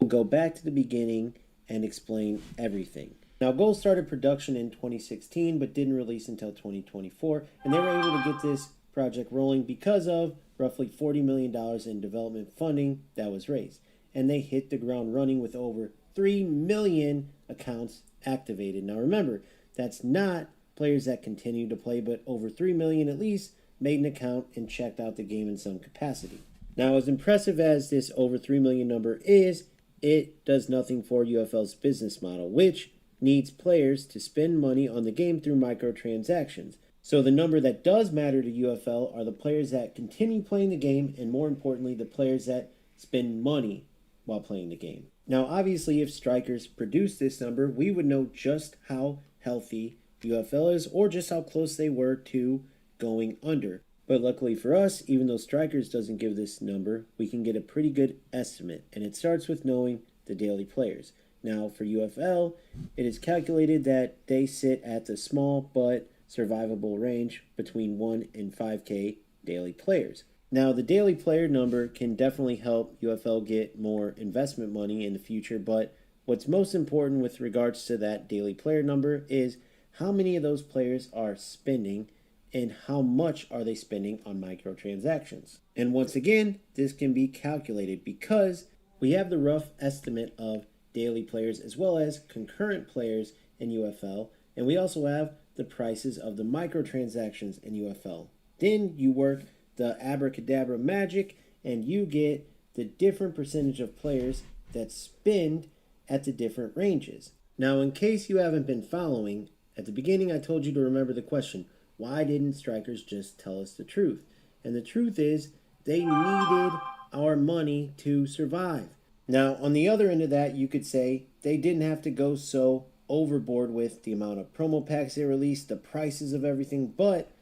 go back to the beginning and explain everything. Now, Goal started production in 2016 but didn't release until 2024, and they were able to get this project rolling because of roughly $40 million in development funding that was raised. And they hit the ground running with over 3 million accounts activated. Now remember, that's not players that continue to play, but over 3 million at least made an account and checked out the game in some capacity. Now, as impressive as this over 3 million number is, it does nothing for UFL's business model, which needs players to spend money on the game through microtransactions. So the number that does matter to UFL are the players that continue playing the game, and more importantly, the players that spend money while playing the game. Now, obviously, if Strikers produced this number, we would know just how healthy UFL is or just how close they were to going under. But luckily for us, even though Strikers doesn't give this number, we can get a pretty good estimate, and it starts with knowing the daily players. Now, for UFL, it is calculated that they sit at the small but survivable range between 1 and 5K daily players. Now, the daily player number can definitely help UFL get more investment money in the future, but what's most important with regards to that daily player number is how many of those players are spending and how much are they spending on microtransactions. And once again, this can be calculated because we have the rough estimate of daily players as well as concurrent players in UFL, and we also have the prices of the microtransactions in UFL. Then you work the abracadabra magic and you get the different percentage of players that spend at the different ranges. Now, in case you haven't been following, at the beginning I told you to remember the question, why didn't Strikers just tell us the truth? And the truth is, they needed our money to survive. Now, on the other end of that, you could say they didn't have to go so overboard with the amount of promo packs they released, the prices of everything, but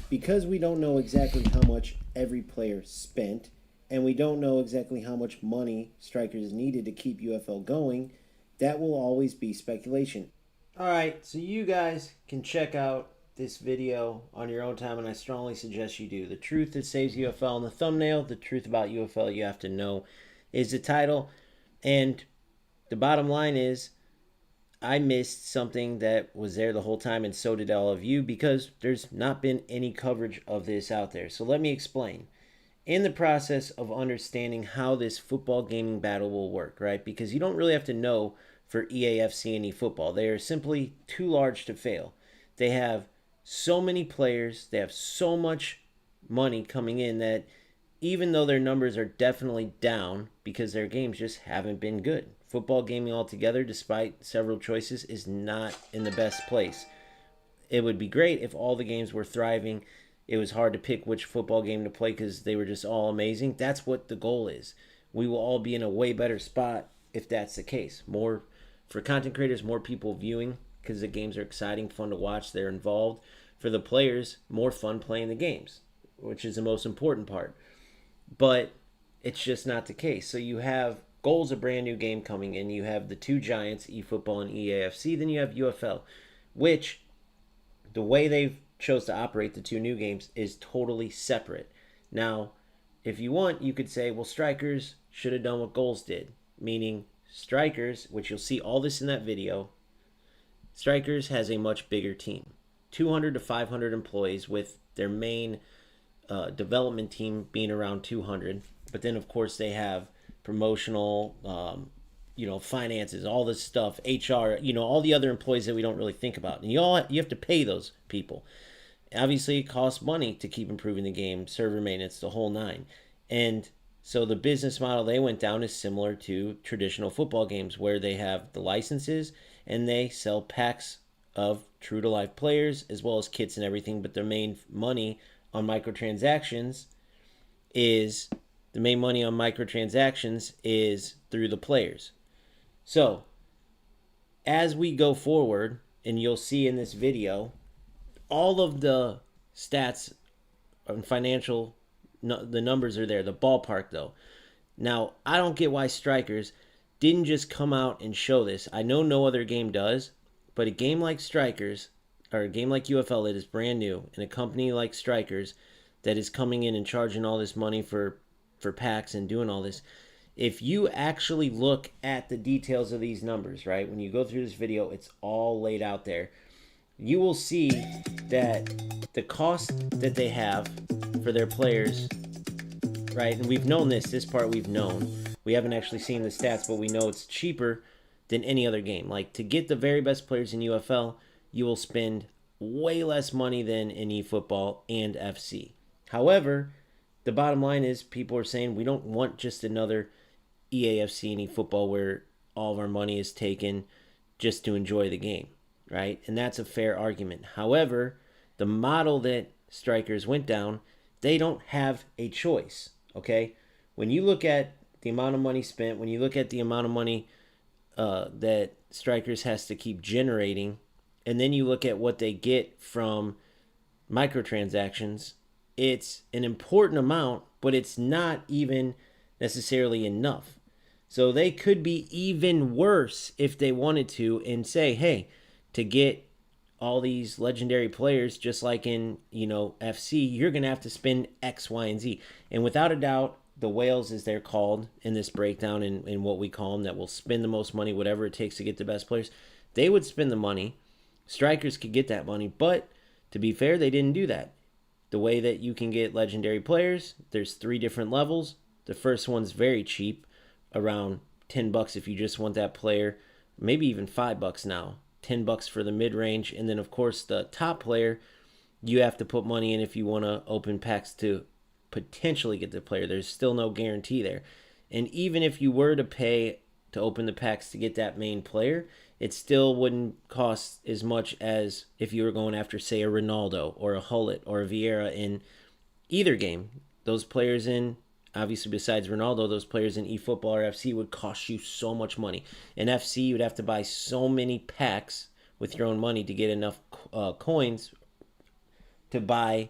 because we don't know exactly how much every player spent, and we don't know exactly how much money Strikers needed to keep UFL going, that will always be speculation. Alright, so you guys can check out this video on your own time, and I strongly suggest you do. The Truth That Saves UFL in the thumbnail, The Truth About UFL You Have to Know is the title, and the bottom line is, I missed something that was there the whole time, and so did all of you, because there's not been any coverage of this out there. So let me explain. In the process of understanding how this football gaming battle will work, right? Because you don't really have to know for EAFC and eFootball. They are simply too large to fail. They have so many players, they have so much money coming in that even though their numbers are definitely down because their games just haven't been good. Football gaming altogether, despite several choices, is not in the best place. It would be great if all the games were thriving. It was hard to pick which football game to play because they were just all amazing. That's what the goal is. We will all be in a way better spot if that's the case. More for content creators, more people viewing because the games are exciting, fun to watch, they're involved. For the players, more fun playing the games, which is the most important part. But it's just not the case. So you have Goal's a brand new game coming in. You have the two giants, eFootball and EAFC. Then you have UFL, which the way they've chose to operate the two new games is totally separate. Now, if you want, you could say, well, Strikers should have done what Goals did, meaning Strikers, which you'll see all this in that video, Strikers has a much bigger team, 200 to 500 employees with their main development team being around 200. But then, of course, they have promotional, finances, all this stuff, HR, all the other employees that we don't really think about. And you have to pay those people. Obviously, it costs money to keep improving the game, server maintenance, the whole nine. And so the business model they went down is similar to traditional football games where they have the licenses and they sell packs of true-to-life players as well as kits and everything. But their main money on microtransactions is through the players. So as we go forward, and you'll see in this video, all of the stats and financial, the numbers are there, the ballpark though. Now, I don't get why Strikers didn't just come out and show this. I know no other game does, but a game like Strikers, or a game like UFL that is brand new, and a company like Strikers that is coming in and charging all this money for packs and doing all this, If you actually look at the details of these numbers, right, when you go through this video, it's all laid out there. You will see that the cost that they have for their players, right, and we've known this part we've known. We haven't actually seen the stats, but we know it's cheaper than any other game. Like, to get the very best players in UFL, you will spend way less money than in eFootball and FC. However, the bottom line is people are saying we don't want just another EAFC and eFootball where all of our money is taken just to enjoy the game, right? And that's a fair argument. However, the model that Strikers went down, they don't have a choice, okay? When you look at the amount of money spent, when you look at the amount of money that Strikers has to keep generating, and then you look at what they get from microtransactions, it's an important amount, but it's not even necessarily enough. So they could be even worse if they wanted to and say, hey, to get all these legendary players, just like in, FC, you're going to have to spend X, Y, and Z. And without a doubt, the whales, as they're called in this breakdown, in what we call them, that will spend the most money, whatever it takes to get the best players, they would spend the money. Strikers could get that money, but to be fair, they didn't do that. The way that you can get legendary players, there's 3 different levels. The first one's very cheap, around $10 if you just want that player, maybe even $5 now. $10 for the mid-range, and then of course the top player, you have to put money in if you want to open packs to potentially get the player. There's still no guarantee there. And even if you were to pay to open the packs to get that main player, it still wouldn't cost as much as if you were going after, say, a Ronaldo or a Hullet or a Vieira in either game. Those players in, obviously besides Ronaldo, those players in eFootball or FC would cost you so much money. In FC, you'd have to buy so many packs with your own money to get enough coins to buy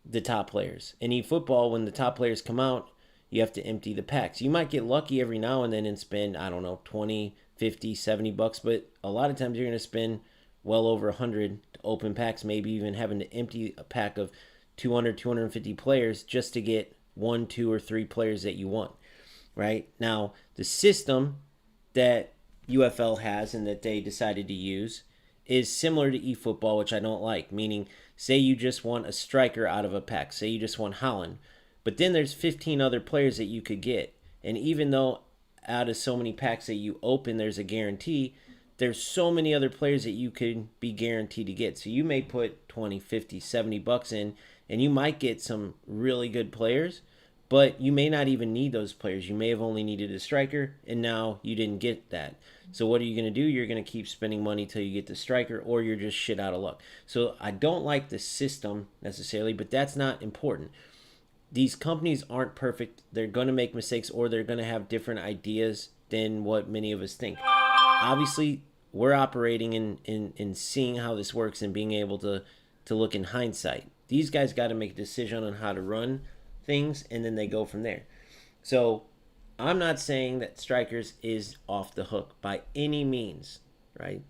the top players. In eFootball, when the top players come out, you have to empty the packs. You might get lucky every now and then and spend, I don't know, 20, 50, $70, but a lot of times you're going to spend well over 100 to open packs, maybe even having to empty a pack of 200, 250 players just to get 1, 2, or 3 players that you want, right? Now, the system that UFL has and that they decided to use is similar to eFootball, which I don't like, meaning say you just want a striker out of a pack, say you just want Haaland, but then there's 15 other players that you could get, and even though out of so many packs that you open there's a guarantee, there's so many other players that you could be guaranteed to get. So you may put 20, 50, $70 in, and you might get some really good players, but you may not even need those players. You may have only needed a striker, and now you didn't get that. So what are you going to do? You're going to keep spending money till you get the striker, or you're just shit out of luck. So I don't like the system necessarily, but that's not important. These companies aren't perfect. They're going to make mistakes, or they're going to have different ideas than what many of us think. Obviously, we're operating in seeing how this works and being able to look in hindsight. These guys got to make a decision on how to run things, and then they go from there. So I'm not saying that Strikers is off the hook by any means, right?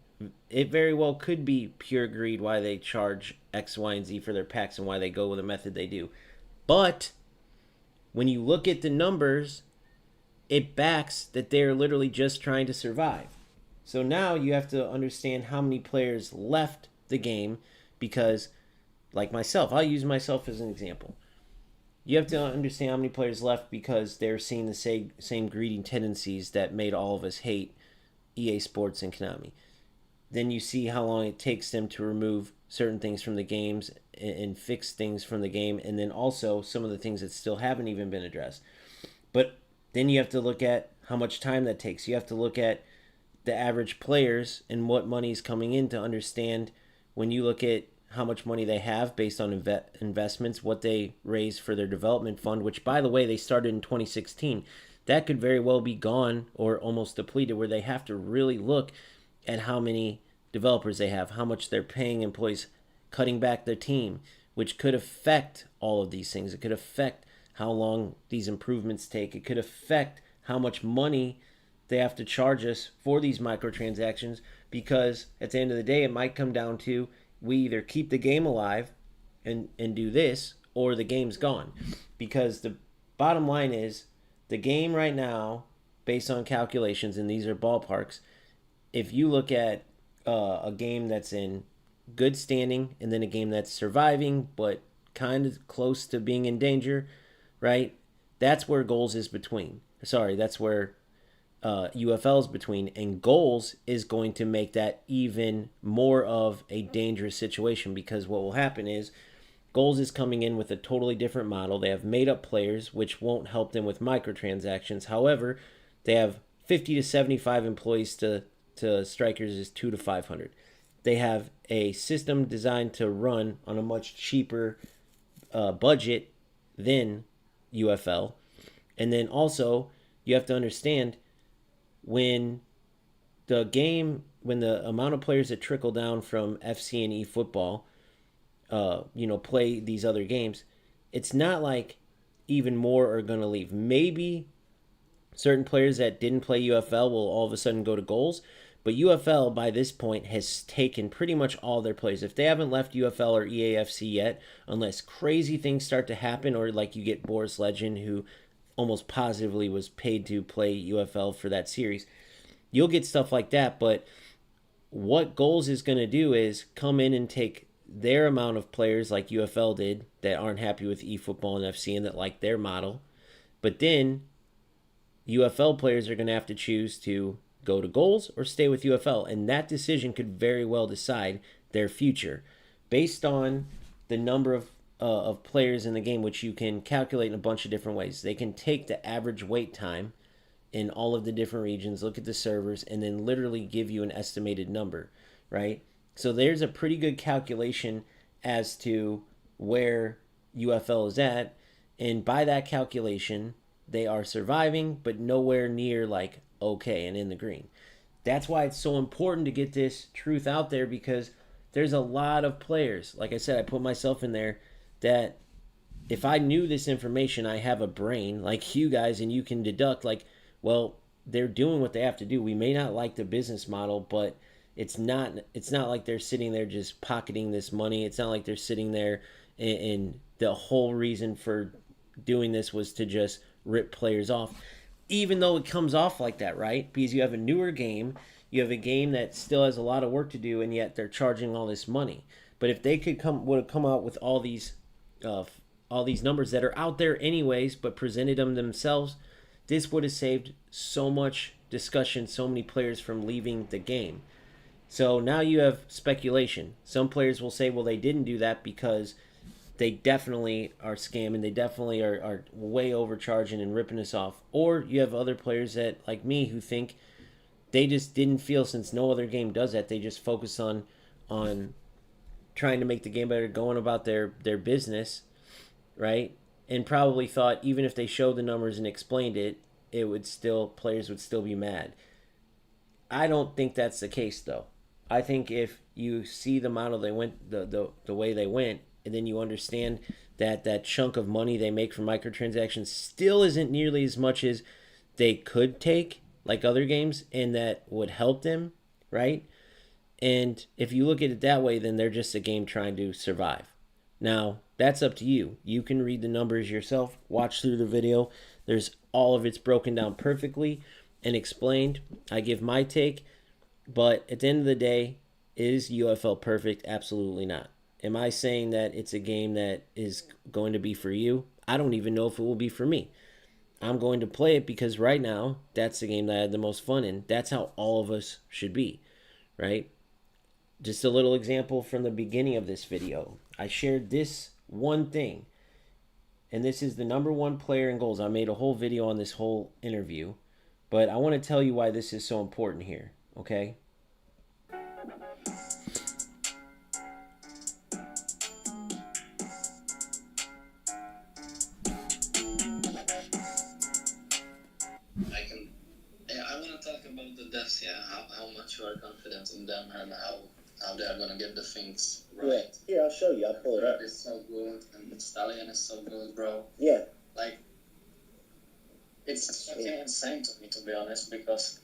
It very well could be pure greed why they charge X, Y, and Z for their packs and why they go with the method they do. But when you look at the numbers, it backs that they're literally just trying to survive. So now you have to understand how many players left the game because, like myself, I'll use myself as an example. You have to understand how many players left because they're seeing the same greedy tendencies that made all of us hate EA Sports and Konami. Then you see how long it takes them to remove certain things from the games and fix things from the game, and then also some of the things that still haven't even been addressed. But then you have to look at how much time that takes. You have to look at the average players and what money is coming in to understand when you look at how much money they have based on investments, what they raised for their development fund, which, by the way, they started in 2016. That could very well be gone or almost depleted, where they have to really look at how many developers they have, how much they're paying employees, cutting back their team, which could affect all of these things. It could affect how long these improvements take. It could affect how much money they have to charge us for these microtransactions, because at the end of the day, it might come down to we either keep the game alive and do this, or the game's gone. Because the bottom line is the game right now, based on calculations, and these are ballparks, if you look at a game that's in good standing and then a game that's surviving but kind of close to being in danger, right? That's where goals is between. Sorry, that's where UFL is between, and goals is going to make that even more of a dangerous situation, because what will happen is goals is coming in with a totally different model. They have made up players, which won't help them with microtransactions. However, they have 50 to 75 employees to strikers is 2 to 500. They have a system designed to run on a much cheaper budget than UFL. And then also, you have to understand, when the amount of players that trickle down from FC and eFootball, play these other games, it's not like even more are going to leave. Maybe certain players that didn't play UFL will all of a sudden go to goals, but UFL by this point has taken pretty much all their players. If they haven't left UFL or EAFC yet, unless crazy things start to happen, or like you get Boris Legend, who almost positively was paid to play UFL for that series, you'll get stuff like that. But what goals is going to do is come in and take their amount of players like UFL did that aren't happy with eFootball and FC and that like their model. But then UFL players are going to have to choose to go to goals or stay with UFL. And that decision could very well decide their future based on the number of players in the game, which you can calculate in a bunch of different ways. They can take the average wait time in all of the different regions, look at the servers, and then literally give you an estimated number, right? So there's a pretty good calculation as to where UFL is at. And by that calculation, they are surviving, but nowhere near like okay and in the green. That's why it's so important to get this truth out there, because there's a lot of players. Like I said, I put myself in there, that if I knew this information, I have a brain like you guys, and you can deduct like, well, they're doing what they have to do. We may not like the business model, but it's not like they're sitting there just pocketing this money. It's not like they're sitting there and the whole reason for doing this was to just rip players off, even though it comes off like that, right? Because you have a newer game, you have a game that still has a lot of work to do, and yet they're charging all this money. But if they would have come out with all these numbers that are out there anyways, but presented them themselves, this would have saved so much discussion, so many players from leaving the game. So now you have speculation. Some players will say, well, they didn't do that because they definitely are scamming. They definitely are way overcharging and ripping us off. Or you have other players that, like me, who think they just didn't feel, since no other game does that, they just focus on trying to make the game better, going about their business, right? And probably thought even if they showed the numbers and explained it, players would still be mad. I don't think that's the case, though. I think if you see the model they went, the way they went, and then you understand that chunk of money they make from microtransactions still isn't nearly as much as they could take, like other games, and that would help them, right? And if you look at it that way, then they're just a game trying to survive. Now, that's up to you. You can read the numbers yourself, watch through the video. There's all of it's broken down perfectly and explained. I give my take, but at the end of the day, is UFL perfect? Absolutely not. Am I saying that it's a game that is going to be for you? I don't even know if it will be for me. I'm going to play it because right now, that's the game that I had the most fun in. That's how all of us should be, right? Just a little example from the beginning of this video. I shared this one thing, and this is the number one player in goals. I made a whole video on this whole interview, but I want to tell you why this is so important here, okay? I want to talk about the devs, yeah, how much you are confident in them and how they are going to get the things right. Yeah, here, I'll show you. I'll pull it up. It's so good, and the Stallion is so good, bro. Yeah. Like, it's fucking insane to me, to be honest, because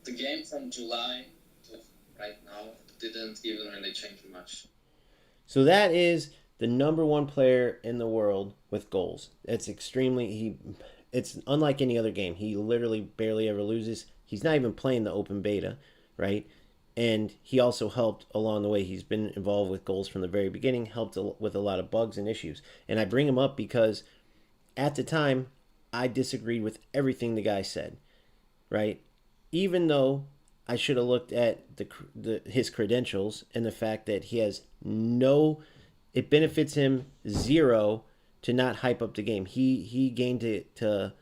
the game from July to right now didn't even really change much. So that is the number one player in the world with goals. It's extremely it's unlike any other game. He literally barely ever loses. He's not even playing the open beta, right? And he also helped along the way. He's been involved with goals from the very beginning, helped with a lot of bugs and issues. And I bring him up because at the time, I disagreed with everything the guy said, right? Even though I should have looked at his credentials and the fact that he has no, it benefits him zero to not hype up the game. He gained it to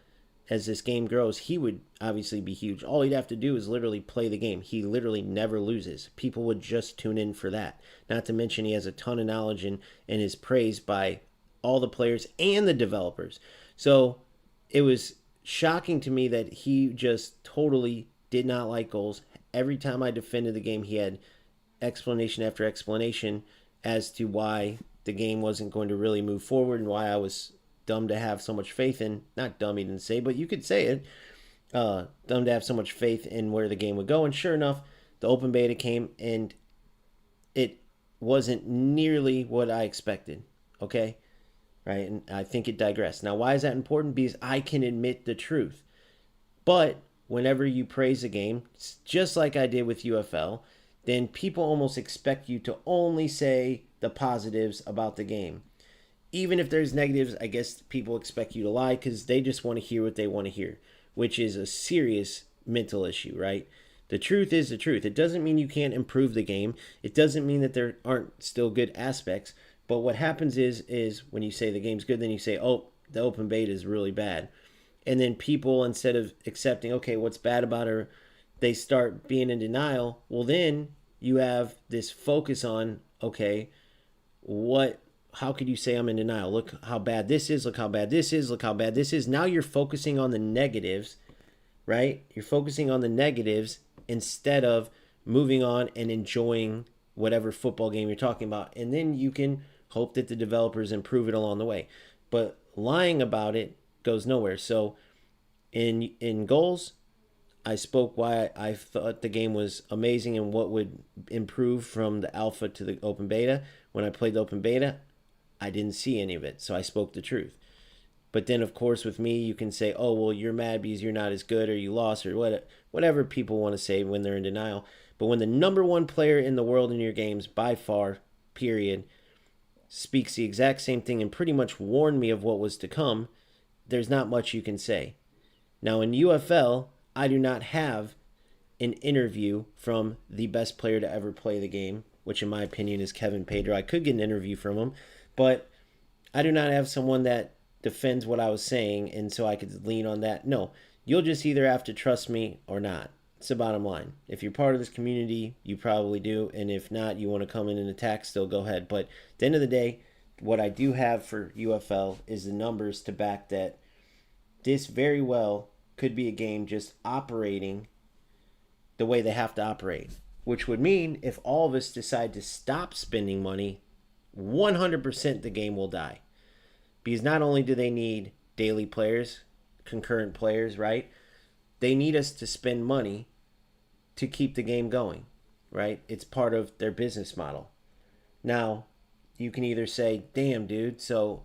as this game grows, he would obviously be huge. All he'd have to do is literally play the game. He literally never loses. People would just tune in for that. Not to mention he has a ton of knowledge and is praised by all the players and the developers. So it was shocking to me that he just totally did not like goals. Every time I defended the game, he had explanation after explanation as to why the game wasn't going to really move forward and why I was dumb to have so much faith in. Not dumb, he didn't say, but you could say it. Dumb to have so much faith in where the game would go. And sure enough, the open beta came and it wasn't nearly what I expected. Okay? Right? And I think it digressed. Now, why is that important? Because I can admit the truth. But whenever you praise a game, just like I did with UFL, then people almost expect you to only say the positives about the game. Even if there's negatives, I guess people expect you to lie because they just want to hear what they want to hear, which is a serious mental issue, right? The truth is the truth. It doesn't mean you can't improve the game. It doesn't mean that there aren't still good aspects. But what happens is when you say the game's good, then you say, oh, the open beta is really bad. And then people, instead of accepting, okay, what's bad about it, they start being in denial. Well, then you have this focus on, okay, how could you say I'm in denial? Look how bad this is. Look how bad this is. Look how bad this is. Now you're focusing on the negatives, right? You're focusing on the negatives instead of moving on and enjoying whatever football game you're talking about. And then you can hope that the developers improve it along the way. But lying about it goes nowhere. So in goals, I spoke why I thought the game was amazing and what would improve from the alpha to the open beta. When I played the open beta, I didn't see any of it, so I spoke the truth. But then, of course, with me, you can say, oh, well, you're mad because you're not as good or you lost or whatever people want to say when they're in denial. But when the number one player in the world in your games, by far, period, speaks the exact same thing and pretty much warned me of what was to come, there's not much you can say. Now, in UFL, I do not have an interview from the best player to ever play the game, which in my opinion is Kevin Pedro. I could get an interview from him, but I do not have someone that defends what I was saying, and so I could lean on that. No, you'll just either have to trust me or not. It's the bottom line. If you're part of this community, you probably do, and if not, you want to come in and attack, still go ahead. But at the end of the day, what I do have for UFL is the numbers to back that this very well could be a game just operating the way they have to operate, which would mean if all of us decide to stop spending money, 100% the game will die. Because not only do they need daily players, concurrent players, right? They need us to spend money to keep the game going, right? It's part of their business model. Now, you can either say, damn, dude, so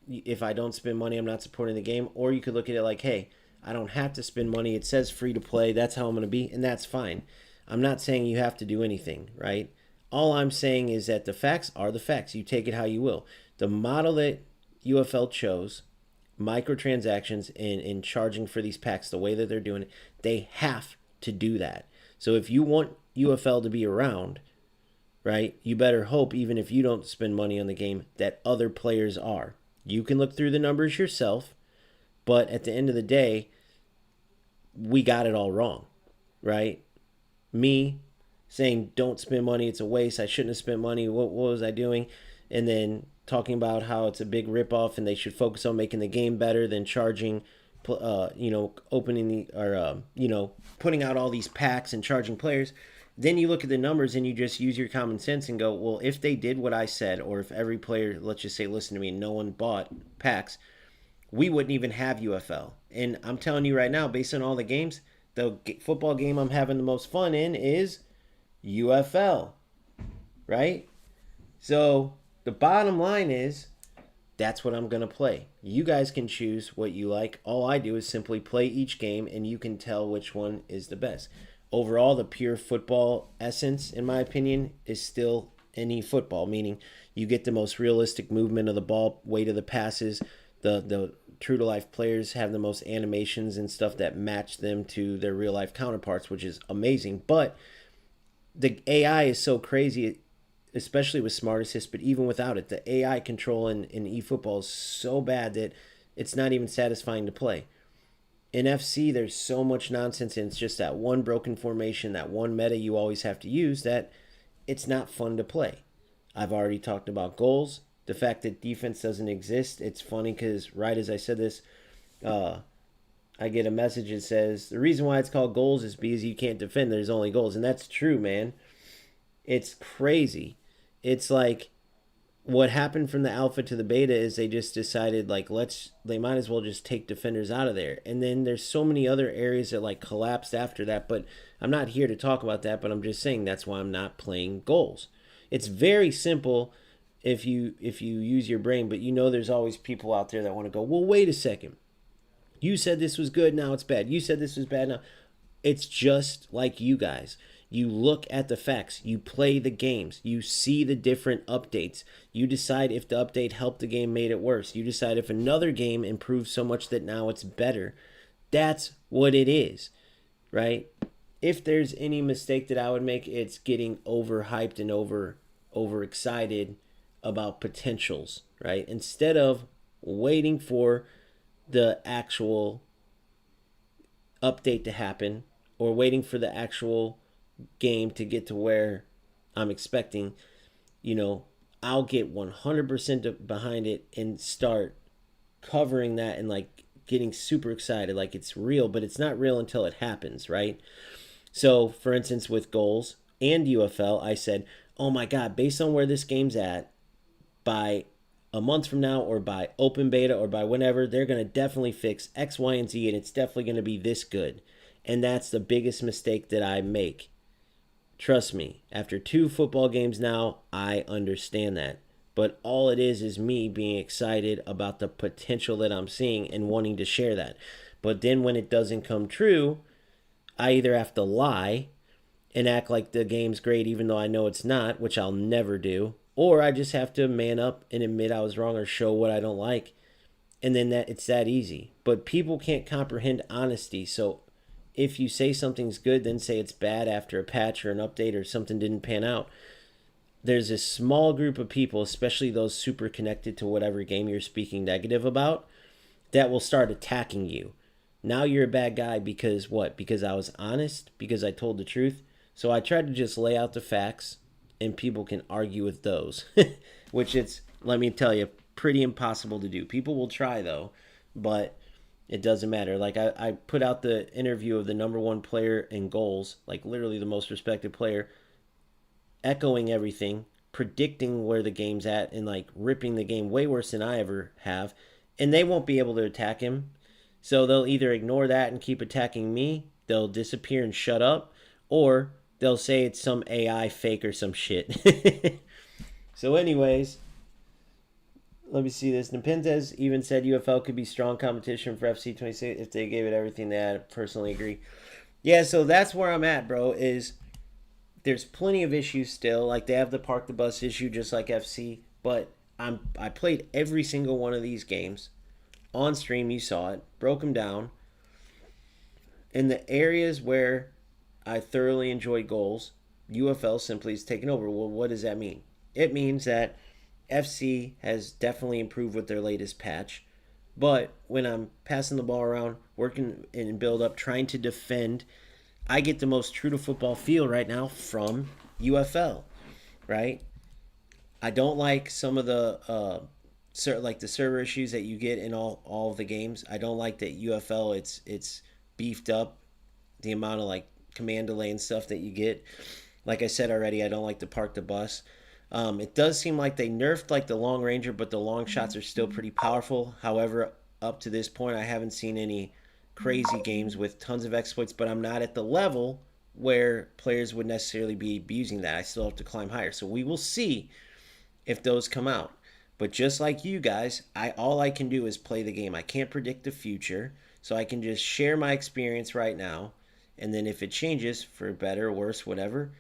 if I don't spend money, I'm not supporting the game. Or you could look at it like, hey, I don't have to spend money. It says free to play. That's how I'm going to be, and that's fine. I'm not saying you have to do anything, right? All I'm saying is that the facts are the facts. You take it how you will. The model that UFL chose, microtransactions and charging for these packs the way that they're doing it, they have to do that. So if you want UFL to be around, right, you better hope, even if you don't spend money on the game, that other players are. You can look through the numbers yourself, but at the end of the day, we got it all wrong, right? Me saying don't spend money, it's a waste, I shouldn't have spent money, what was I doing? And then talking about how it's a big ripoff and they should focus on making the game better than charging, opening the, or, putting out all these packs and charging players. Then you look at the numbers and you just use your common sense and go, well, if they did what I said, or if every player, let's just say, listen to me, no one bought packs, we wouldn't even have UFL. And I'm telling you right now, based on all the games, the football game I'm having the most fun in is UFL, right? So the bottom line is that's what I'm going to play. You guys can choose what you like. All I do is simply play each game, and you can tell which one is the best. Overall, the pure football essence, in my opinion, is still any football, meaning you get the most realistic movement of the ball, weight of the passes. The true to life players have the most animations and stuff that match them to their real life counterparts, which is amazing. But the AI is so crazy, especially with Smart Assist, but even without it, the AI control in eFootball is so bad that it's not even satisfying to play. In FC, there's so much nonsense, and it's just that one broken formation, that one meta you always have to use, that it's not fun to play. I've already talked about goals. The fact that defense doesn't exist, it's funny because right as I said this, I get a message that says, the reason why it's called goals is because you can't defend, there's only goals. And that's true, man. It's crazy. It's like what happened from the alpha to the beta is they just decided like they might as well just take defenders out of there. And then there's so many other areas that like collapsed after that, but I'm not here to talk about that, but I'm just saying that's why I'm not playing goals. It's very simple if you use your brain, but you know there's always people out there that want to go, well, wait a second. You said this was good, now it's bad. You said this was bad, now. It's just like you guys. You look at the facts. You play the games. You see the different updates. You decide if the update helped the game, made it worse. You decide if another game improved so much that now it's better. That's what it is, right? If there's any mistake that I would make, it's getting overhyped and overexcited about potentials, right? Instead of waiting for the actual update to happen or waiting for the actual game to get to where I'm expecting, I'll get 100% behind it and start covering that and like getting super excited like it's real, but it's not real until it happens, right? So for instance, with goals and UFL, I said, oh my God, based on where this game's at, by a month from now or by open beta or by whenever, they're going to definitely fix X, Y, and Z, and it's definitely going to be this good. And that's the biggest mistake that I make. Trust me, after 2 football games now, I understand that. But all it is me being excited about the potential that I'm seeing and wanting to share that. But then when it doesn't come true, I either have to lie and act like the game's great even though I know it's not, which I'll never do, or I just have to man up and admit I was wrong or show what I don't like. And then it's that easy. But people can't comprehend honesty. So if you say something's good, then say it's bad after a patch or an update or something didn't pan out. There's a small group of people, especially those super connected to whatever game you're speaking negative about, that will start attacking you. Now you're a bad guy because what? Because I was honest? Because I told the truth? So I tried to just lay out the facts, and people can argue with those, which it's, let me tell you, pretty impossible to do. People will try though, but it doesn't matter. Like I put out the interview of the number 1 player in goals, like literally the most respected player, echoing everything, predicting where the game's at, and like ripping the game way worse than I ever have, and they won't be able to attack him. So they'll either ignore that and keep attacking me, they'll disappear and shut up, or they'll say it's some AI fake or some shit. So anyways, let me see this. Nepentez even said UFL could be strong competition for FC26 if they gave it everything they had. I personally agree. Yeah, so that's where I'm at, bro, is there's plenty of issues still. Like they have the park the bus issue just like FC, but I played every single one of these games on stream. You saw it, broke them down. In the areas where I thoroughly enjoy goals, UFL simply is taking over. Well, what does that mean? It means that FC has definitely improved with their latest patch, but when I'm passing the ball around, working in build up, trying to defend, I get the most true to football feel right now from UFL, right? I don't like some of the like the server issues that you get in all of the games. I don't like that UFL it's beefed up, the amount of like command delay and stuff that you get. Like I said already, I don't like to park the bus. It does seem like they nerfed like the long ranger, but the long shots are still pretty powerful. However, up to this point, I haven't seen any crazy games with tons of exploits, but I'm not at the level where players would necessarily be abusing that. I still have to climb higher. So we will see if those come out. But just like you guys, all I can do is play the game. I can't predict the future, so I can just share my experience right now, and then if it changes for better or worse, whatever,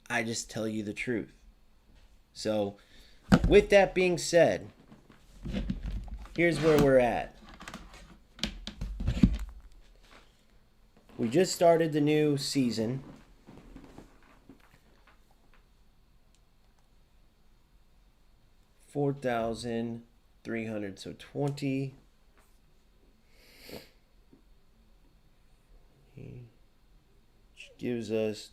I just tell you the truth. So, with that being said, here's where we're at. We just started the new season. $4,300, so 20. Which gives us.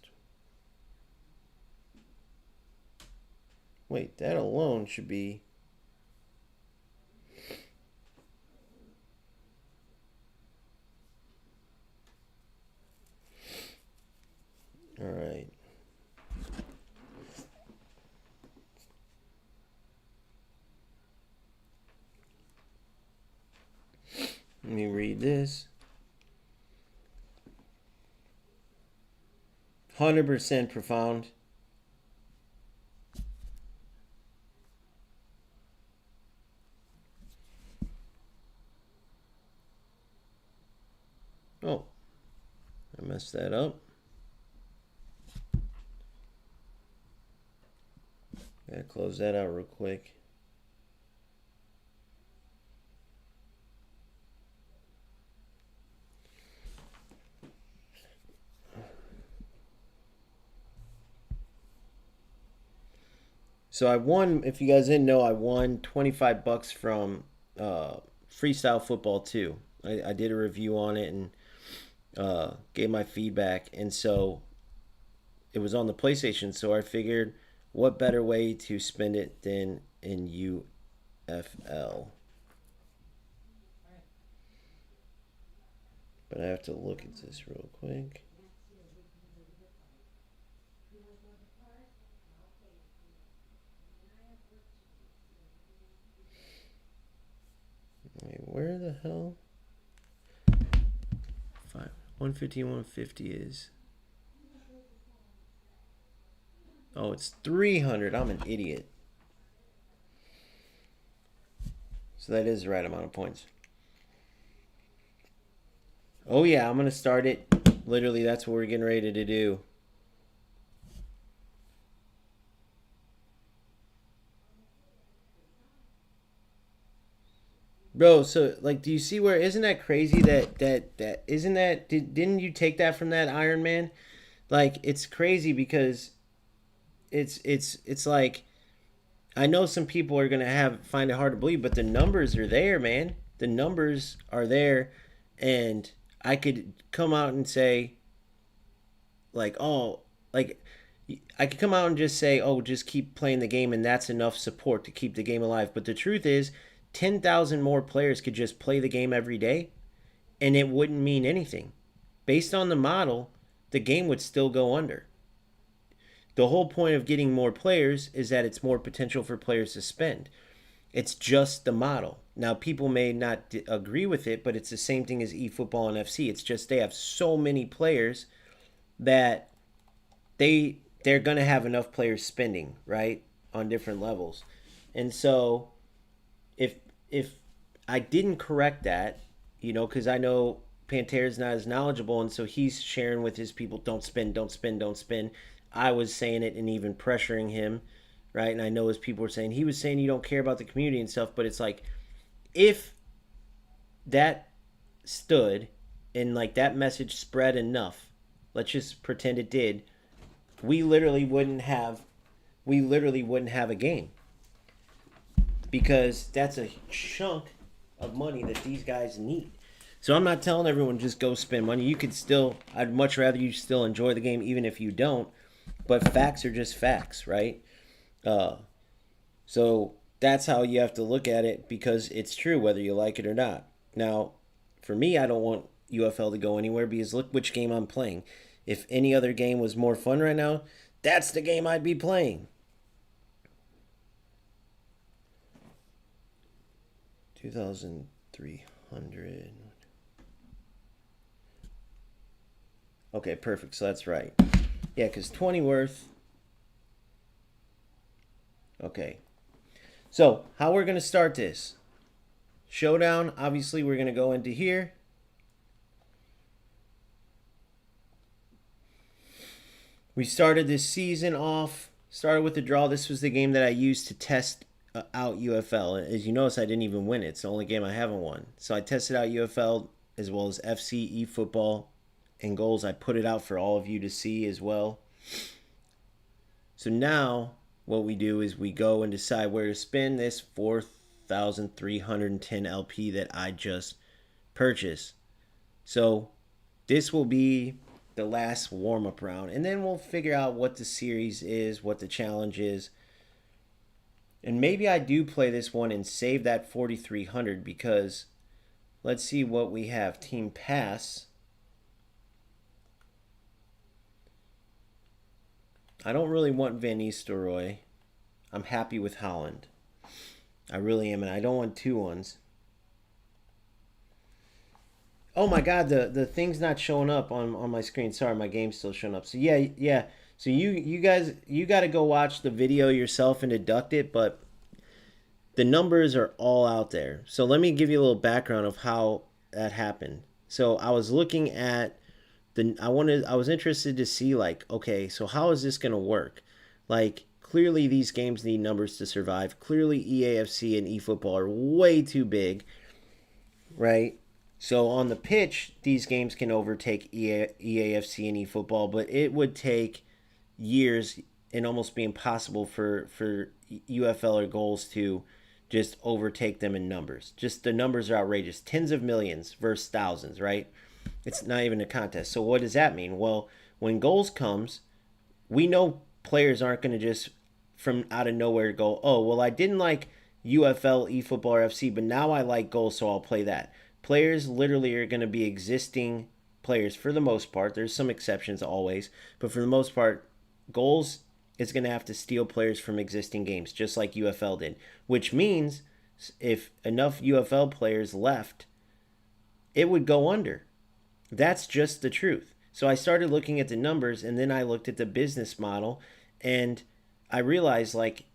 Wait, that alone should be. All right. Let me read this. 100% profound. Oh, I messed that up. Gotta close that out real quick. So I won, if you guys didn't know, I won $25 from Freestyle Football 2. I did a review on it and gave my feedback. And so it was on the PlayStation. So I figured what better way to spend it than in UFL. But I have to look at this real quick. Wait, where the hell? 150 and 150 is. Oh, it's 300. I'm an idiot. So that is the right amount of points. Oh yeah, I'm going to start it. Literally, that's what we're getting ready to do. Bro, so like, do you see where? Isn't that crazy? That isn't that? Didn't you take that from that Iron Man? Like, it's crazy because it's like, I know some people are gonna find it hard to believe, but the numbers are there, man. The numbers are there, and I could come out and say, like, oh, like, I could come out and just say, oh, just keep playing the game, and that's enough support to keep the game alive. But the truth is, 10,000 more players could just play the game every day, and it wouldn't mean anything. Based on the model, the game would still go under. The whole point of getting more players is that it's more potential for players to spend. It's just the model. Now, people may not agree with it, but it's the same thing as eFootball and FC. It's just they have so many players that they're going to have enough players spending, right, on different levels. And so if I didn't correct that, because I know Pantera's not as knowledgeable, and so he's sharing with his people, don't spend, don't spend, don't spend. I was saying it and even pressuring him, right? And I know his people were saying, he was saying you don't care about the community and stuff, but it's like, if that stood and like that message spread enough, let's just pretend it did, we literally wouldn't have a game, because that's a chunk of money that these guys need. So I'm not telling everyone just go spend money. You could still, I'd much rather you still enjoy the game even if you don't, but facts are just facts, right? So that's how you have to look at it, because it's true whether you like it or not. Now, for me, I don't want UFL to go anywhere, because look which game I'm playing. If any other game was more fun right now, that's the game I'd be playing. 2,300. Okay, perfect. So that's right. Yeah, because 20 worth. Okay. So, how we're going to start this? Showdown, obviously, we're going to go into here. We started this season off, started with the draw. This was the game that I used to test out UFL. As you notice, I didn't even win it. It's the only game I haven't won. So I tested out UFL as well as FC, eFootball, and goals. I put it out for all of you to see as well. So now what we do is we go and decide where to spend this 4,310 LP that I just purchased. So this will be the last warm-up round, and then we'll figure out what the series is, what the challenge is. And maybe I do play this one and save that 4,300 because let's see what we have. Team Pass. I don't really want Van Nistelrooy. I'm happy with Holland. I really am, and I don't want 2-1s. Oh my god, the thing's not showing up on my screen. Sorry, my game's still showing up. So yeah. So you guys, you got to go watch the video yourself and deduct it, but the numbers are all out there. So let me give you a little background of how that happened. So I was looking at I was interested to see, like, okay, so how is this going to work? Like, clearly these games need numbers to survive. Clearly EAFC and eFootball are way too big, right? So on the pitch, these games can overtake EAFC and eFootball, but it would take years and almost be impossible for UFL or goals to just overtake them in numbers. Just the numbers are outrageous. Tens of millions versus thousands, right? It's not even a contest. So what does that mean? Well, when goals comes, we know players aren't going to just from out of nowhere go, oh, well, I didn't like UFL, eFootball, or FC, but now I like goals, so I'll play that. Players literally are going to be existing players for the most part. There's some exceptions always, but for the most part, goals is going to have to steal players from existing games, just like UFL did, which means if enough UFL players left, it would go under. That's just the truth. So I started looking at the numbers, and then I looked at the business model, and I realized, like,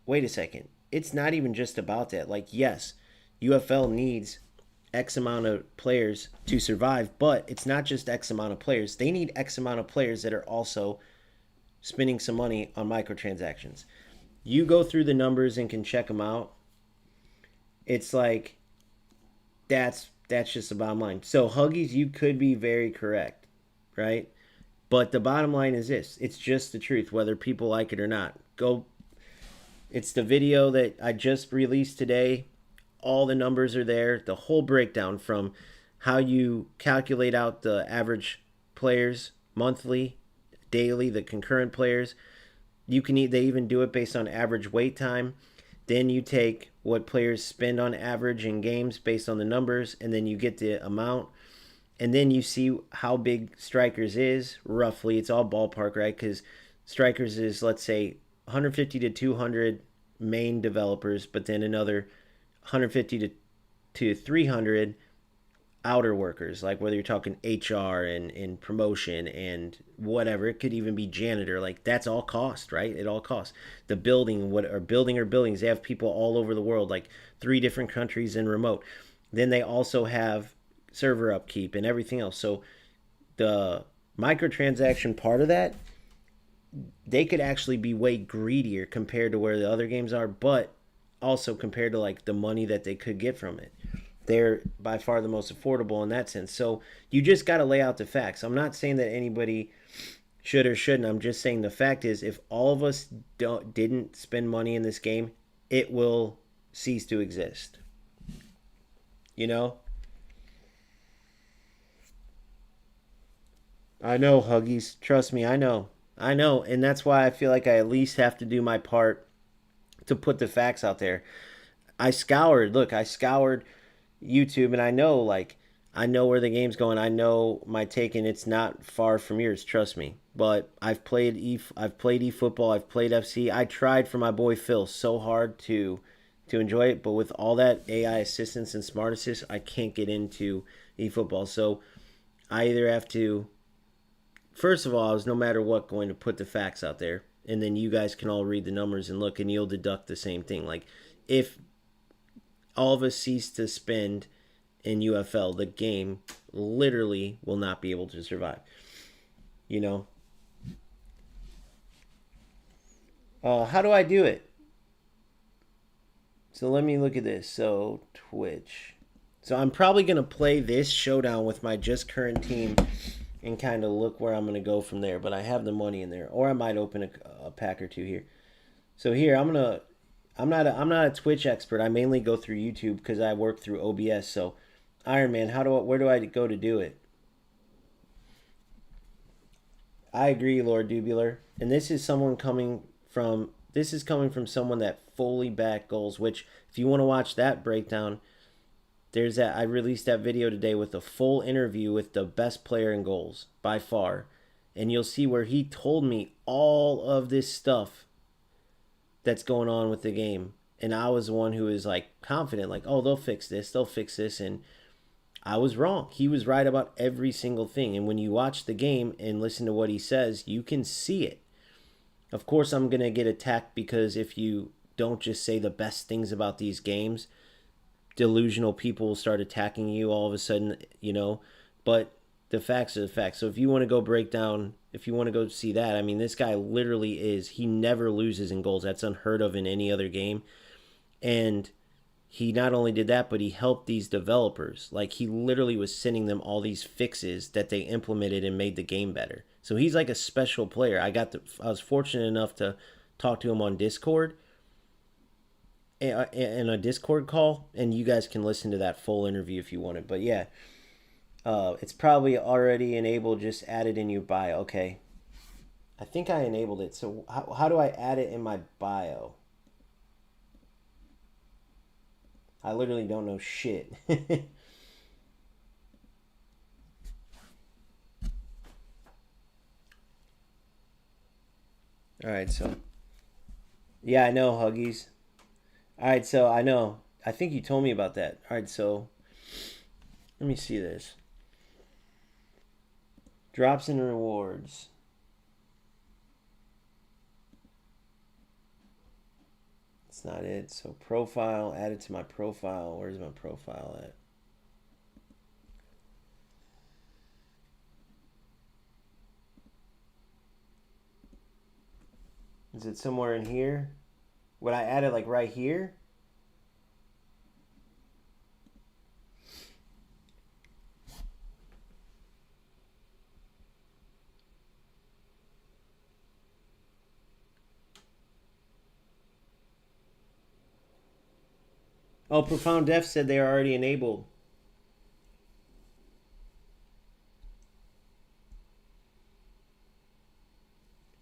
wait a second. It's not even just about that. Like, yes, UFL needs X amount of players to survive, but it's not just X amount of players. They need X amount of players that are also spending some money on microtransactions. You go through the numbers and can check them out. It's like, that's just the bottom line. So Huggies, you could be very correct, right? But the bottom line is this. It's just the truth, whether people like it or not. It's the video that I just released today. All the numbers are there. The whole breakdown from how you calculate out the average players monthly, daily, the concurrent players. They even do it based on average wait time. Then you take what players spend on average in games based on the numbers, and then you get the amount. And then you see how big Strikers is, roughly. It's all ballpark, right? Because Strikers is, let's say, 150 to 200 main developers, but then another 150 to 300 outer workers, like whether you're talking HR and promotion and whatever. It could even be janitor. Like, that's all cost, right? It all costs. The building, building or buildings, they have people all over the world, like 3 different countries and remote. Then they also have server upkeep and everything else. So the microtransaction part of that, they could actually be way greedier compared to where the other games are, but also compared to like the money that they could get from it. They're by far the most affordable in that sense. So you just got to lay out the facts. I'm not saying that anybody should or shouldn't. I'm just saying the fact is, if all of us didn't spend money in this game, it will cease to exist. You know? I know, Huggies. Trust me, I know. I know. And that's why I feel like I at least have to do my part to put the facts out there. I scoured YouTube, and I know where the game's going. I know my take, and it's not far from yours, trust me. But I've played eFootball, I've played FC. I tried for my boy Phil so hard to enjoy it, but with all that AI assistance and smart assist, I can't get into eFootball. So I either have to, first of all, I was no matter what going to put the facts out there, and then you guys can all read the numbers and look, and you'll deduct the same thing. Like, if all of us cease to spend in UFL, the game literally will not be able to survive. You know, how do I do it? So let me look at this. So Twitch. So I'm probably gonna play this showdown with my just current team and kind of look where I'm gonna go from there. But I have the money in there, or I might open a pack or two here. So here I'm gonna. I'm not a Twitch expert. I mainly go through YouTube because I work through OBS. So Iron Man, where do I go to do it? I agree, Lord Dubular. And this is coming from someone that fully backed goals, which if you want to watch that breakdown, there's that I released that video today with a full interview with the best player in goals by far. And you'll see where he told me all of this stuff that's going on with the game. And I was the one who was like confident, like, oh, they'll fix this. And I was wrong. He was right about every single thing. And when you watch the game and listen to what he says, you can see it. Of course, I'm going to get attacked because if you don't just say the best things about these games, delusional people will start attacking you all of a sudden, you know. But the facts are the facts. So if you want to go break down, if you want to go see that, I mean, this guy literally he never loses in goals. That's unheard of in any other game. And he not only did that, but he helped these developers. Like, he literally was sending them all these fixes that they implemented and made the game better. So he's like a special player. I was fortunate enough to talk to him on Discord, in a Discord call, and you guys can listen to that full interview if you want it. But yeah, it's probably already enabled. Just add it in your bio. Okay, I think I enabled it. So how do I add it in my bio? I literally don't know shit. All right, so yeah, I know Huggies. All right, so I know. I think you told me about that. All right, so let me see this. Drops and rewards. That's not it. So profile, add it to my profile. Where's my profile at? Is it somewhere in here? Would I add it like right here? Oh, Profound Def said they are already enabled.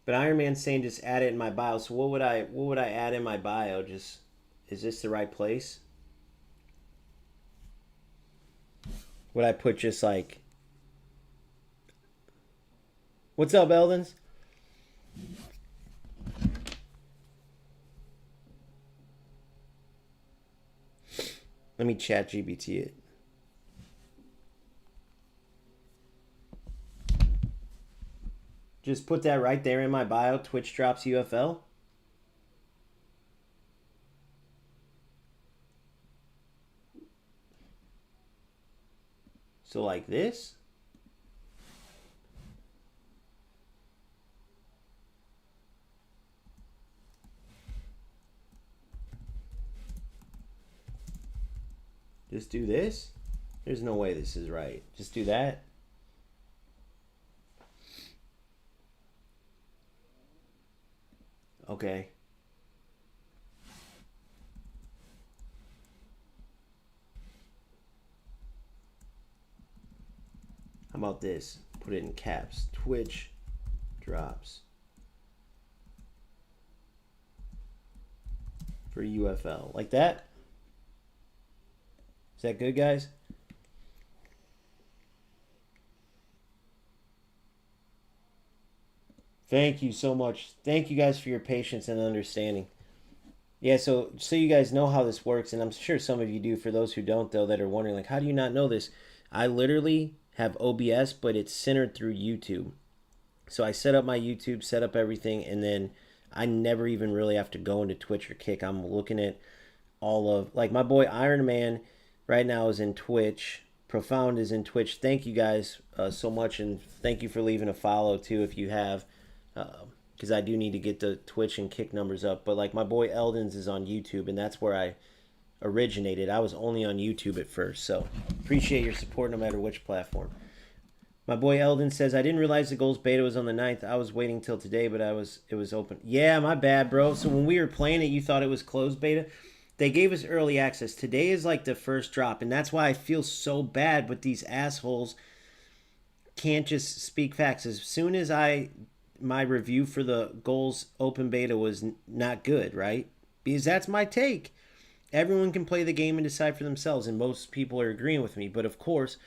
But Iron Man's saying just add it in my bio. So what would I add in my bio? Just, is this the right place? Would I put just like, what's up, Eldens? Let me chat GBT it. Just put that right there in my bio, Twitch Drops UFL. So like this. Just do this. There's no way this is right. Just do that. Okay. How about this? Put it in caps. Twitch Drops for UFL. Like that? Is that good, guys? Thank you so much. Thank you guys for your patience and understanding. Yeah, so you guys know how this works, and I'm sure some of you do. For those who don't, though, that are wondering, like, how do you not know this? I literally have OBS, but it's centered through YouTube. So I set up my YouTube, set up everything, and then I never even really have to go into Twitch or Kick. I'm looking at all of, like, my boy Iron Man right now is in Twitch. Profound is in Twitch. Thank you guys so much, and thank you for leaving a follow too if you have, because I do need to get the Twitch and Kick numbers up. But like my boy Eldens is on YouTube, and that's where I originated. I was only on YouTube at first, so appreciate your support no matter which platform. My boy Eldon says, I didn't realize the goals beta was on the 9th. I was waiting till today, but it was open. Yeah, my bad, bro. So when we were playing it, you thought it was closed beta? They gave us early access. Today is like the first drop, and that's why I feel so bad, but these assholes can't just speak facts. As soon as my review for the goals open beta was not good, right? Because that's my take. Everyone can play the game and decide for themselves, and most people are agreeing with me. But of course,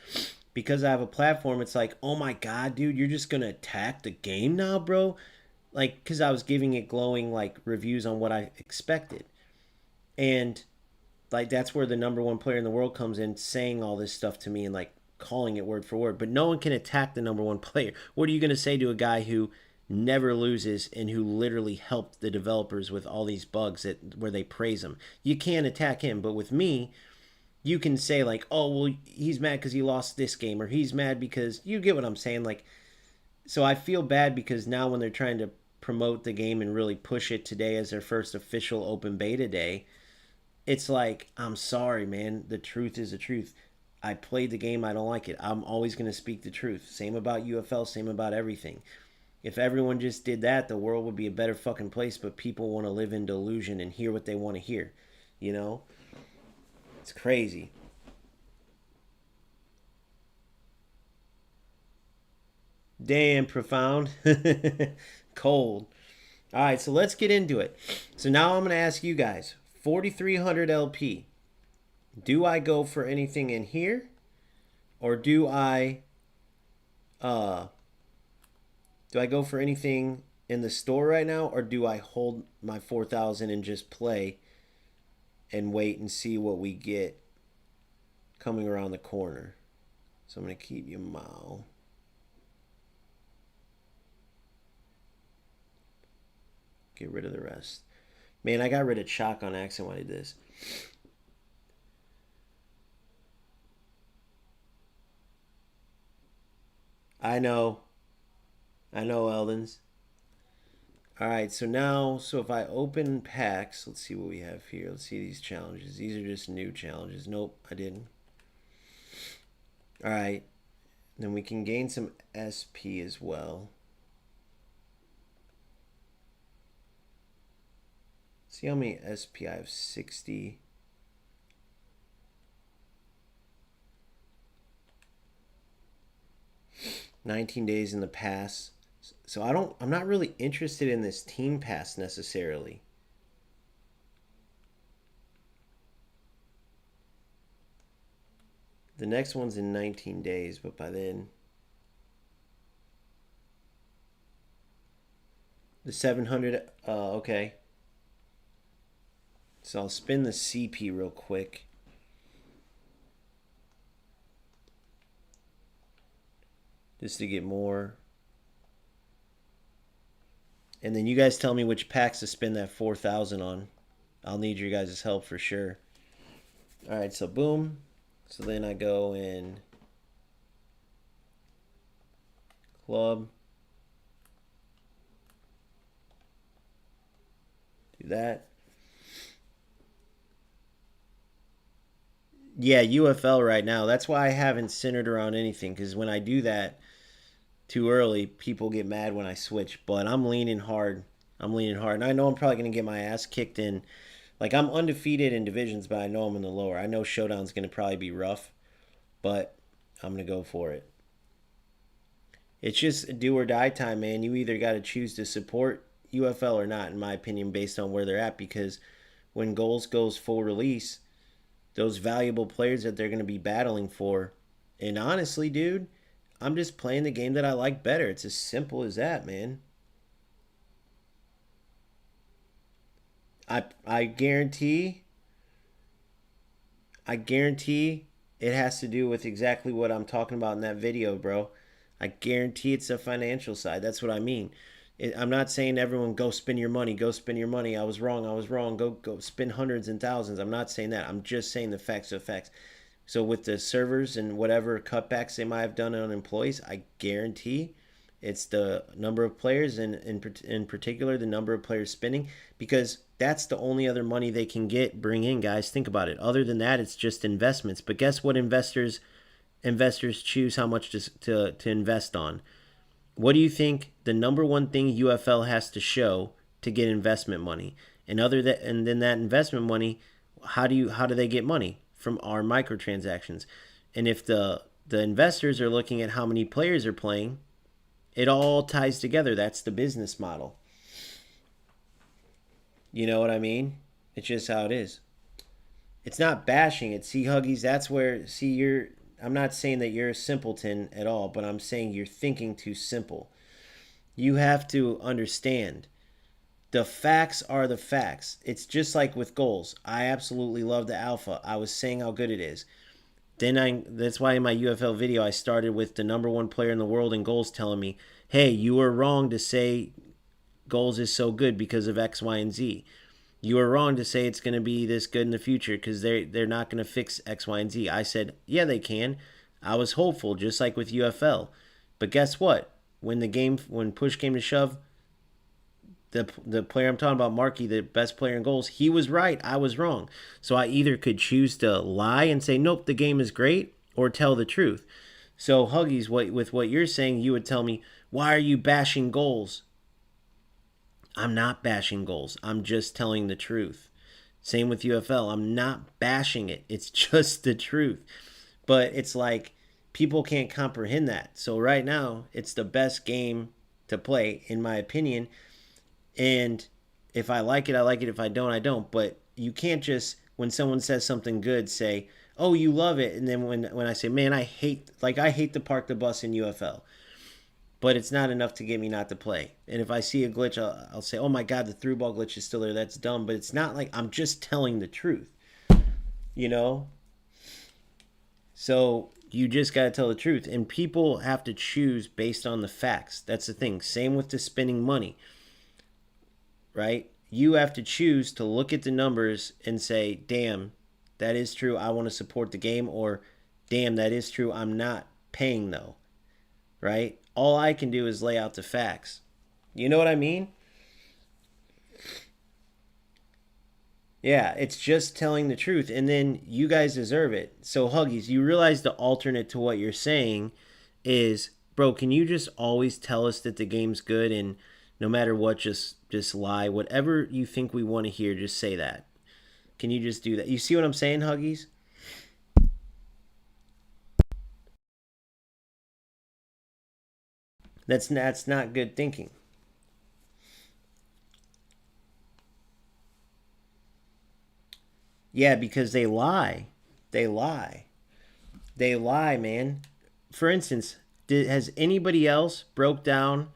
because I have a platform, it's like, oh my god, dude, you're just gonna attack the game now, bro? Like, because I was giving it glowing like reviews on what I expected, and like that's where the number one player in the world comes in, saying all this stuff to me and like calling it word for word. But no one can attack the number one player. What are you gonna say to a guy who never loses and who literally helped the developers with all these bugs that where they praise him? You can't attack him. But with me, you can say like, oh well, he's mad because he lost this game, or he's mad because, you get what I'm saying. Like, so I feel bad because now when they're trying to promote the game and really push it today as their first official open beta day, it's like, I'm sorry, man, the truth is the truth. I played the game, I don't like it. I'm always going to speak the truth. Same about UFL, same about everything. If everyone just did that, the world would be a better fucking place. But people want to live in delusion and hear what they want to hear, you know. It's crazy. Damn, Profound. Cold. All right, so let's get into it. So now I'm going to ask you guys, 4300 LP. Do I go for anything in here, or uh do I go for anything in the store right now, or do I hold my 4000 and just play and wait and see what we get coming around the corner? So I'm going to keep you Mao. Get rid of the rest. Man, I got rid of Chalk on accident when I did this. I know. I know, Eldens. Alright, so now, so if I open packs, let's see what we have here. Let's see these challenges. These are just new challenges. Nope, I didn't. Alright, then we can gain some SP as well. See how many SP I have? 60. $19 days in the pass. So I'm not really interested in this team pass necessarily. The next one's in 19 days, but by then the 700, okay. So I'll spin the CP real quick. Just to get more. And then you guys tell me which packs to spend that 4000 on. I'll need your guys' help for sure. Alright, so boom. So then I go in club. Do that. Yeah, UFL right now. That's why I haven't centered around anything, because when I do that too early, people get mad when I switch. But I'm leaning hard. I'm leaning hard. And I know I'm probably going to get my ass kicked in. Like, I'm undefeated in divisions, but I know I'm in the lower. I know Showdown's going to probably be rough, but I'm going to go for it. It's just do or die time, man. You either got to choose to support UFL or not, in my opinion, based on where they're at. Because when Goals goes full release, those valuable players that they're going to be battling for. And honestly, dude, I'm just playing the game that I like better. It's as simple as that, man. I guarantee it has to do with exactly what I'm talking about in that video, bro. I guarantee it's the financial side. That's what I mean. I'm not saying everyone go spend your money, go spend your money. I was wrong, go spend hundreds and thousands. I'm not saying that. I'm just saying the facts of facts. So with the servers and whatever cutbacks they might have done on employees, I guarantee it's the number of players and in particular the number of players spending, because that's the only other money they can bring in, guys. Think about it. Other than that, it's just investments. But guess what investors choose how much to invest on? What do you think the number one thing UFL has to show to get investment money? And then that investment money, how do they get money? From our microtransactions. And if the investors are looking at how many players are playing, it all ties together. That's the business model. You know what I mean? It's just how it is. It's not bashing it. See, Huggies, that's where, see, I'm not saying that you're a simpleton at all, but I'm saying you're thinking too simple. You have to understand the facts are the facts. It's just like with goals. I absolutely love the alpha. I was saying how good it is. That's why in my UFL video I started with the number one player in the world in goals telling me, hey, you were wrong to say goals is so good because of X, Y, and Z. You were wrong to say it's going to be this good in the future because they're not going to fix X, Y, and Z. I said, yeah, they can. I was hopeful, just like with UFL. But guess what? When push came to shove, the player I'm talking about, Markey, the best player in goals, he was right. I was wrong. So I either could choose to lie and say, nope, the game is great, or tell the truth. So Huggies, with what you're saying, you would tell me, why are you bashing goals? I'm not bashing goals. I'm just telling the truth. Same with UFL. I'm not bashing it. It's just the truth. But it's like people can't comprehend that. So right now, it's the best game to play, in my opinion. And if I like it, I like it. If I don't, I don't. But you can't just, when someone says something good, say, oh, you love it. And then when I say, man, I hate to park the bus in UFL. But it's not enough to get me not to play. And if I see a glitch, I'll say, oh my God, the through ball glitch is still there. That's dumb. But it's not like I'm just telling the truth, you know? So you just got to tell the truth. And people have to choose based on the facts. That's the thing. Same with the spending money, right? You have to choose to look at the numbers and say, damn, that is true. I want to support the game. Or, damn, that is true. I'm not paying though, right? All I can do is lay out the facts. You know what I mean? Yeah, it's just telling the truth. And then you guys deserve it. So, Huggies, you realize the alternate to what you're saying is, bro, can you just always tell us that the game's good and no matter what, just lie? Whatever you think we want to hear, just say that. Can you just do that? You see what I'm saying, Huggies? That's not good thinking. Yeah, because they lie. They lie. They lie, man. For instance, has anybody else broke down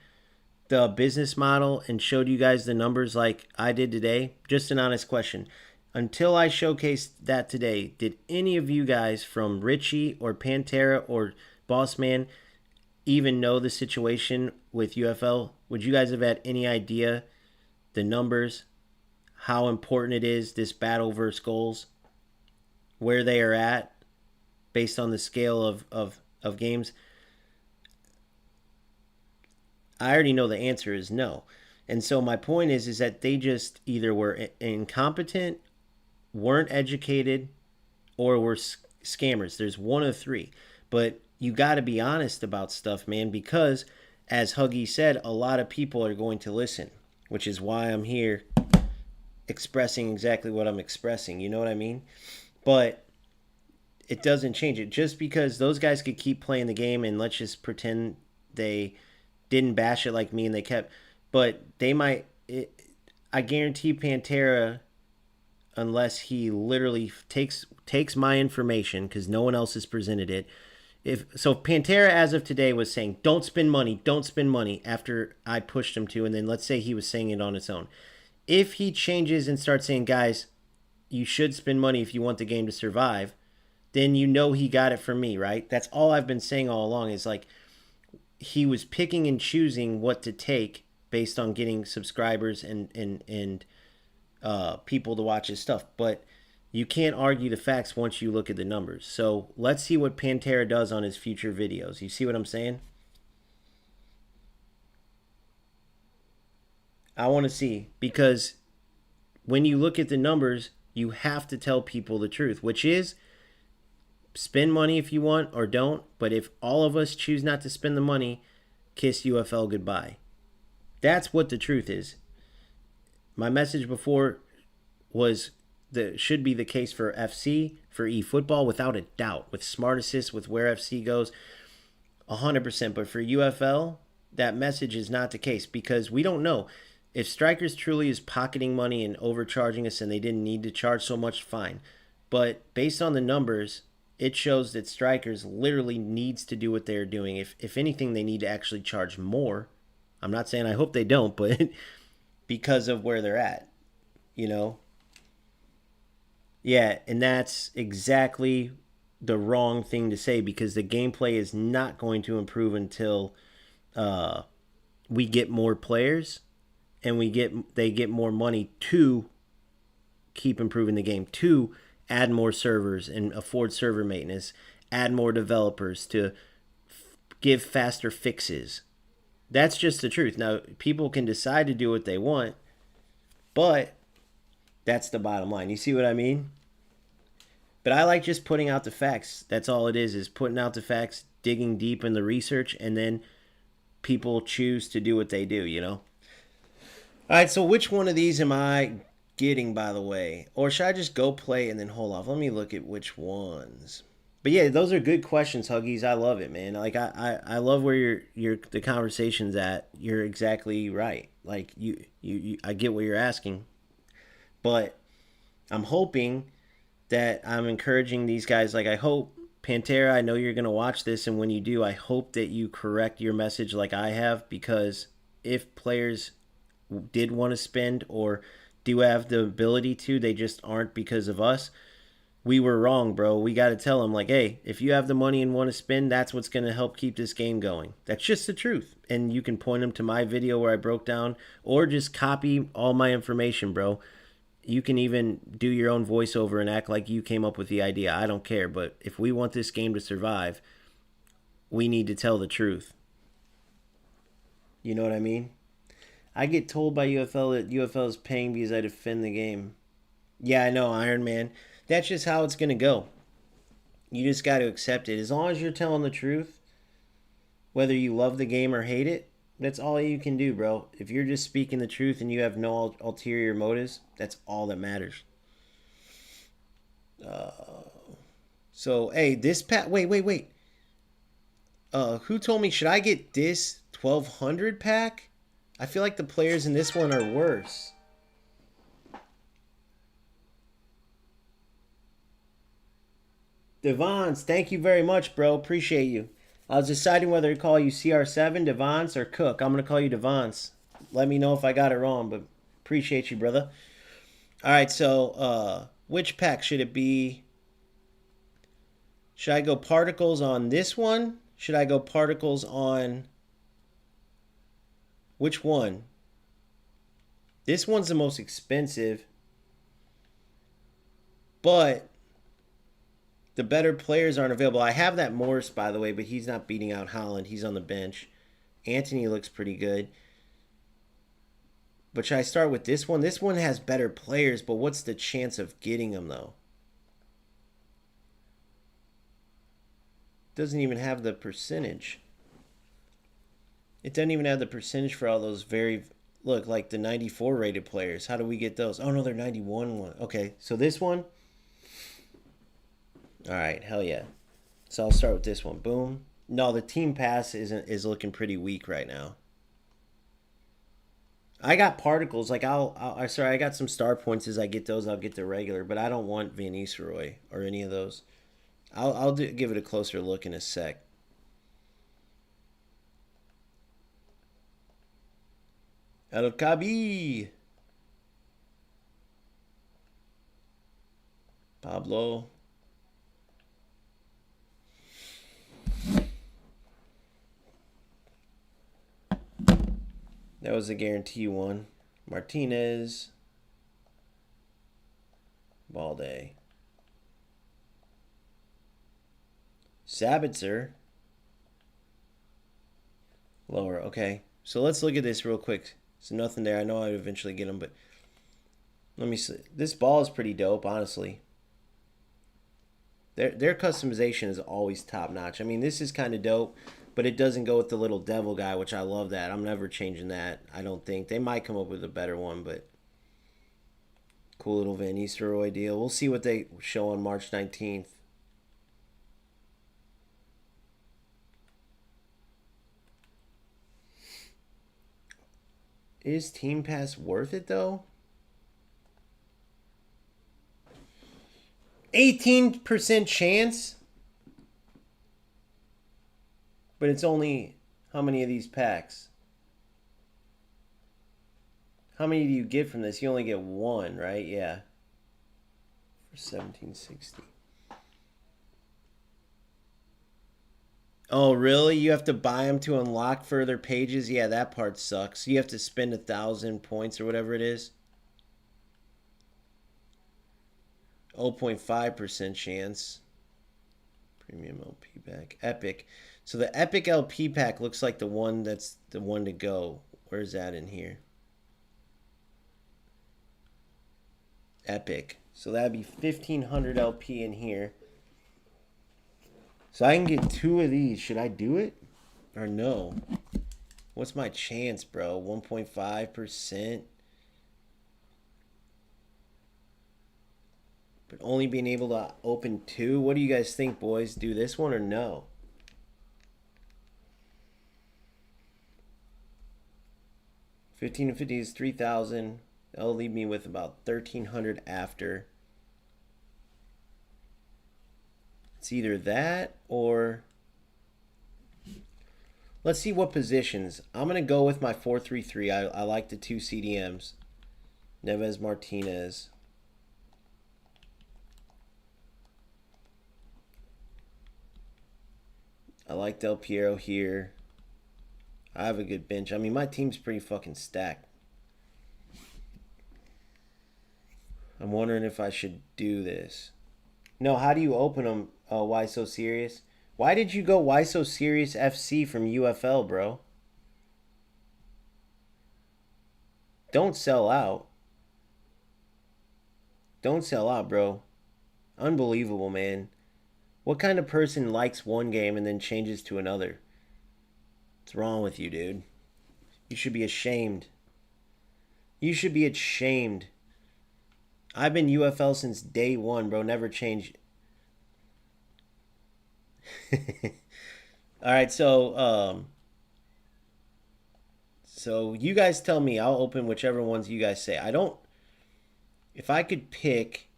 the business model and showed you guys the numbers like I did today? Just an honest question. Until I showcased that today, did any of you guys from Richie or Pantera or Bossman even know the situation with UFL? Would you guys have had any idea the numbers, how important it is, this battle versus goals, where they are at based on the scale of games? I already know the answer is no. And so my point is that they just either were incompetent, weren't educated, or were scammers. There's one of three. But you got to be honest about stuff, man, because as Huggy said, a lot of people are going to listen, which is why I'm here expressing exactly what I'm expressing. You know what I mean? But it doesn't change it. Just because those guys could keep playing the game and let's just pretend they didn't bash it like me and they kept, but they might, I guarantee Pantera, unless he literally takes my information because no one else has presented it. If Pantera as of today was saying don't spend money after I pushed him to, and then let's say he was saying it on its own. If he changes and starts saying, guys, you should spend money if you want the game to survive, then you know he got it from me, right? That's all I've been saying all along is like he was picking and choosing what to take based on getting subscribers and people to watch his stuff. But you can't argue the facts once you look at the numbers. So let's see what Pantera does on his future videos. You see what I'm saying? I want to see, because when you look at the numbers, you have to tell people the truth, which is spend money if you want or don't. But if all of us choose not to spend the money, kiss UFL goodbye. That's what the truth is. My message before was that should be the case for FC, for eFootball, without a doubt, with Smart Assist, with where FC goes, 100%. But for UFL, that message is not the case, because we don't know. If Strikers truly is pocketing money and overcharging us and they didn't need to charge so much, fine. But based on the numbers, it shows that Strikers literally needs to do what they're doing. If anything, they need to actually charge more. I'm not saying I hope they don't, but because of where they're at, you know? Yeah, and that's exactly the wrong thing to say, because the gameplay is not going to improve until we get more players and they get more money to keep improving the game, to add more servers and afford server maintenance, add more developers to give faster fixes. That's just the truth. Now, people can decide to do what they want, but that's the bottom line. You see what I mean? But I like just putting out the facts. That's all it is putting out the facts, digging deep in the research, and then people choose to do what they do, you know? All right, so which one of these am I getting, by the way? Or should I just go play and then hold off? Let me look at which ones. But yeah, those are good questions, Huggies. I love it, man. Like I love where the conversation's at. You're exactly right. Like you I get what you're asking. But I'm hoping that I'm encouraging these guys. Like, I hope, Pantera, I know you're going to watch this, and when you do, I hope that you correct your message like I have, because if players did want to spend or do have the ability to, they just aren't because of us. We were wrong, bro. We got to tell them, like, hey, if you have the money and want to spend, that's what's going to help keep this game going. That's just the truth. And you can point them to my video where I broke down, or just copy all my information, bro. You can even do your own voiceover and act like you came up with the idea. I don't care. But if we want this game to survive, we need to tell the truth. You know what I mean? I get told by UFL that UFL is paying because I defend the game. Yeah, I know, Iron Man. That's just how it's going to go. You just got to accept it. As long as you're telling the truth, whether you love the game or hate it, that's all you can do, bro. If you're just speaking the truth and you have no ulterior motives, that's all that matters. So, hey, this pack... Wait. Who told me, should I get this 1200 pack? I feel like the players in this one are worse. Devons, thank you very much, bro. Appreciate you. I was deciding whether to call you CR7, Devons, or Cook. I'm going to call you Devons. Let me know if I got it wrong, but appreciate you, brother. All right, so which pack should it be? Should I go particles on this one? Should I go particles on... Which one? This one's the most expensive. But the better players aren't available. I have that Morris, by the way, but he's not beating out Holland. He's on the bench. Anthony looks pretty good. But should I start with this one? This one has better players, but what's the chance of getting them, though? Doesn't even have the percentage. It doesn't even have the percentage for all those very... Look, like the 94 rated players. How do we get those? Oh, no, they're 91 one. Okay, so this one... All right, hell yeah. So I'll start with this one. Boom. No, the team pass is looking pretty weak right now. I got particles. Like I got some star points. As I get those, I'll get the regular. But I don't want Van Nistelrooy or any of those. I'll give it a closer look in a sec. El Cabi. Pablo. That was a guarantee one. Martinez. Balde. Sabitzer. Lower. Okay. So let's look at this real quick. So nothing there. I know I'd eventually get him, but let me see. This ball is pretty dope, honestly. Their customization is always top notch. I mean, this is kind of dope, but it doesn't go with the little devil guy, which I love that. I'm never changing that. I don't think. They might come up with a better one, but cool little Van Nistelrooy deal. We'll see what they show on March 19th. Is Team Pass worth it, though? 18% chance? But it's only how many of these packs? How many do you get from this? You only get one, right? Yeah. For 1760. Oh, really? You have to buy them to unlock further pages? Yeah, that part sucks. You have to spend 1,000 points or whatever it is. 0.5% chance. Premium LP pack. Epic. So the Epic LP pack looks like the one that's the one to go. Where's that in here? Epic. So that'd be 1,500 LP in here. So I can get 2 of these. Should I do it? Or no? What's my chance, bro? 1.5%? But only being able to open 2? What do you guys think, boys? Do this one or no? $1,550 is 3,000. That'll leave me with about 1,300 after. It's either that or... Let's see what positions. I'm going to go with my 4-3-3. I like the 2 CDMs. Neves Martinez. I like Del Piero here. I have a good bench. I mean, my team's pretty fucking stacked. I'm wondering if I should do this. No, how do you open them? Oh, why so serious? Why did you go why so serious FC from UFL, bro? Don't sell out. Don't sell out, bro. Unbelievable, man. What kind of person likes one game and then changes to another? What's wrong with you, dude? You should be ashamed. You should be ashamed. I've been UFL since day one, bro. Never changed. All right, so you guys tell me. I'll open whichever ones you guys say. I don't. If I could pick,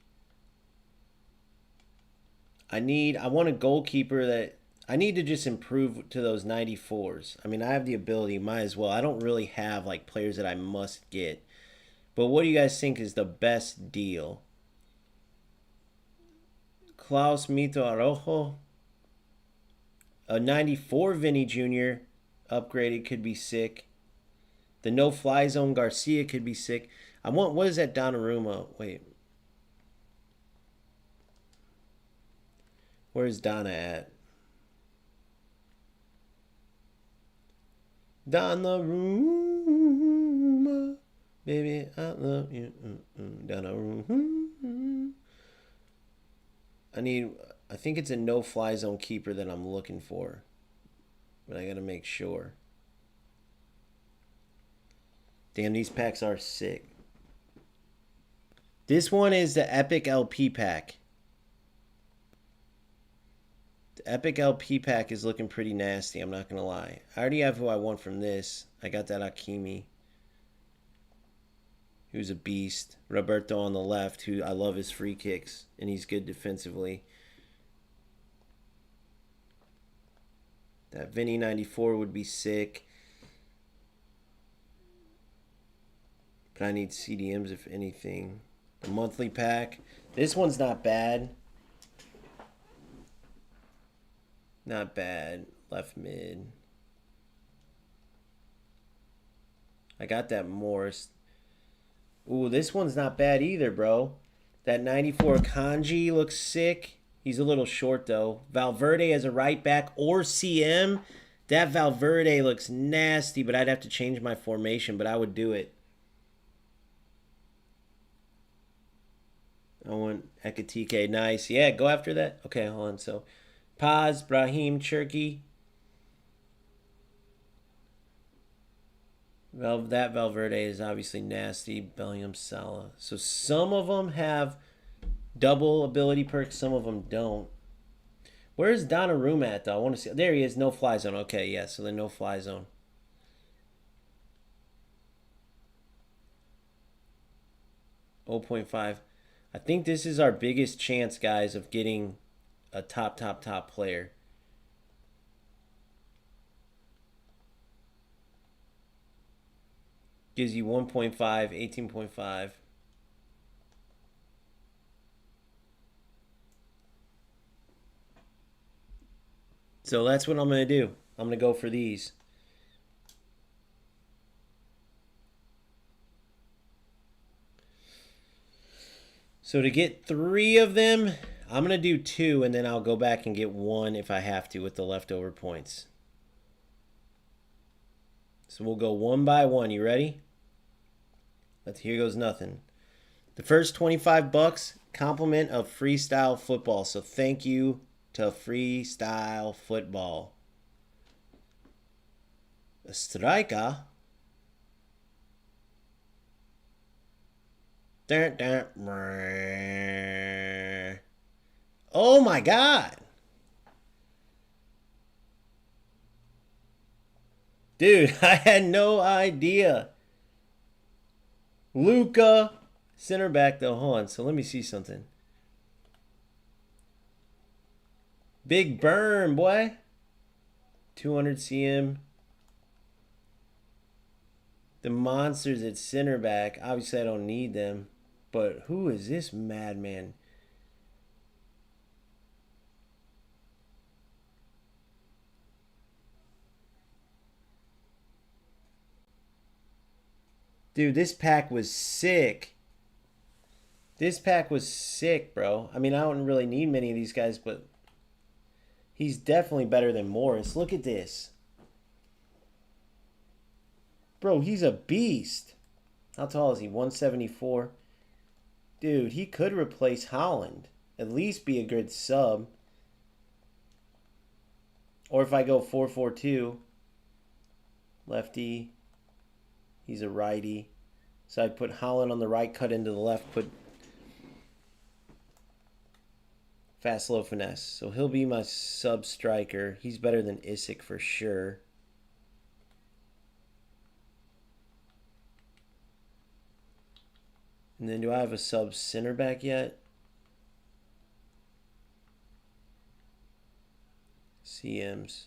I want a goalkeeper that I need to just improve to those 94s. I mean, I have the ability, might as well. I don't really have like players that I must get. But what do you guys think is the best deal? Klaus Mito Arojo. A 94 Vinny Jr. upgraded could be sick. The no-fly zone Garcia could be sick. I want, what is that Donnarumma? Wait. Where's Donna at? Donnarumma. Baby, I love you. Donnarumma. I think it's a no-fly zone keeper that I'm looking for. But I gotta make sure. Damn, these packs are sick. This one is the Epic LP pack. The Epic LP pack is looking pretty nasty, I'm not gonna lie. I already have who I want from this. I got that Hakimi. Who's a beast. Roberto on the left, who I love his free kicks. And he's good defensively. That Vinny 94 would be sick. But I need CDMs if anything. The monthly pack. This one's not bad. Not bad. Left mid. I got that Morris. Ooh, this one's not bad either, bro. That 94 Kanji looks sick. He's a little short, though. Valverde as a right back or CM. That Valverde looks nasty, but I'd have to change my formation, but I would do it. I want Ekatike. Nice. Yeah, go after that. Okay, hold on. So, Paz, Brahim, Cherki. That Valverde is obviously nasty. Bellingham, Salah. So some of them have double ability perks. Some of them don't. Where's Donnarumma at, though? I want to see. There he is. No fly zone. Okay, yeah. So the no fly zone. .5. I think this is our biggest chance, guys, of getting a top player. Gives you 1.5, 18.5. So that's what I'm going to do. I'm going to go for these. So to get 3 of them, I'm going to do 2, and then I'll go back and get 1 if I have to with the leftover points. So we'll go 1 by 1. You ready? Here goes nothing. The first 25 bucks, compliment of Freestyle Football. So thank you to Freestyle Football. A striker. Oh my God. Dude, I had no idea. Luca, center back though. Hold on. So let me see something. Big burn, boy. 200 CM. The monsters at center back. Obviously, I don't need them. But who is this madman? Dude, this pack was sick. This pack was sick, bro. I mean, I don't really need many of these guys, but he's definitely better than Morris. Look at this. Bro, he's a beast. How tall is he? 174. Dude, he could replace Holland. At least be a good sub. Or if I go 4-4-2, lefty, he's a righty. So I'd put Holland on the right, cut into the left, put fast, low, finesse. So he'll be my sub striker. He's better than Isaac for sure. And then do I have a sub center back yet? CMs.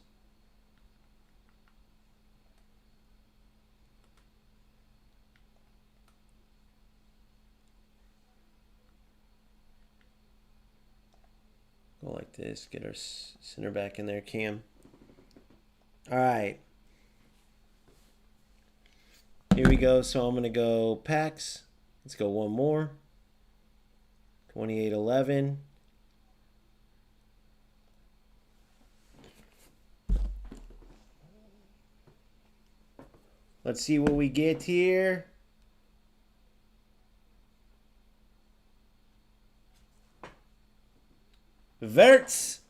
Go like this. Get our center back in there, Cam. All right. Here we go. So I'm going to go packs. Let's go one more. 28-11. Let's see what we get here. Verts.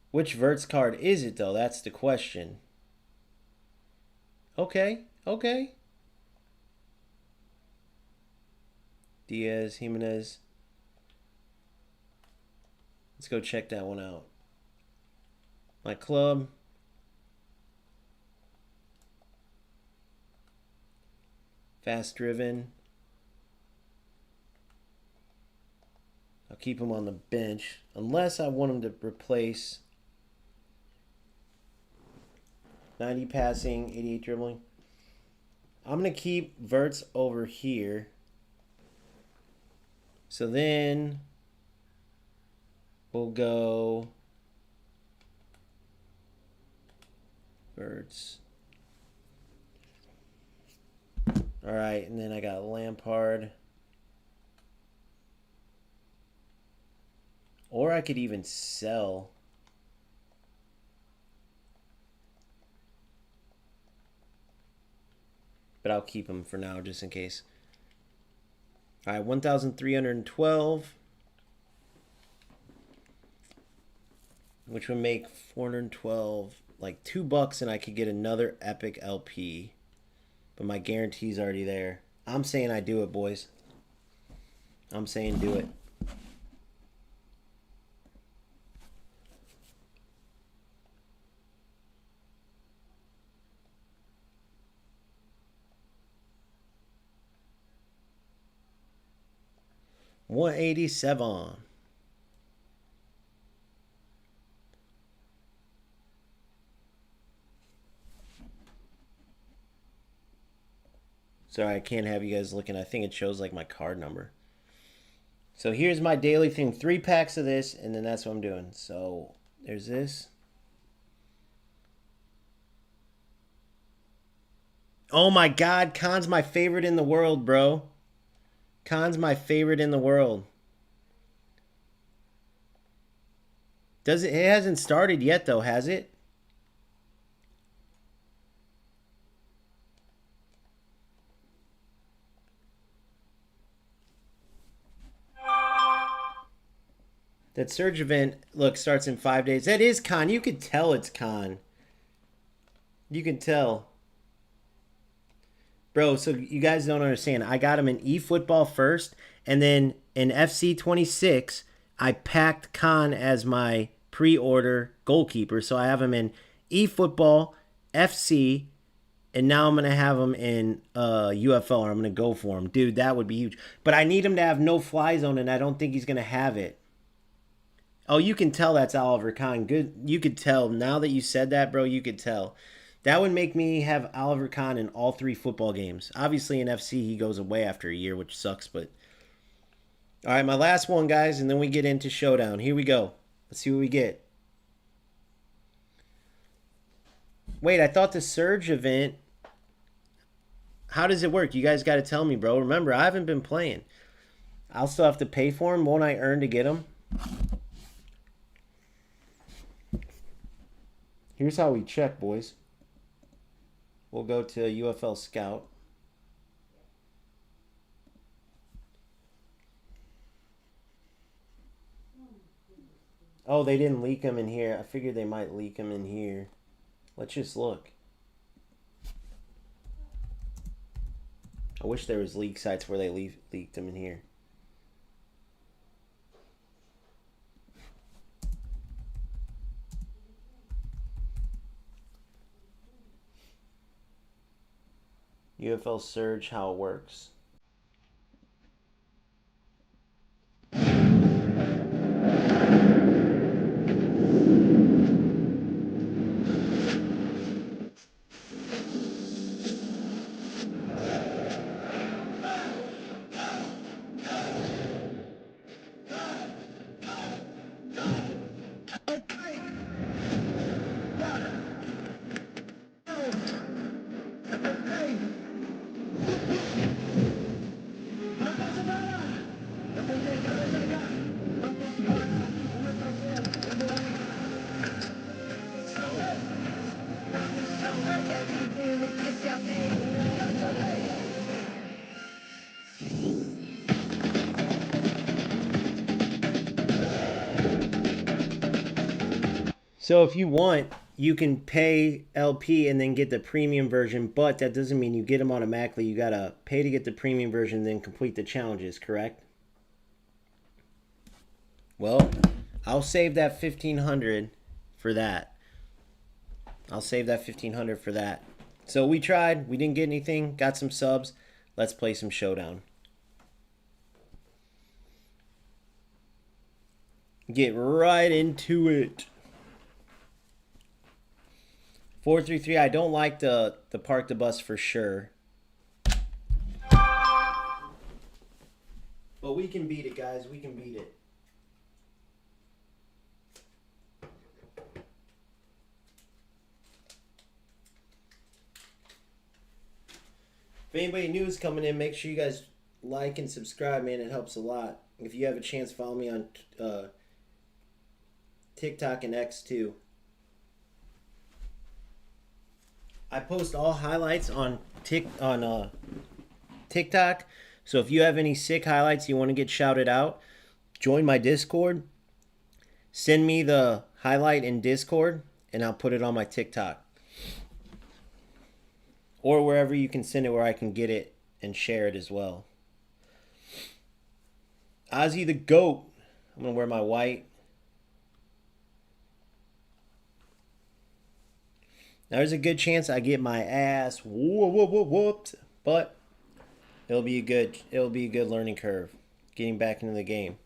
Which Verts card is it, though? That's the question. Okay. Diaz, Jimenez. Let's go check that one out. My club. Fast driven. I'll keep him on the bench unless I want him to replace 90 passing, 88 dribbling. I'm going to keep Verts over here. So then we'll go Verts. All right, and then I got Lampard. Or I could even sell. But I'll keep him for now just in case. All right, 1,312. Which would make 412, like $2, and I could get another epic LP. But my guarantee's already there. I'm saying I do it, boys. I'm saying do it. $187. Sorry, I can't have you guys looking. I think it shows like my card number. So here's my daily thing. 3 packs of this, and then that's what I'm doing. So there's this. Oh my God, Khan's my favorite in the world, bro. Khan's my favorite in the world. It hasn't started yet though, has it? That surge event, look, starts in 5 days. That is Khan. You could tell it's Khan. You can tell. Bro, so you guys don't understand. I got him in eFootball first, and then in FC 26, I packed Khan as my pre-order goalkeeper. So I have him in eFootball, FC, and now I'm going to have him in UFL, or I'm going to go for him. Dude, that would be huge. But I need him to have no fly zone, and I don't think he's going to have it. Oh, you can tell that's Oliver Kahn. Good. You could tell. Now that you said that, bro, you could tell. That would make me have Oliver Kahn in all 3 football games. Obviously, in FC, he goes away after a year, which sucks, but... All right, my last one, guys, and then we get into Showdown. Here we go. Let's see what we get. Wait, I thought the Surge event... How does it work? You guys got to tell me, bro. Remember, I haven't been playing. I'll still have to pay for him. Won't I earn to get him? Here's how we check, boys. We'll go to UFL Scout. Oh, they didn't leak them in here. I figured they might leak them in here. Let's just look. I wish there was leak sites where they leaked them in here. UFL Surge, how it works. So if you want, you can pay LP and then get the premium version, but that doesn't mean you get them automatically. You gotta pay to get the premium version, then complete the challenges, correct? Well, I'll save that 1,500 for that. I'll save that 1,500 for that. So we tried, we didn't get anything, got some subs. Let's play some Showdown. Get right into it. 433, I don't like the park the bus for sure. But we can beat it, guys. We can beat it. If anybody new is coming in, make sure you guys like and subscribe, man. It helps a lot. If you have a chance, follow me on TikTok and X too. I post all highlights on TikTok. So if you have any sick highlights you want to get shouted out, join my Discord. Send me the highlight in Discord, and I'll put it on my TikTok. Or wherever you can send it where I can get it and share it as well. Ozzy the GOAT. I'm going to wear my white. Now, there's a good chance I get my ass whooped, but it'll be a good learning curve getting back into the game.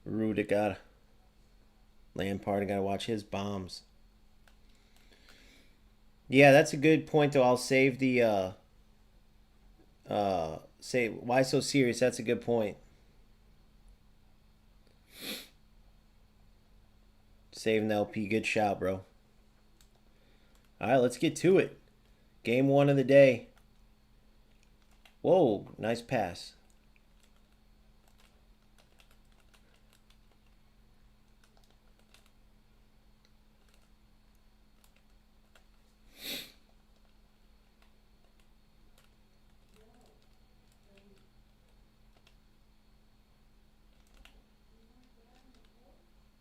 Rudiger. Lampard, I gotta watch his bombs. Yeah, that's a good point though. I'll save the say why so serious? That's a good point. Saving the LP, good shout, bro. Alright, let's get to it. Game 1 of the day. Whoa, nice pass.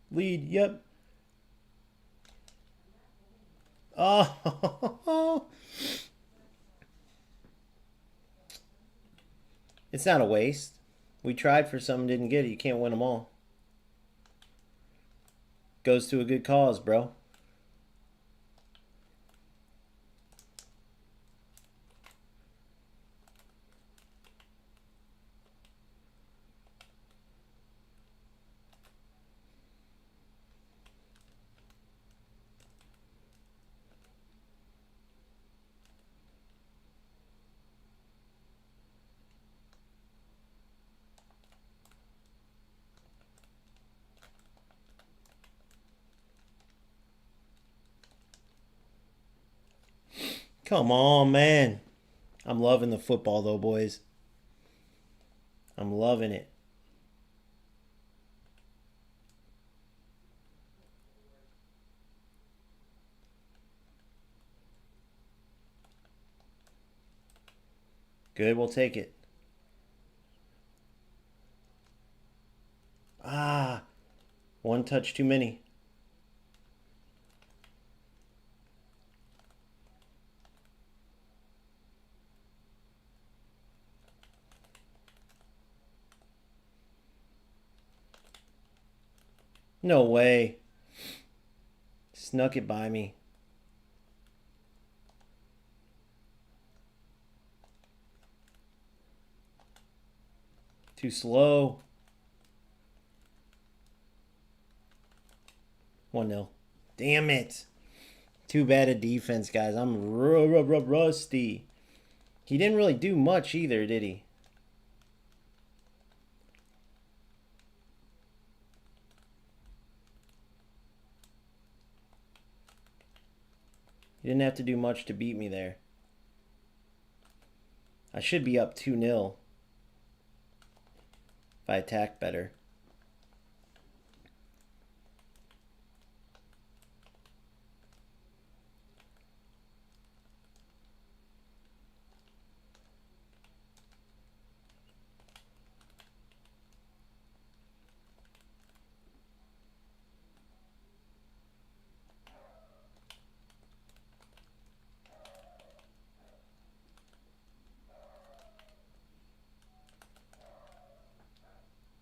Lead, yep. Oh, it's not a waste. We tried for some, didn't get it. You can't win them all. Goes to a good cause, bro. Come on, man. I'm loving the football, though, boys. I'm loving it. Good, we'll take it. Ah, one touch too many. No way. Snuck it by me. Too slow. 1-0. Damn it. Too bad at defense, guys. I'm rusty. He didn't really do much either, did he? He didn't have to do much to beat me there. I should be up 2-0 if I attack better.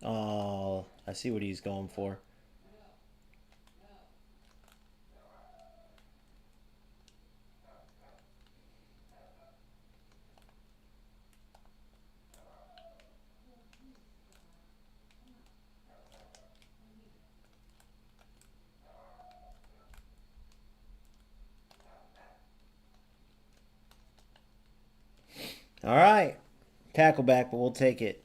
Oh, I see what he's going for. All right. Tackle back, but we'll take it.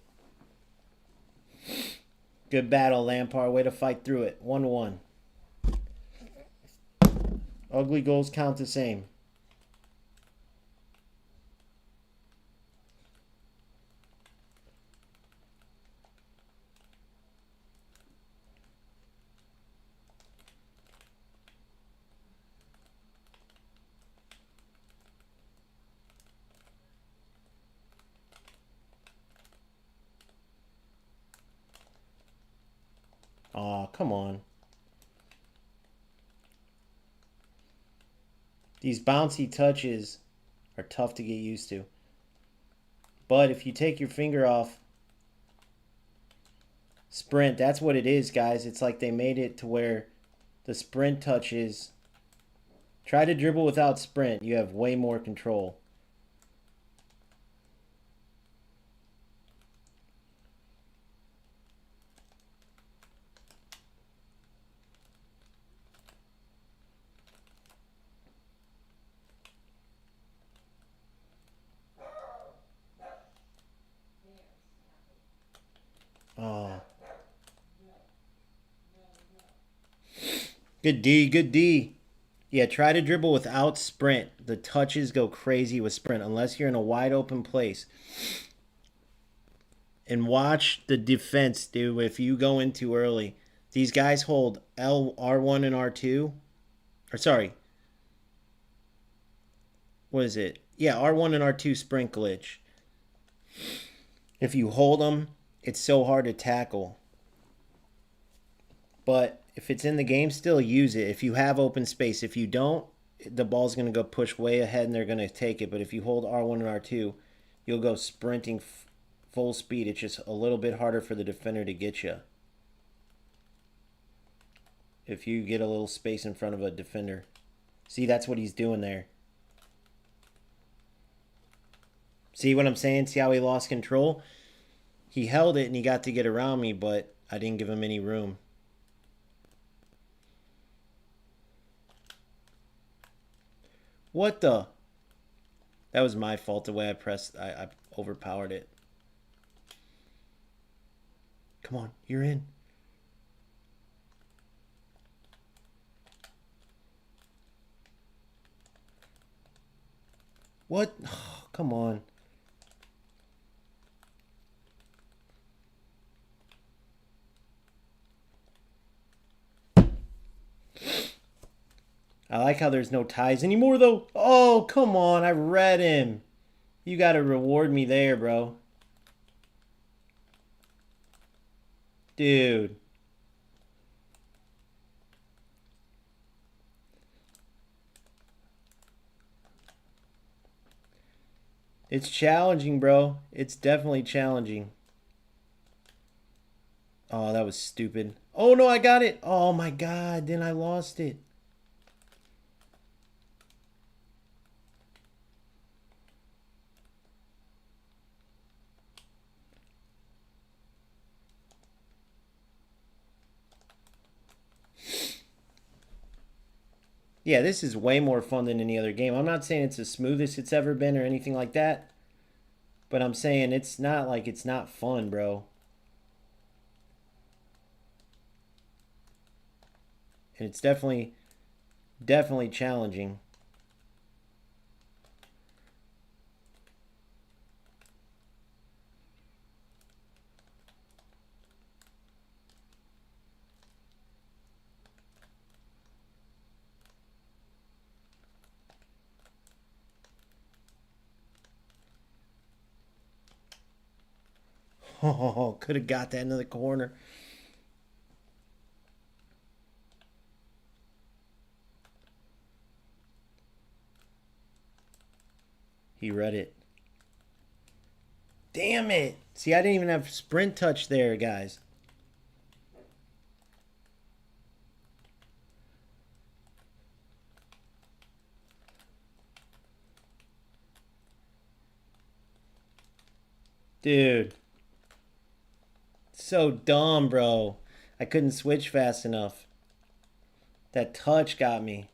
Good battle, Lampard. Way to fight through it. 1-1. Ugly goals count the same. Aw, come on. These bouncy touches are tough to get used to. But if you take your finger off sprint, that's what it is, guys. It's like they made it to where the sprint touches. Try to dribble without sprint. You have way more control. Oh. Good D, good D. Yeah, try to dribble without sprint. The touches go crazy with sprint unless you're in a wide open place. And watch the defense, dude, if you go in too early. These guys hold R1 and R2. Or sorry. What is it? Yeah, R1 and R2 sprint glitch. If you hold them, it's so hard to tackle. But if it's in the game still, use it. If you have open space. If you don't, the ball's going to go push way ahead and they're going to take it. But if you hold R1 and R2, you'll go sprinting full speed. It's just a little bit harder for the defender to get you. If you get a little space in front of a defender. See, that's what he's doing there. See what I'm saying? See how he lost control? He held it and he got to get around me, but I didn't give him any room. What the? That was my fault the way I pressed. I overpowered it. Come on, you're in. What? Oh, come on. I like how there's no ties anymore, though. Oh, come on. I read him. You got to reward me there, bro. Dude. It's challenging, bro. It's definitely challenging. Oh, that was stupid. Oh, no, I got it. Oh, my God. Then I lost it. Yeah, this is way more fun than any other game. I'm not saying it's the smoothest it's ever been or anything like that. But I'm saying it's not like it's not fun, bro. And it's definitely challenging. Oh, could have got that into the corner. He read it. Damn it. See, I didn't even have sprint touch there, guys. Dude. So dumb, bro. I couldn't switch fast enough. That touch got me.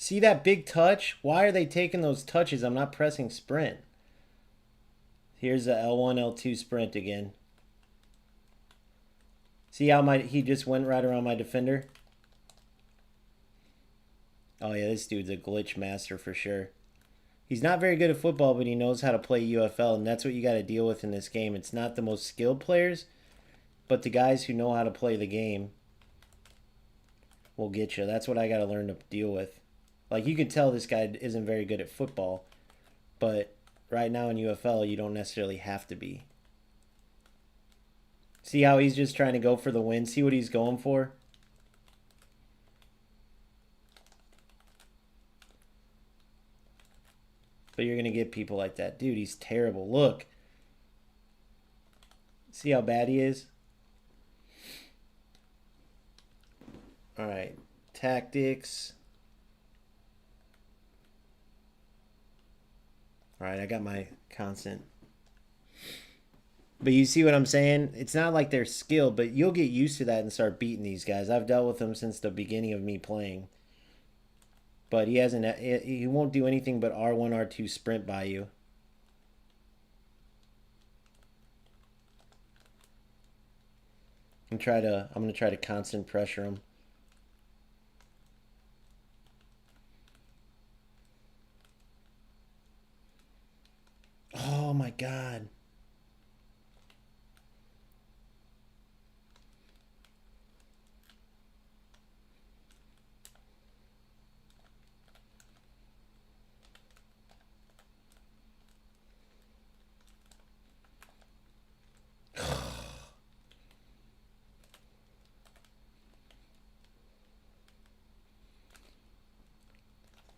See that big touch? Why are they taking those touches? I'm not pressing sprint. Here's the L1, L2 sprint again. See how he just went right around my defender? Oh yeah, this dude's a glitch master for sure. He's not very good at football, but he knows how to play UFL, and that's what you got to deal with in this game. It's not the most skilled players, but the guys who know how to play the game will get you. That's what I got to learn to deal with. Like, you can tell this guy isn't very good at football, but right now in UFL, you don't necessarily have to be. See how he's just trying to go for the win? See what he's going for? But you're going to get people like that. Dude, he's terrible. Look. See how bad he is? All right. Tactics. All right, I got my constant. But you see what I'm saying? It's not like they're skilled, but you'll get used to that and start beating these guys. I've dealt with them since the beginning of me playing. But he won't do anything but R1, R2 sprint by you. I'm gonna try to constant pressure him. Oh my god.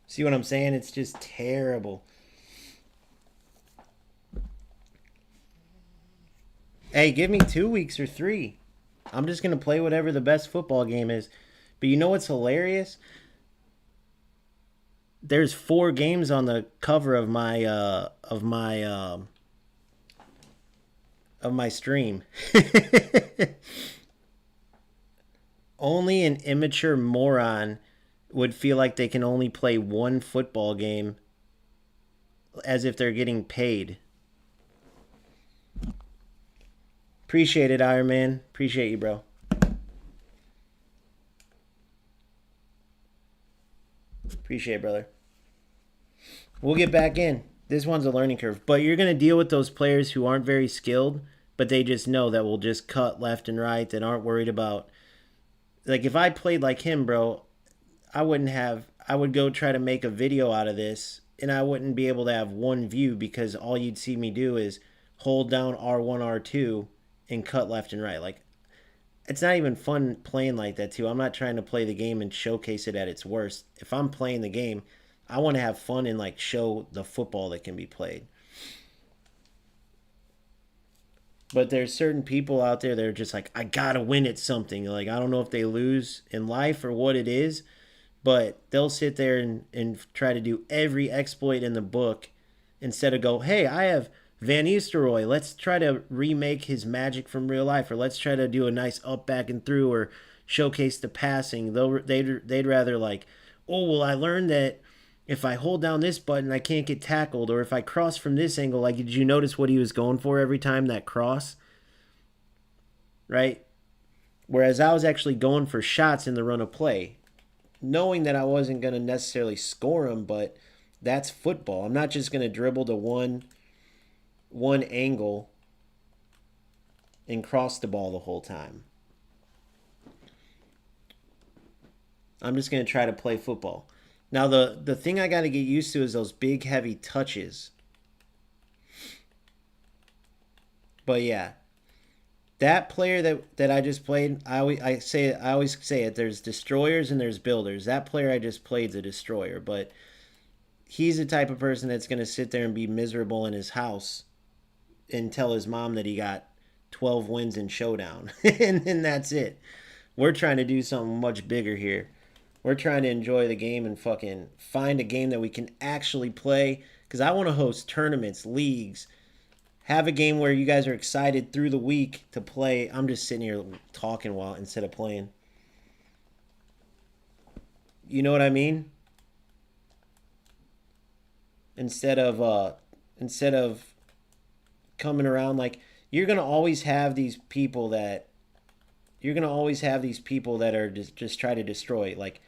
See what I'm saying? It's just terrible. Hey, give me 2 weeks or 3. I'm just going to play whatever the best football game is. But you know what's hilarious? There's 4 games on the cover of my stream. Only an immature moron would feel like they can only play one football game as if they're getting paid. Appreciate it, Iron Man. Appreciate you, bro. Appreciate it, brother. We'll get back in. This one's a learning curve. But you're going to deal with those players who aren't very skilled, but they just know that will just cut left and right, that aren't worried about... Like, if I played like him, bro, I would go try to make a video out of this, and I wouldn't be able to have one view because all you'd see me do is hold down R1, R2, and cut left and right. Like, it's not even fun playing like that, too. I'm not trying to play the game and showcase it at its worst. If I'm playing the game, I want to have fun and, like, show the football that can be played. But there's certain people out there that are just like, I gotta win at something. Like, I don't know if they lose in life or what it is, but they'll sit there and try to do every exploit in the book instead of go, hey, I have Van Nistelrooy. Let's try to remake his magic from real life, or let's try to do a nice up, back, and through, or showcase the passing. They'd rather like, oh, well, I learned that if I hold down this button, I can't get tackled, or if I cross from this angle, like, did you notice what he was going for every time, that cross? Right? Whereas I was actually going for shots in the run of play, knowing that I wasn't going to necessarily score them, but that's football. I'm not just going to dribble to one angle and cross the ball the whole time. I'm just going to try to play football. Now, the thing I got to get used to is those big, heavy touches. But yeah, that player that I just played, I always say it. There's destroyers and there's builders. That player I just played is a destroyer, but he's the type of person that's going to sit there and be miserable in his house and tell his mom that he got 12 wins in Showdown, and that's it. We're trying to do something much bigger here. We're trying to enjoy the game and fucking find a game that we can actually play, because I want to host tournaments, leagues, have a game where you guys are excited through the week to play. I'm just sitting here talking instead of playing. You know what I mean? instead of coming around. Like, you're gonna always have these people that are just try to destroy. Like,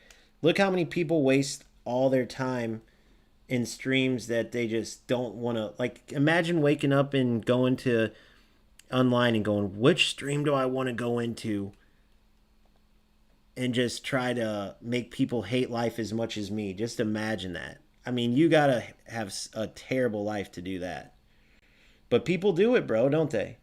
look how many people waste all their time in streams that they just don't want to. Like, imagine waking up and going to online and going, which stream do I want to go into, and just try to make people hate life as much as me. Just imagine that. I mean, you gotta have a terrible life to do that. But people do it, bro, don't they?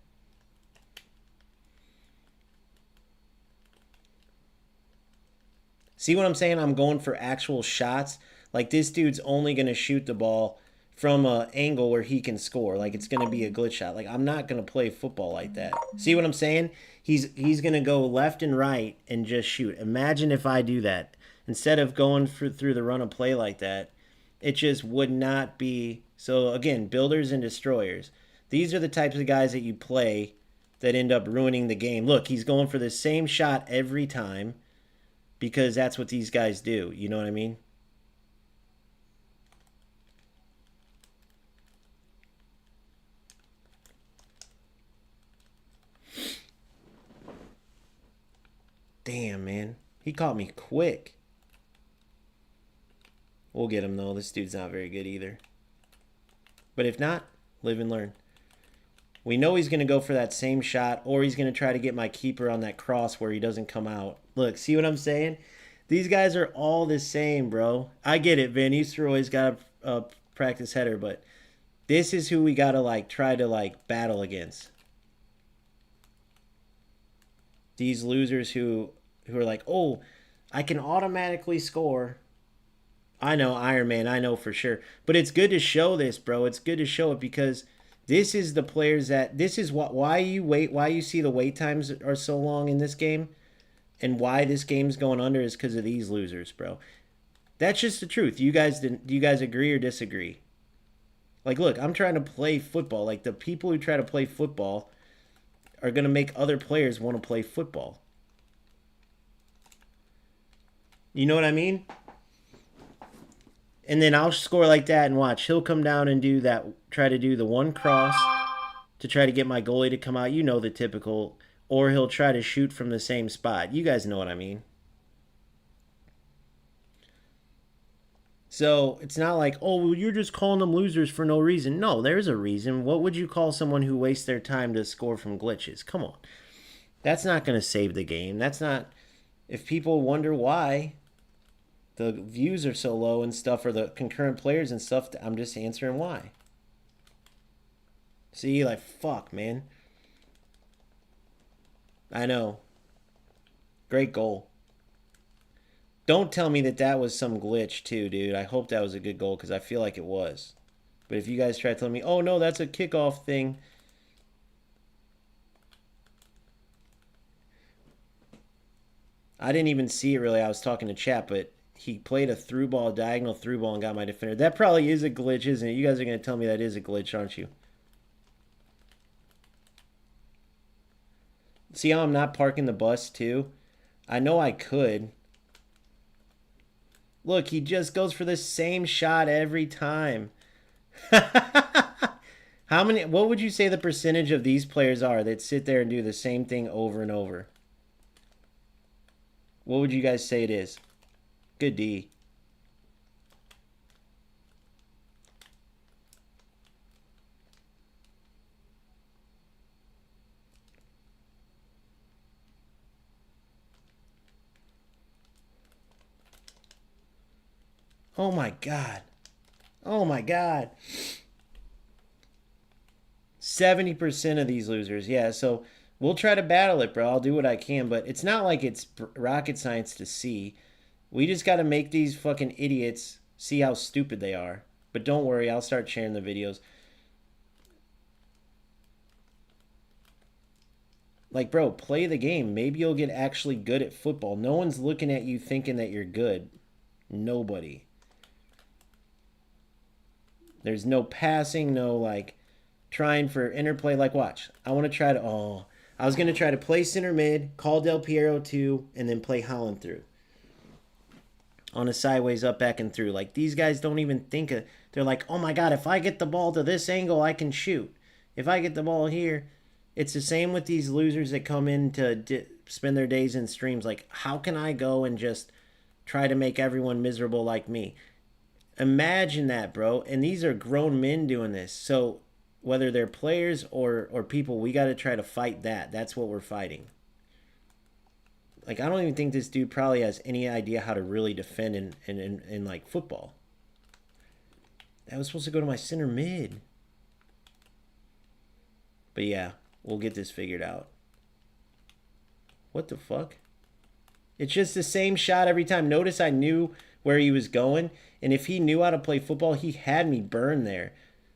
See what I'm saying? I'm going for actual shots. Like, this dude's only going to shoot the ball from an angle where he can score. Like, it's going to be a glitch shot. Like, I'm not going to play football like that. See what I'm saying? He's going to go left and right and just shoot. Imagine if I do that. Instead of going through the run of play like that, it just would not be. So, again, builders and destroyers. These are the types of guys that you play that end up ruining the game. Look, he's going for the same shot every time because that's what these guys do. You know what I mean? Damn, man. He caught me quick. We'll get him, though. This dude's not very good either. But if not, live and learn. We know he's going to go for that same shot, or he's going to try to get my keeper on that cross where he doesn't come out. Look, see what I'm saying? These guys are all the same, bro. I get it, Van Nistelrooy's got a practice header, but this is who we got to, like, try to, like, battle against. These losers who are like, oh, I can automatically score. I know, Iron Man, I know for sure. But it's good to show this, bro. It's good to show it because this is the players that this is why you see the wait times are so long in this game, and why this game's going under is because of these losers, bro. That's just the truth. Do you guys agree or disagree? Like, look, I'm trying to play football. Like, the people who try to play football are going to make other players want to play football. You know what I mean? And then I'll score like that and watch. He'll come down and do that, try to do the one cross to try to get my goalie to come out. You know the typical. Or he'll try to shoot from the same spot. You guys know what I mean. So it's not like, oh, well, you're just calling them losers for no reason. No, there's a reason. What would you call someone who wastes their time to score from glitches? Come on. That's not going to save the game. That's not. If people wonder why the views are so low and stuff, or the concurrent players and stuff, I'm just answering why. See, like, fuck, man. I know. Great goal. Don't tell me that that was some glitch too, dude. I hope that was a good goal because I feel like it was. But if you guys try telling me, oh no, that's a kickoff thing. I didn't even see it really. I was talking to chat, but he played a through ball, diagonal through ball, and got my defender. That probably is a glitch, isn't it? You guys are going to tell me that is a glitch, aren't you? See how I'm not parking the bus too? I know I could. Look, he just goes for the same shot every time. How many? What would you say the percentage of these players are that sit there and do the same thing over and over? What would you guys say it is? Good D. Oh my God. Oh my God. 70% of these losers. Yeah, so we'll try to battle it, bro. I'll do what I can, but it's not like it's rocket science to see. We just got to make these fucking idiots see how stupid they are. But don't worry, I'll start sharing the videos. Like, bro, play the game. Maybe you'll get actually good at football. No one's looking at you thinking that you're good. Nobody. There's no passing, no, like, trying for interplay. Like, watch. I want to try to, I was going to try to play center mid, call Del Piero 2, and then play Holland through. on a sideways up, back and through. Like, these guys don't even think of, they're like, oh my God, if I get the ball to this angle, I can shoot. If I get the ball here, it's the same with these losers that come in to spend their days in streams. Like, how can I go and just try to make everyone miserable like me? Imagine that, bro. And these are grown men doing this. So whether they're players or people, we got to try to fight that. That's what we're fighting. Like, I don't even think this dude probably has any idea how to really defend in like football. That was supposed to go to my center mid. But yeah, we'll get this figured out. What the fuck? It's just the same shot every time. Notice I knew where he was going. And if he knew how to play football, he had me burned there.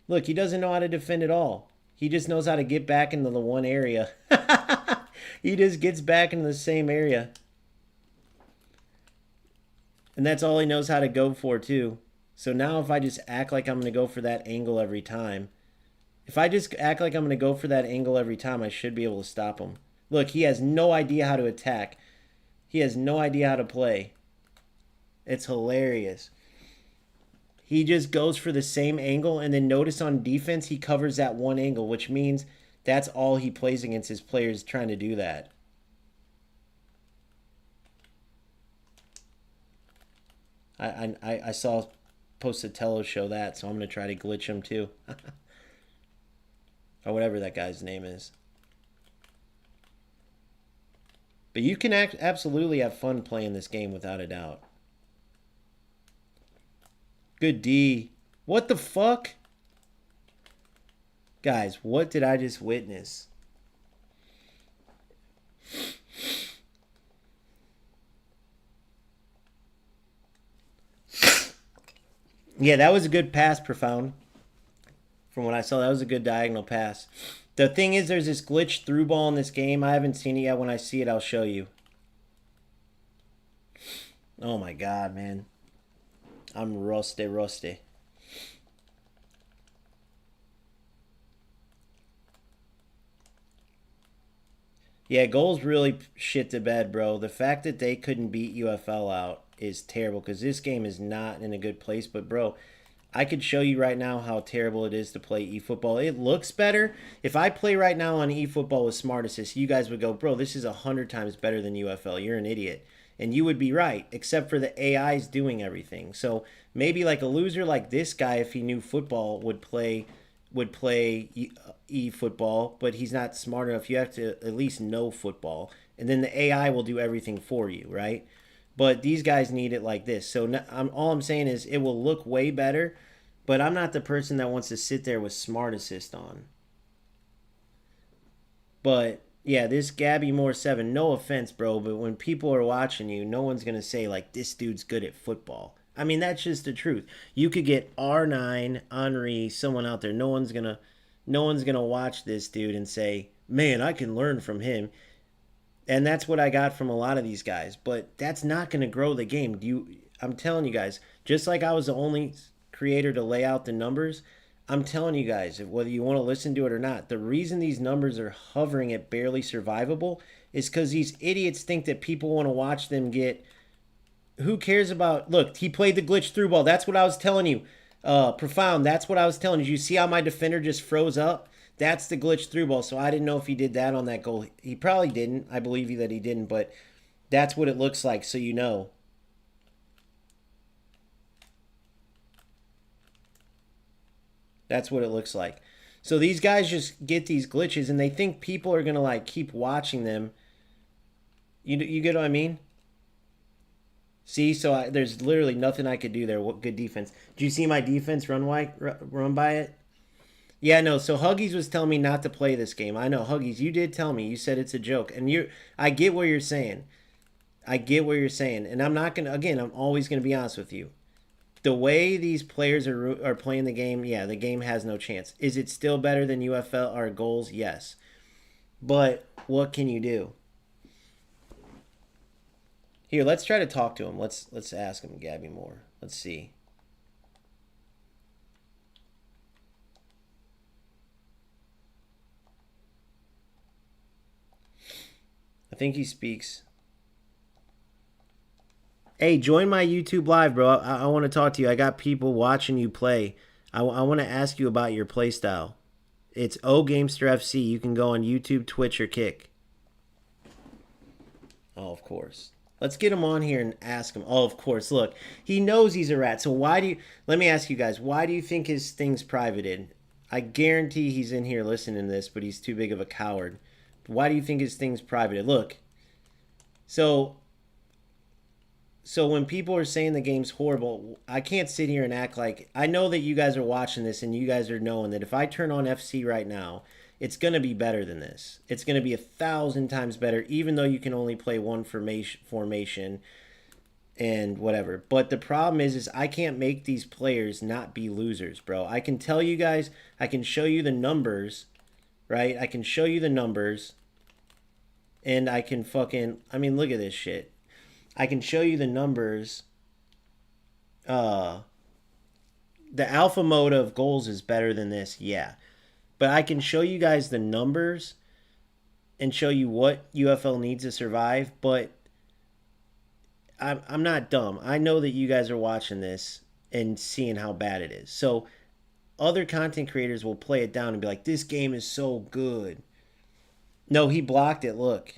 Look, he doesn't know how to defend at all. He just knows how to get back into the one area. He just gets back into the same area. And that's all he knows how to go for, too. So now if I just act like I'm going to go for that angle every time. If I just act like I'm going to go for that angle every time, I should be able to stop him. Look, he has no idea how to attack. He has no idea how to play. It's hilarious. He just goes for the same angle, and then notice on defense, he covers that one angle, which means that's all he plays against his players trying to do that. I saw Postatello show that, so I'm going to try to glitch him too. Or whatever that guy's name is. But you can absolutely have fun playing this game without a doubt. Good D. What the fuck? Guys, what did I just witness? Yeah, that was a good pass, Profound. From what I saw, that was a good diagonal pass. The thing is, there's this glitch through ball in this game. I haven't seen it yet. When I see it, I'll show you. Oh my God, man. I'm rusty. Yeah, goals really shit the bed, bro. The fact that they couldn't beat UFL out is terrible because this game is not in a good place. But, bro, I could show you right now how terrible it is to play eFootball. It looks better. If I play right now on eFootball with Smart Assist, you guys would go, bro, this is 100 times better than UFL. You're an idiot. And you would be right, except for the AI's doing everything. So maybe like a loser like this guy, if he knew football, would play eFootball, but he's not smart enough. You have to at least know football. And then the AI will do everything for you, right? But these guys need it like this. So all I'm saying is it will look way better, but I'm not the person that wants to sit there with Smart Assist on. But yeah, this Gabby Moore 7, no offense, bro, but when people are watching you, no one's going to say, like, this dude's good at football. I mean, that's just the truth. You could get R9, Henri, someone out there. No one's gonna watch this dude and say, man, I can learn from him. And that's what I got from a lot of these guys. But that's not going to grow the game. I'm telling you guys, just like I was the only creator to lay out the numbers, I'm telling you guys, whether you want to listen to it or not, the reason these numbers are hovering at barely survivable is because these idiots think that people want to watch them get... Who cares about... Look, he played the glitch through ball. That's what I was telling you. Profound, that's what I was telling you. Did you see how my defender just froze up? That's the glitch through ball. So I didn't know if he did that on that goal. He probably didn't. I believe you that he didn't, but that's what it looks like, so you know. That's what it looks like. So these guys just get these glitches, and they think people are going to, like, keep watching them. You get what I mean? See, so there's literally nothing I could do there. What good defense. Did you see my defense run by it? Yeah, no, so Huggies was telling me not to play this game. I know, Huggies, you did tell me. You said it's a joke. And I get what you're saying. I get what you're saying. And I'm not going to, again, I'm always going to be honest with you. The way these players are playing the game, yeah, the game has no chance. Is it still better than UFL or goals? Yes. But what can you do? Here, let's try to talk to him. Let's ask him, Gabby Moore. Let's see. I think he speaks. Hey, join my YouTube live, bro. I want to talk to you. I got people watching you play. I want to ask you about your play style. It's O Gamester FC. You can go on YouTube, Twitch, or Kick. Oh, of course. Let's get him on here and ask him. Oh, of course. Look, he knows he's a rat. So why do you? Let me ask you guys. Why do you think his thing's privated? I guarantee he's in here listening to this, but he's too big of a coward. Why do you think his thing's privated? Look. So when people are saying the game's horrible, I can't sit here and act like I know that you guys are watching this and you guys are knowing that if I turn on FC right now, it's going to be better than this. It's going to be 1,000 times better, even though you can only play one formation and whatever. But the problem is I can't make these players not be losers, bro. I can tell you guys, I can show you the numbers, right? I can show you the numbers, and I can I mean, look at this shit. I can show you the numbers. The alpha mode of goals is better than this, yeah. But I can show you guys the numbers and show you what UFL needs to survive, but I'm not dumb. I know that you guys are watching this and seeing how bad it is. So other content creators will play it down and be like, this game is so good. No, he blocked it. Look.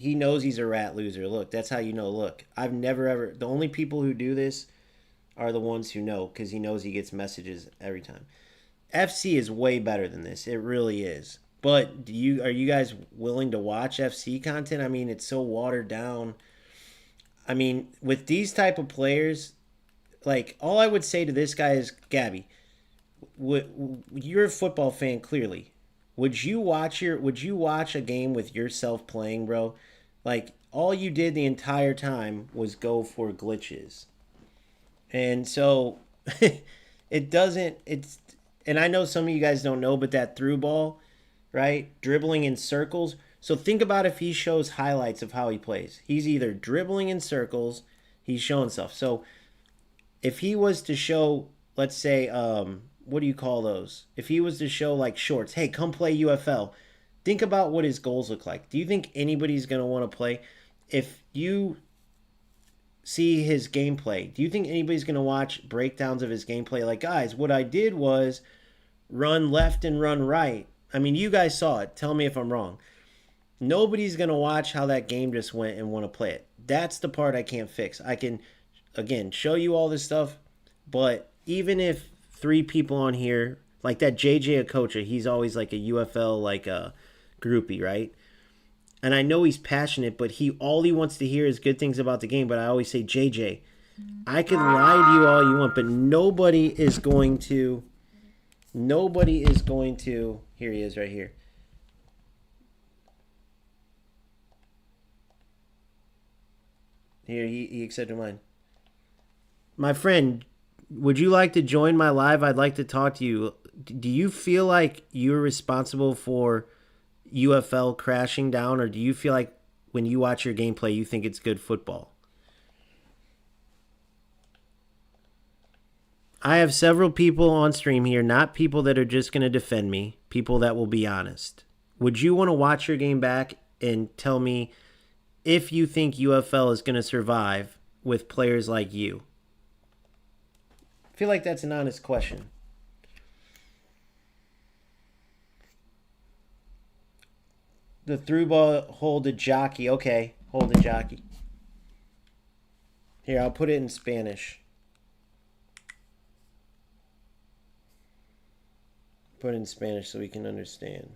He knows he's a rat loser. Look, that's how you know. Look, I've never ever. The only people who do this are the ones who know because he knows he gets messages every time. FC is way better than this. It really is. But are you guys willing to watch FC content? I mean, it's so watered down. I mean, with these type of players, like all I would say to this guy is, Gabby, you're a football fan clearly. Would you watch a game with yourself playing, bro? Like all you did the entire time was go for glitches. And so and I know some of you guys don't know, but that through ball, right? Dribbling in circles. So think about if he shows highlights of how he plays. He's either dribbling in circles, he's showing stuff. So if he was to show, let's say, what do you call those? If he was to show like shorts, hey, come play UFL. Think about what his goals look like. Do you think anybody's going to want to play? If you see his gameplay, do you think anybody's going to watch breakdowns of his gameplay? Like, guys, what I did was run left and run right. I mean, you guys saw it. Tell me if I'm wrong. Nobody's going to watch how that game just went and want to play it. That's the part I can't fix. I can, again, show you all this stuff, but even if 3 people on here, like that JJ Okocha, he's always like a UFL like a groupie, right? And I know he's passionate, but all he wants to hear is good things about the game. But I always say, JJ, I could lie to you all you want, but nobody is going to. Here he is, right here. Here he accepted mine. My friend, would you like to join my live? I'd like to talk to you. Do you feel like you're responsible for UFL crashing down, or do you feel like when you watch your gameplay, you think it's good football? I have several people on stream here, not people that are just going to defend me, people that will be honest. Would you want to watch your game back and tell me if you think UFL is going to survive with players like you? I feel like that's an honest question. The through ball, hold a jockey. Okay, hold a jockey. Here, I'll put it in Spanish. Put it in Spanish so we can understand.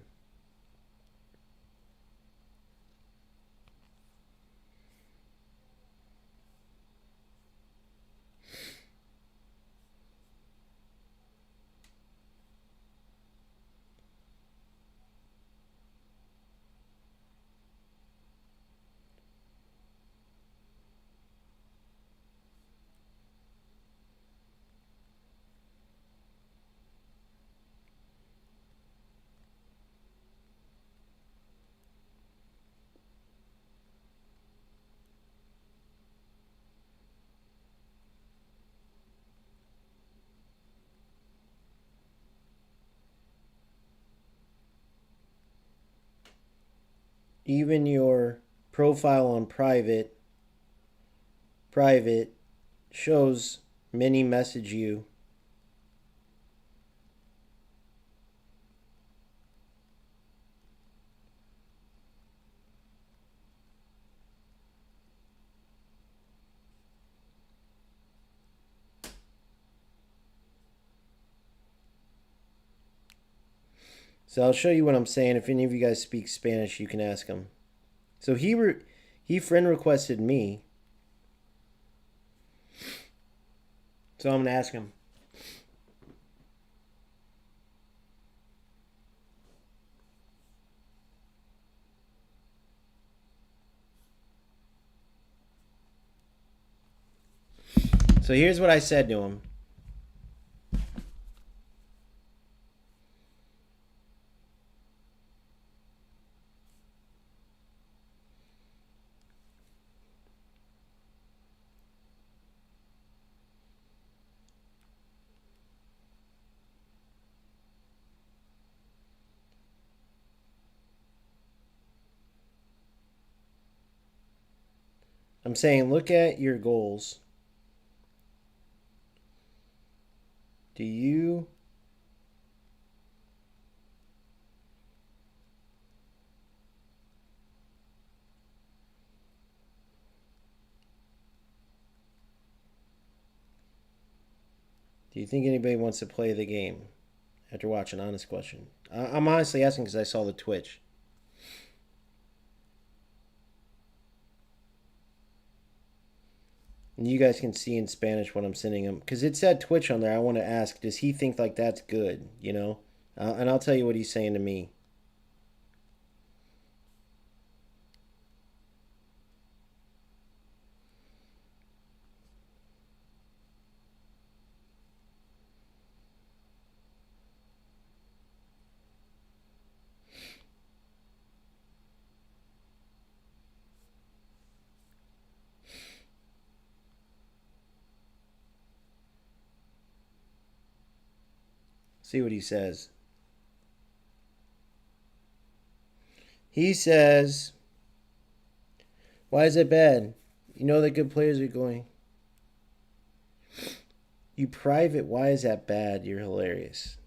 Even your profile on private private, shows many message you. So I'll show you what I'm saying. If any of you guys speak Spanish, you can ask him. So he friend requested me. So I'm gonna ask him. So here's what I said to him. I'm saying, look at your goals. Do you think anybody wants to play the game after watching? Honest question. I'm honestly asking because I saw the Twitch. And you guys can see in Spanish what I'm sending him. Because it said Twitch on there. I want to ask, does he think like that's good? You know? And I'll tell you what he's saying to me. See what he says. He says, why is it bad? You know that good players are going. You private, why is that bad? You're hilarious.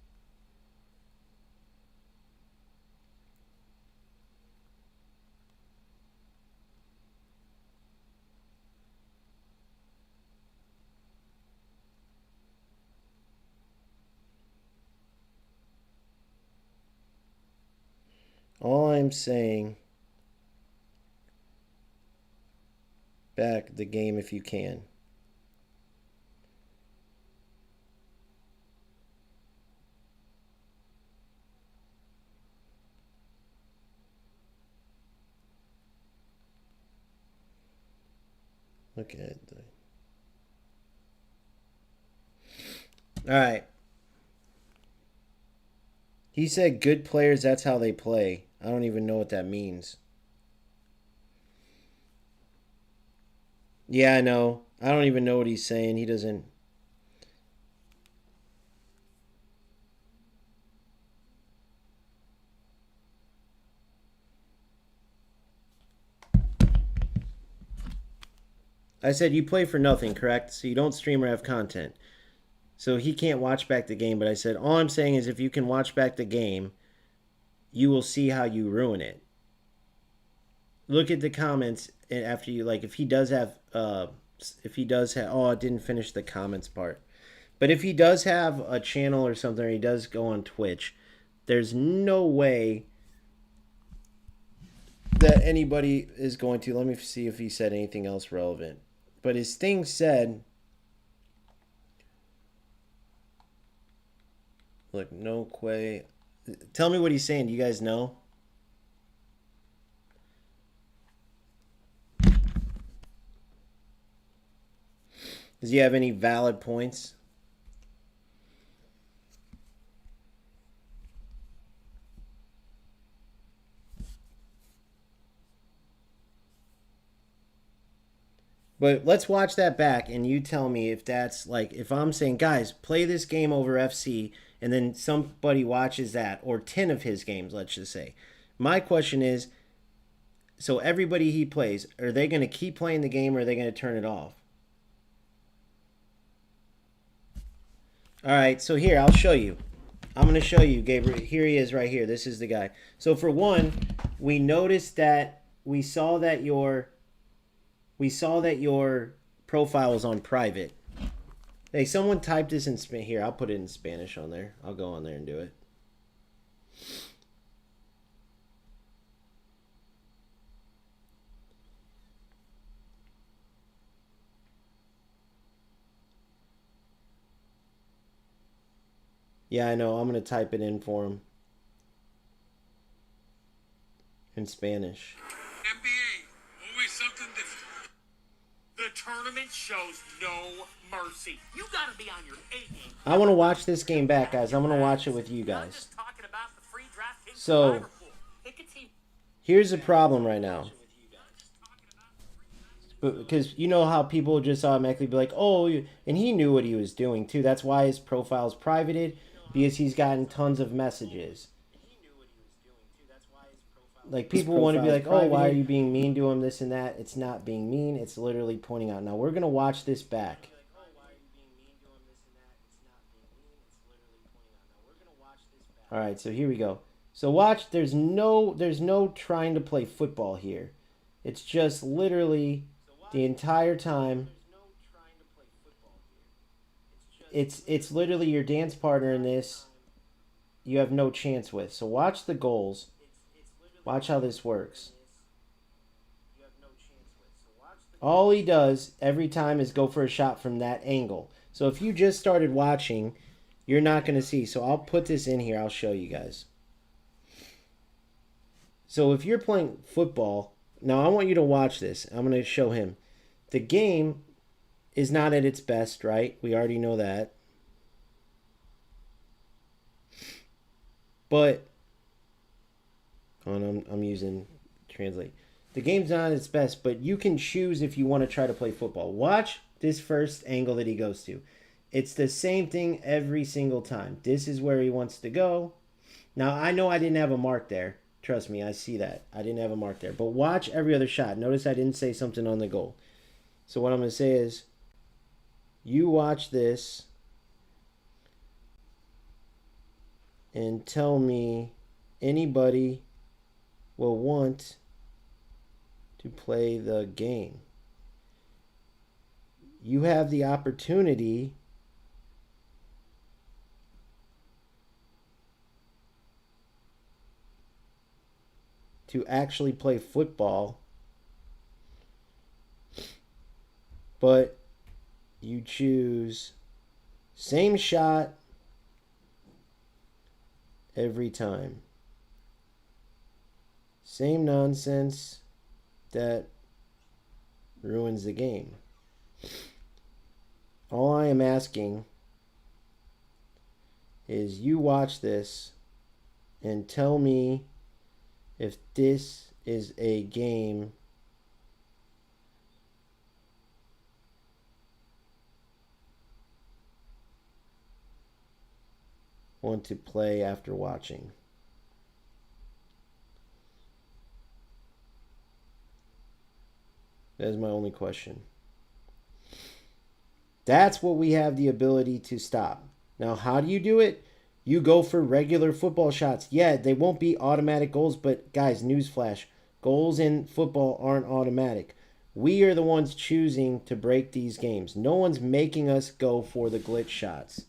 All I'm saying, back the game if you can. Look at it. All right. He said good players, that's how they play. I don't even know what that means. Yeah, I know. I don't even know what he's saying. He doesn't. I said you play for nothing, correct? So you don't stream or have content. So he can't watch back the game, but I said all I'm saying is if you can watch back the game, you will see how you ruin it. Look at the comments after you like if he does have oh, I didn't finish the comments part. But if he does have a channel or something or he does go on Twitch, there's no way that anybody is going to. Let me see if he said anything else relevant. But his thing said, look, no Quay. Tell me what he's saying. Do you guys know? Does he have any valid points? But let's watch that back and you tell me if that's like, if I'm saying, guys, play this game over FC, and then somebody watches that, or 10 of his games, let's just say. My question is, so everybody he plays, are they going to keep playing the game or are they going to turn it off? All right, so here, I'll show you. I'm going to show you, Gabriel. Here he is right here. This is the guy. So for one, we noticed that we saw that your profile was on private. Hey, someone typed this in Spanish. Here, I'll put it in Spanish on there. I'll go on there and do it. Yeah, I know. I'm going to type it in for him in Spanish. NBA, always something different. The tournament shows no mercy. You gotta be on your A game. I want to watch this game back, guys. I'm going to watch it with you guys. So, here's the problem right now. Because you know how people just automatically be like, oh, and he knew what he was doing too. That's why his profile's privated, because he's gotten tons of messages. Like, people want to be like, oh, why are you being mean to him, this and that. It's not being mean. It's literally pointing out. Now, we're going to watch this back. All right, so here we go. So watch, there's no trying to play football here. It's just literally the entire time. It's literally your dance partner in this. You have no chance with. So watch the goals. Watch how this works. All he does every time is go for a shot from that angle. So if you just started watching, you're not going to see. So I'll put this in here. I'll show you guys. So if you're playing football, now I want you to watch this. I'm going to show him. The game is not at its best, right? We already know that. But I'm using translate. The game's not at its best, but you can choose if you want to try to play football. Watch this first angle that he goes to. It's the same thing every single time. This is where he wants to go. Now, I know I didn't have a mark there. Trust me, I see that. I didn't have a mark there. But watch every other shot. Notice I didn't say something on the goal. So what I'm going to say is, you watch this and tell me anybody will want to play the game. You have the opportunity to actually play football, but you choose same shot every time. Same nonsense that ruins the game. All I am asking is you watch this and tell me if this is a game want to play after watching. That is my only question. That's what we have the ability to stop. Now, how do you do it? You go for regular football shots. Yeah, they won't be automatic goals, but guys, newsflash, goals in football aren't automatic. We are the ones choosing to break these games. No one's making us go for the glitch shots.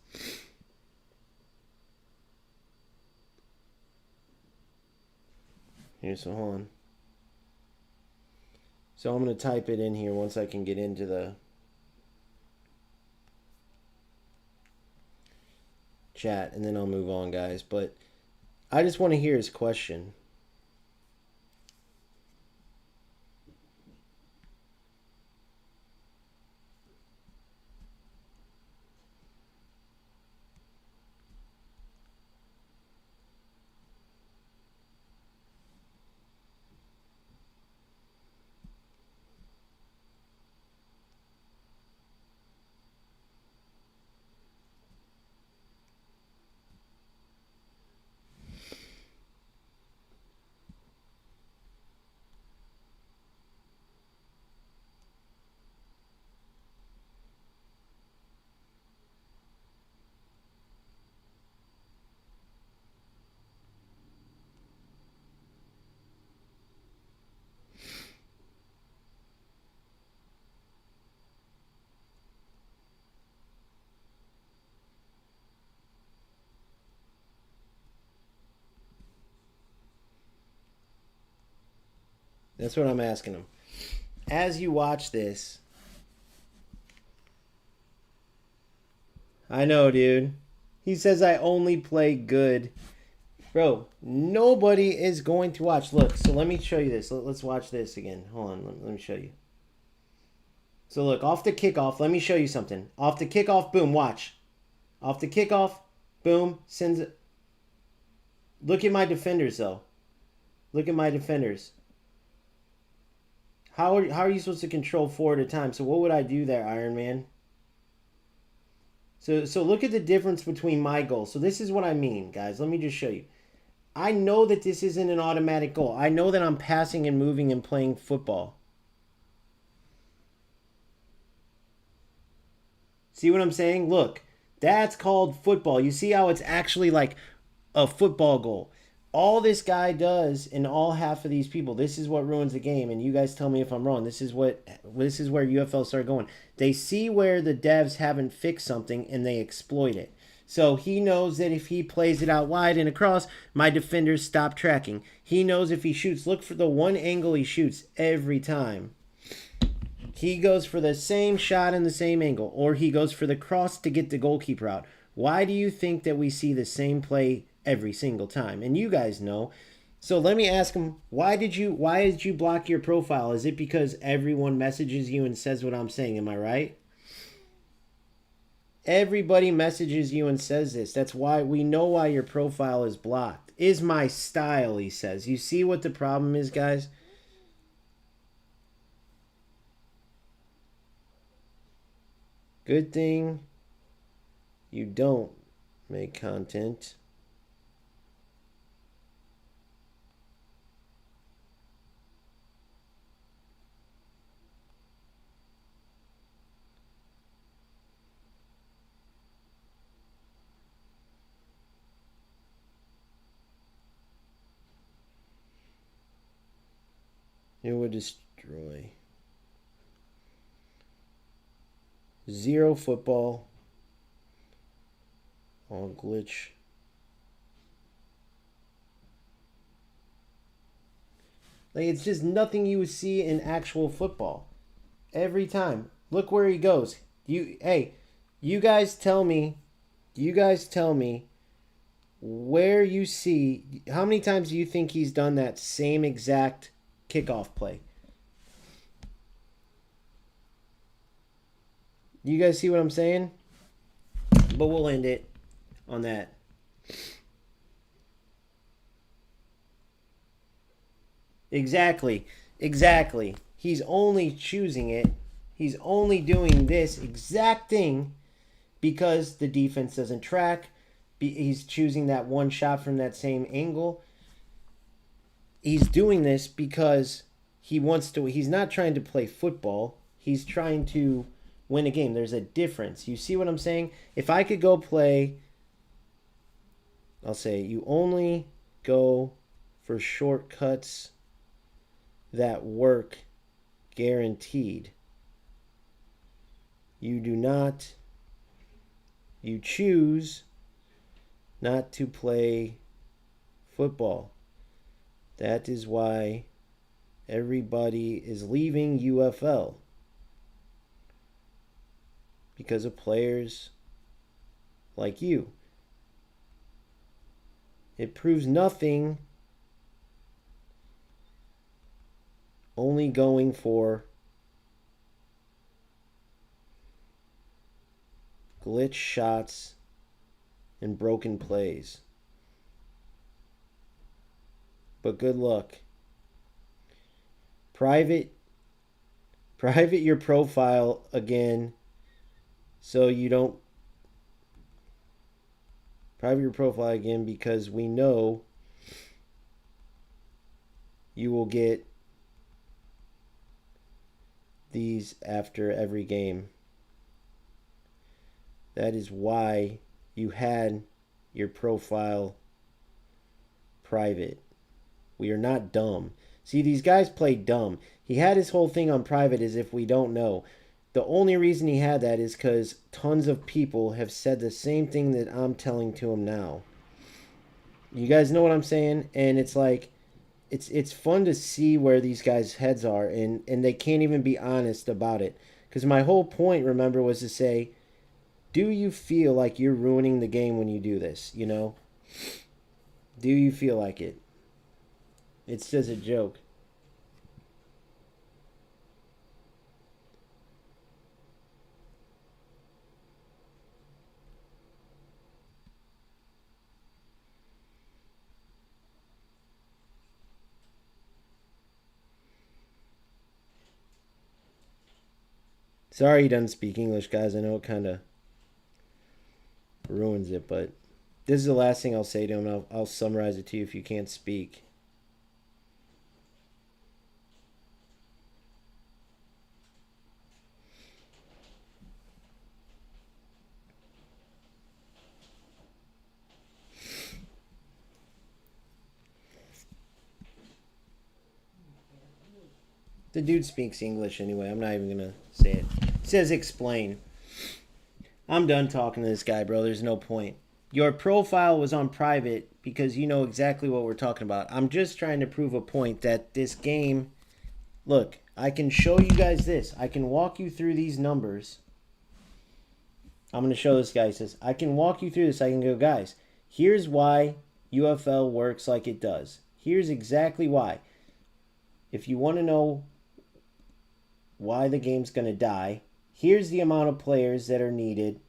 Here, so hold on. So I'm going to type it in here once I can get into the chat, and then I'll move on, guys. But I just want to hear his question. That's what I'm asking him. As you watch this, I know, dude. He says I only play good. Bro, nobody is going to watch. Look, so let me show you this. Let's watch this again. Hold on, let me show you. So look, off the kickoff, let me show you something. Off the kickoff, boom, watch. Off the kickoff, boom, sends it. Look at my defenders, though. Look at my defenders. How are you supposed to control 4 at a time? So what would I do there, Iron Man? So look at the difference between my goals. So this is what I mean, guys. Let me just show you. I know that this isn't an automatic goal. I know that I'm passing and moving and playing football. See what I'm saying? Look, that's called football. You see how it's actually like a football goal. All this guy does, and all half of these people, this is what ruins the game. And you guys tell me if I'm wrong. This is where UFL started going. They see where the devs haven't fixed something, and they exploit it. So he knows that if he plays it out wide and across, my defenders stop tracking. He knows if he shoots, look for the one angle he shoots every time. He goes for the same shot in the same angle, or he goes for the cross to get the goalkeeper out. Why do you think that we see the same play every single time? And you guys know. So let me ask him, why did you block your profile? Is it because everyone messages you and says what I'm saying? Am I right? Everybody messages you and says this. That's why we know why your profile is blocked. Is my style, he says. You see what the problem is, guys? Good thing you don't make content. It would destroy. 0 football. All glitch. Like, it's just nothing you would see in actual football. Every time. Look where he goes. You guys tell me where you see, how many times do you think he's done that same exact kickoff play? You guys see what I'm saying? But we'll end it on that. Exactly. He's only choosing it. He's only doing this exact thing because the defense doesn't track. He's choosing that one shot from that same angle. He's doing this because he wants to. He's not trying to play football. He's trying to win a game. There's a difference. You see what I'm saying? If I could go play, I'll say you only go for shortcuts that work guaranteed. You choose not to play football. That is why everybody is leaving UFL. Because of players like you. It proves nothing. Only going for glitch shots and broken plays. But good luck. Private your profile again. So you don't private your profile again, because we know you will get these after every game. That is why you had your profile private. We are not dumb. See, these guys play dumb. He had his whole thing on private as if we don't know. The only reason he had that is because tons of people have said the same thing that I'm telling to him now. You guys know what I'm saying? And it's like, it's fun to see where these guys' heads are, and they can't even be honest about it. Because my whole point, remember, was to say, do you feel like you're ruining the game when you do this? You know, do you feel like it? It's just a joke. Sorry he doesn't speak English, guys. I know it kind of ruins it, but this is the last thing I'll say to him. I'll summarize it to you if you can't speak. The dude speaks English anyway. I'm not even going to say it. It says explain. I'm done talking to this guy, bro. There's no point. Your profile was on private because you know exactly what we're talking about. I'm just trying to prove a point that this game... Look, I can show you guys this. I can walk you through these numbers. I'm going to show this guy. He says, I can walk you through this. I can go, guys, here's why UFL works like it does. Here's exactly why. If you want to know why the game's going to die, here's the amount of players that are needed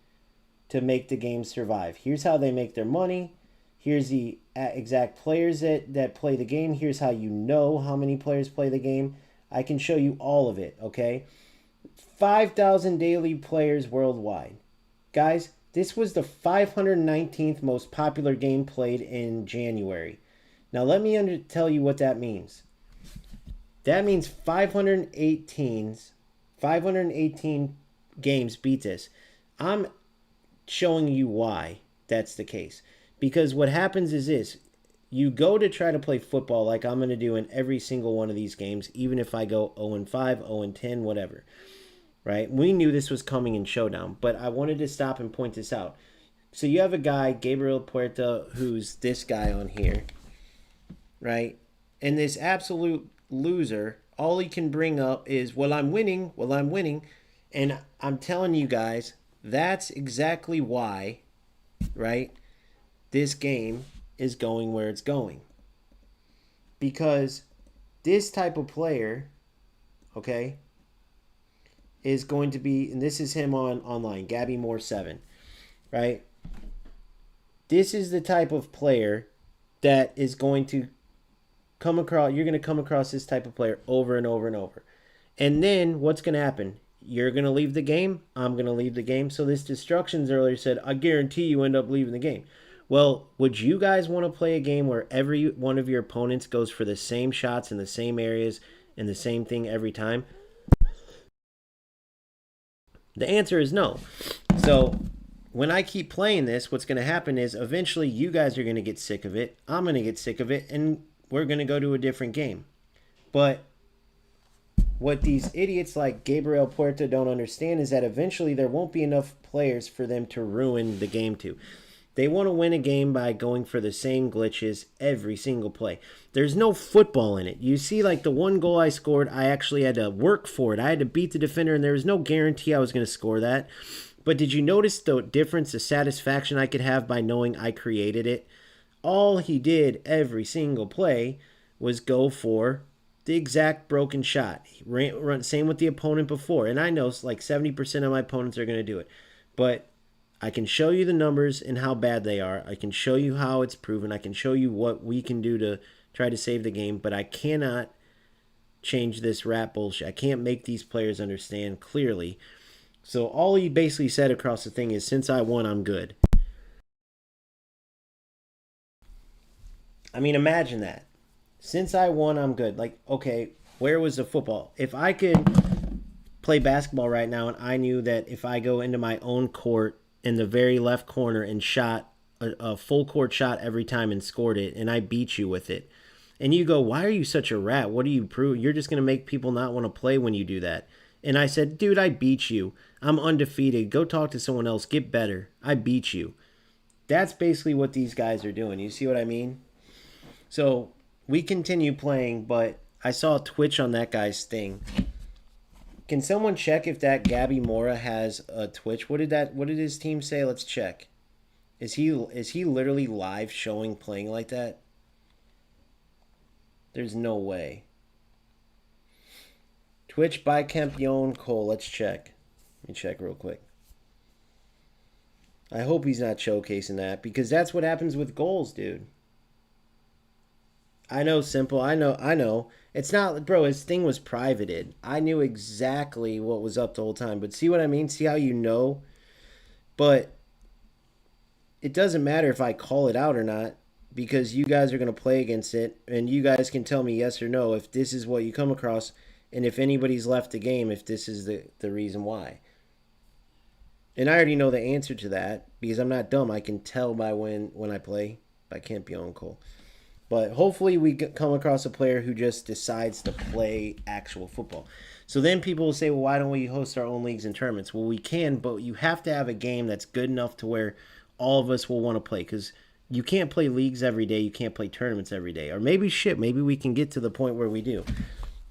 to make the game survive. Here's how they make their money. Here's the exact players that play the game. Here's how you know how many players play the game. I can show you all of it, okay? 5,000 daily players worldwide. Guys, this was the 519th most popular game played in January. Now let me tell you what that means. That means 518 games beat this. I'm showing you why that's the case. Because what happens is this. You go to try to play football like I'm going to do in every single one of these games, even if I go 0-5, 0-10, whatever. Right? We knew this was coming in Showdown, but I wanted to stop and point this out. So you have a guy, Gabriel Puerta, who's this guy on here. Right? And this absolute loser, all he can bring up is, well, I'm winning. And I'm telling you guys, that's exactly why, right, this game is going where it's going. Because this type of player, okay, is going to be, and this is him online, Gabby Moore 7, right? This is the type of player that is going to come across, you're going to come across this type of player over and over and over. And then what's going to happen? You're going to leave the game. I'm going to leave the game. So this Destructions earlier said, I guarantee you end up leaving the game. Well, would you guys want to play a game where every one of your opponents goes for the same shots in the same areas and the same thing every time? The answer is no. So when I keep playing this, what's going to happen is eventually you guys are going to get sick of it. I'm going to get sick of it, and we're going to go to a different game. But what these idiots like Gabriel Puerta don't understand is that eventually there won't be enough players for them to ruin the game to. They want to win a game by going for the same glitches every single play. There's no football in it. You see, like the one goal I scored, I actually had to work for it. I had to beat the defender, and there was no guarantee I was going to score that. But did you notice the difference, the satisfaction I could have by knowing I created it? All he did every single play was go for the exact broken shot. He ran, same with the opponent before. And I know like 70% of my opponents are going to do it. But I can show you the numbers and how bad they are. I can show you how it's proven. I can show you what we can do to try to save the game. But I cannot change this rap bullshit. I can't make these players understand clearly. So all he basically said across the thing is, since I won, I'm good. I mean, imagine that. Since I won, I'm good. Like, okay, where was the football? If I could play basketball right now and I knew that if I go into my own court in the very left corner and shot a full court shot every time and scored it, and I beat you with it, and you go, why are you such a rat? What do you prove? You're just going to make people not want to play when you do that. And I said, dude, I beat you. I'm undefeated. Go talk to someone else. Get better. I beat you. That's basically what these guys are doing. You see what I mean? So we continue playing, but I saw a Twitch on that guy's thing. Can someone check if that Gabby Mora has a Twitch? What did his team say? Let's check. Is he literally live showing playing like that? There's no way. Twitch by Campion Cole. Let's check. Let me check real quick. I hope he's not showcasing that, because that's what happens with goals, dude. I know, Simple. I know. It's not, bro, his thing was privated. I knew exactly what was up the whole time. But see what I mean? See how you know? But it doesn't matter if I call it out or not, because you guys are going to play against it, and you guys can tell me yes or no if this is what you come across, and if anybody's left the game, if this is the reason why. And I already know the answer to that, because I'm not dumb. I can tell by when I play by Campion Cole. But hopefully we come across a player who just decides to play actual football. So then people will say, well, why don't we host our own leagues and tournaments? Well, we can, but you have to have a game that's good enough to where all of us will want to play, because you can't play leagues every day. You can't play tournaments every day. Or maybe we can get to the point where we do.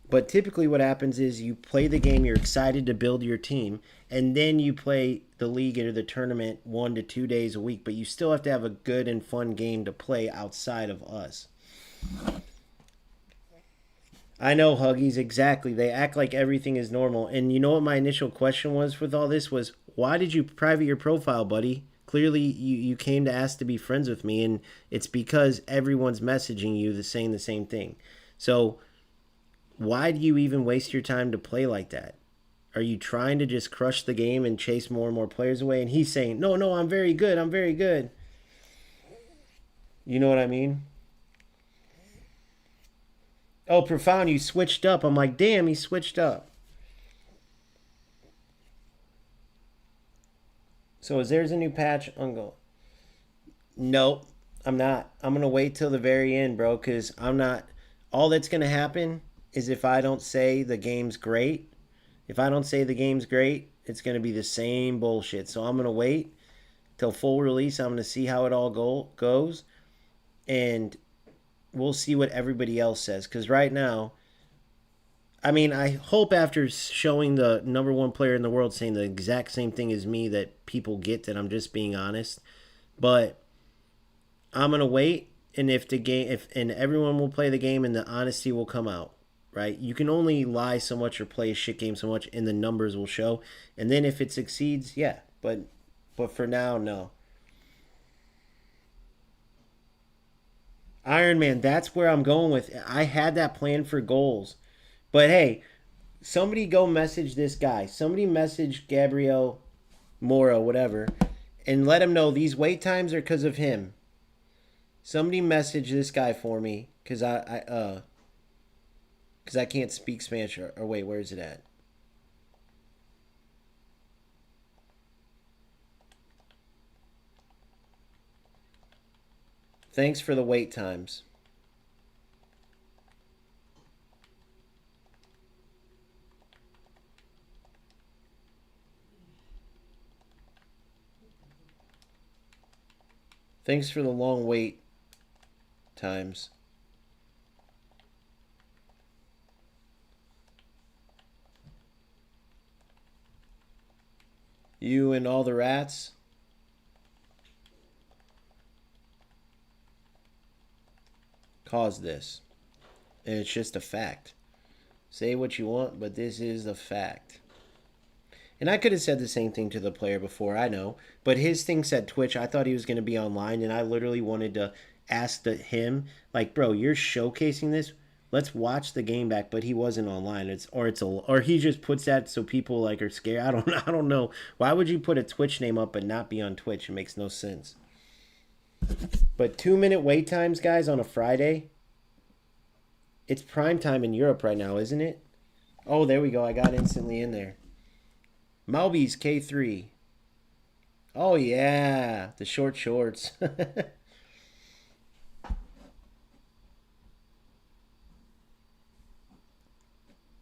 But typically what happens is you play the game, you're excited to build your team, and then you play the league or the tournament 1 to 2 days a week. But you still have to have a good and fun game to play outside of us. I know, Huggies, exactly. They act like everything is normal. And you know what my initial question was with all this was, why did you private your profile, buddy? Clearly you came to ask to be friends with me, and it's because everyone's messaging you saying the same thing. So why do you even waste your time to play like that? Are you trying to just crush the game and chase more and more players away? And he's saying, no, I'm very good. I'm very good. You know what I mean? Oh, Profound, you switched up. I'm like, damn, he switched up. So is there's a new patch? Ungo. Nope, I'm not. I'm going to wait till the very end, bro, because I'm not. All that's going to happen is if I don't say the game's great. If I don't say the game's great, it's going to be the same bullshit. So I'm going to wait till full release. I'm going to see how it all goes. And we'll see what everybody else says. Because right now, I mean, I hope after showing the #1 player in the world saying the exact same thing as me that people get that I'm just being honest. But I'm going to wait. And if everyone will play the game and the honesty will come out. Right? You can only lie so much or play a shit game so much, and the numbers will show. And then if it succeeds, yeah. But for now, no. Iron Man, that's where I'm going with. I had that plan for goals. But hey, somebody go message this guy. Somebody message Gabriel Mora, whatever, and let him know these wait times are because of him. Somebody message this guy for me, because I can't speak Spanish. Or wait, where is it at? Thanks for the wait times. Thanks for the long wait times. You and all the rats. Caused this. And it's just a fact. Say what you want, but this is a fact. And I could have said the same thing to the player before, I know. But his thing said Twitch. I thought he was going to be online, and I literally wanted to ask him, like, bro, you're showcasing this? Let's watch the game back. But he wasn't online. Or he just puts that so people like are scared. I don't know. Why would you put a Twitch name up but not be on Twitch? It makes no sense. But 2-minute wait times, guys, on a Friday. It's prime time in Europe right now, isn't it? Oh, there we go. I got instantly in there. Malby's K3. Oh, yeah. The short shorts.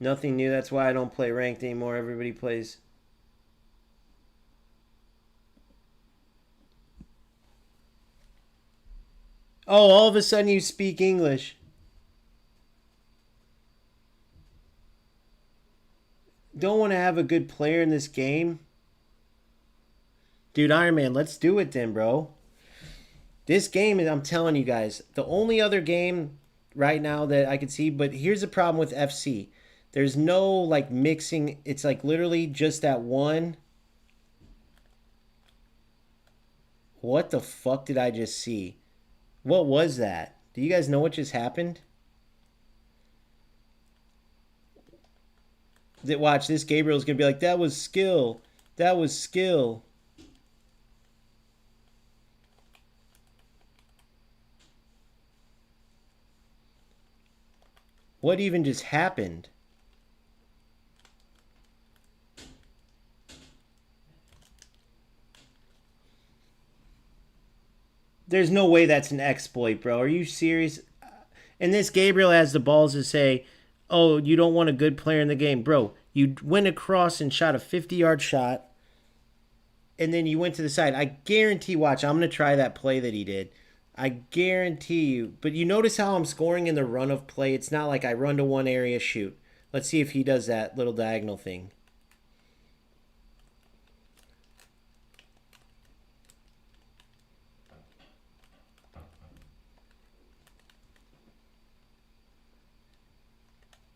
Nothing new. That's why I don't play ranked anymore. Everybody plays. Oh, all of a sudden you speak English. don't want to have a good player in this game. Dude, Iron Man, let's do it then, bro. This game, I'm telling you guys, the only other game right now that I could see, but here's the problem with FC. There's no, like, mixing. It's, like, literally just that one. What the fuck did I just see? What was that? Do you guys know what just happened? Watch, this Gabriel's going to be like, that was skill. That was skill. What even just happened? There's no way that's an exploit, bro. Are you serious? And this Gabriel has the balls to say, oh, you don't want a good player in the game. Bro, you went across and shot a 50-yard shot, and then you went to the side. I guarantee, watch, I'm going to try that play that he did. I guarantee you. But you notice how I'm scoring in the run of play? It's not like I run to one area, shoot. Let's see if he does that little diagonal thing.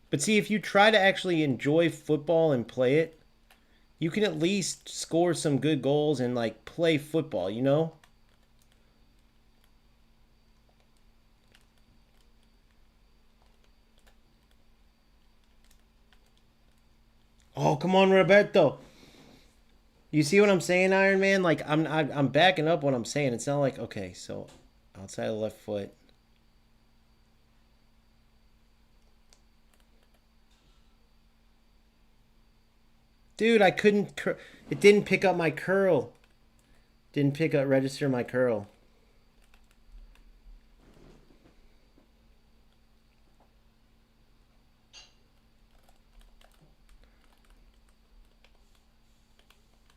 But see, if you try to actually enjoy football and play it, you can at least score some good goals and, like, play football, you know? Oh, come on, Roberto. You see what I'm saying, Iron Man? Like, I'm backing up what I'm saying. It's not like, okay, so outside the left foot. Dude, I couldn't... It didn't pick up my curl. Didn't register my curl.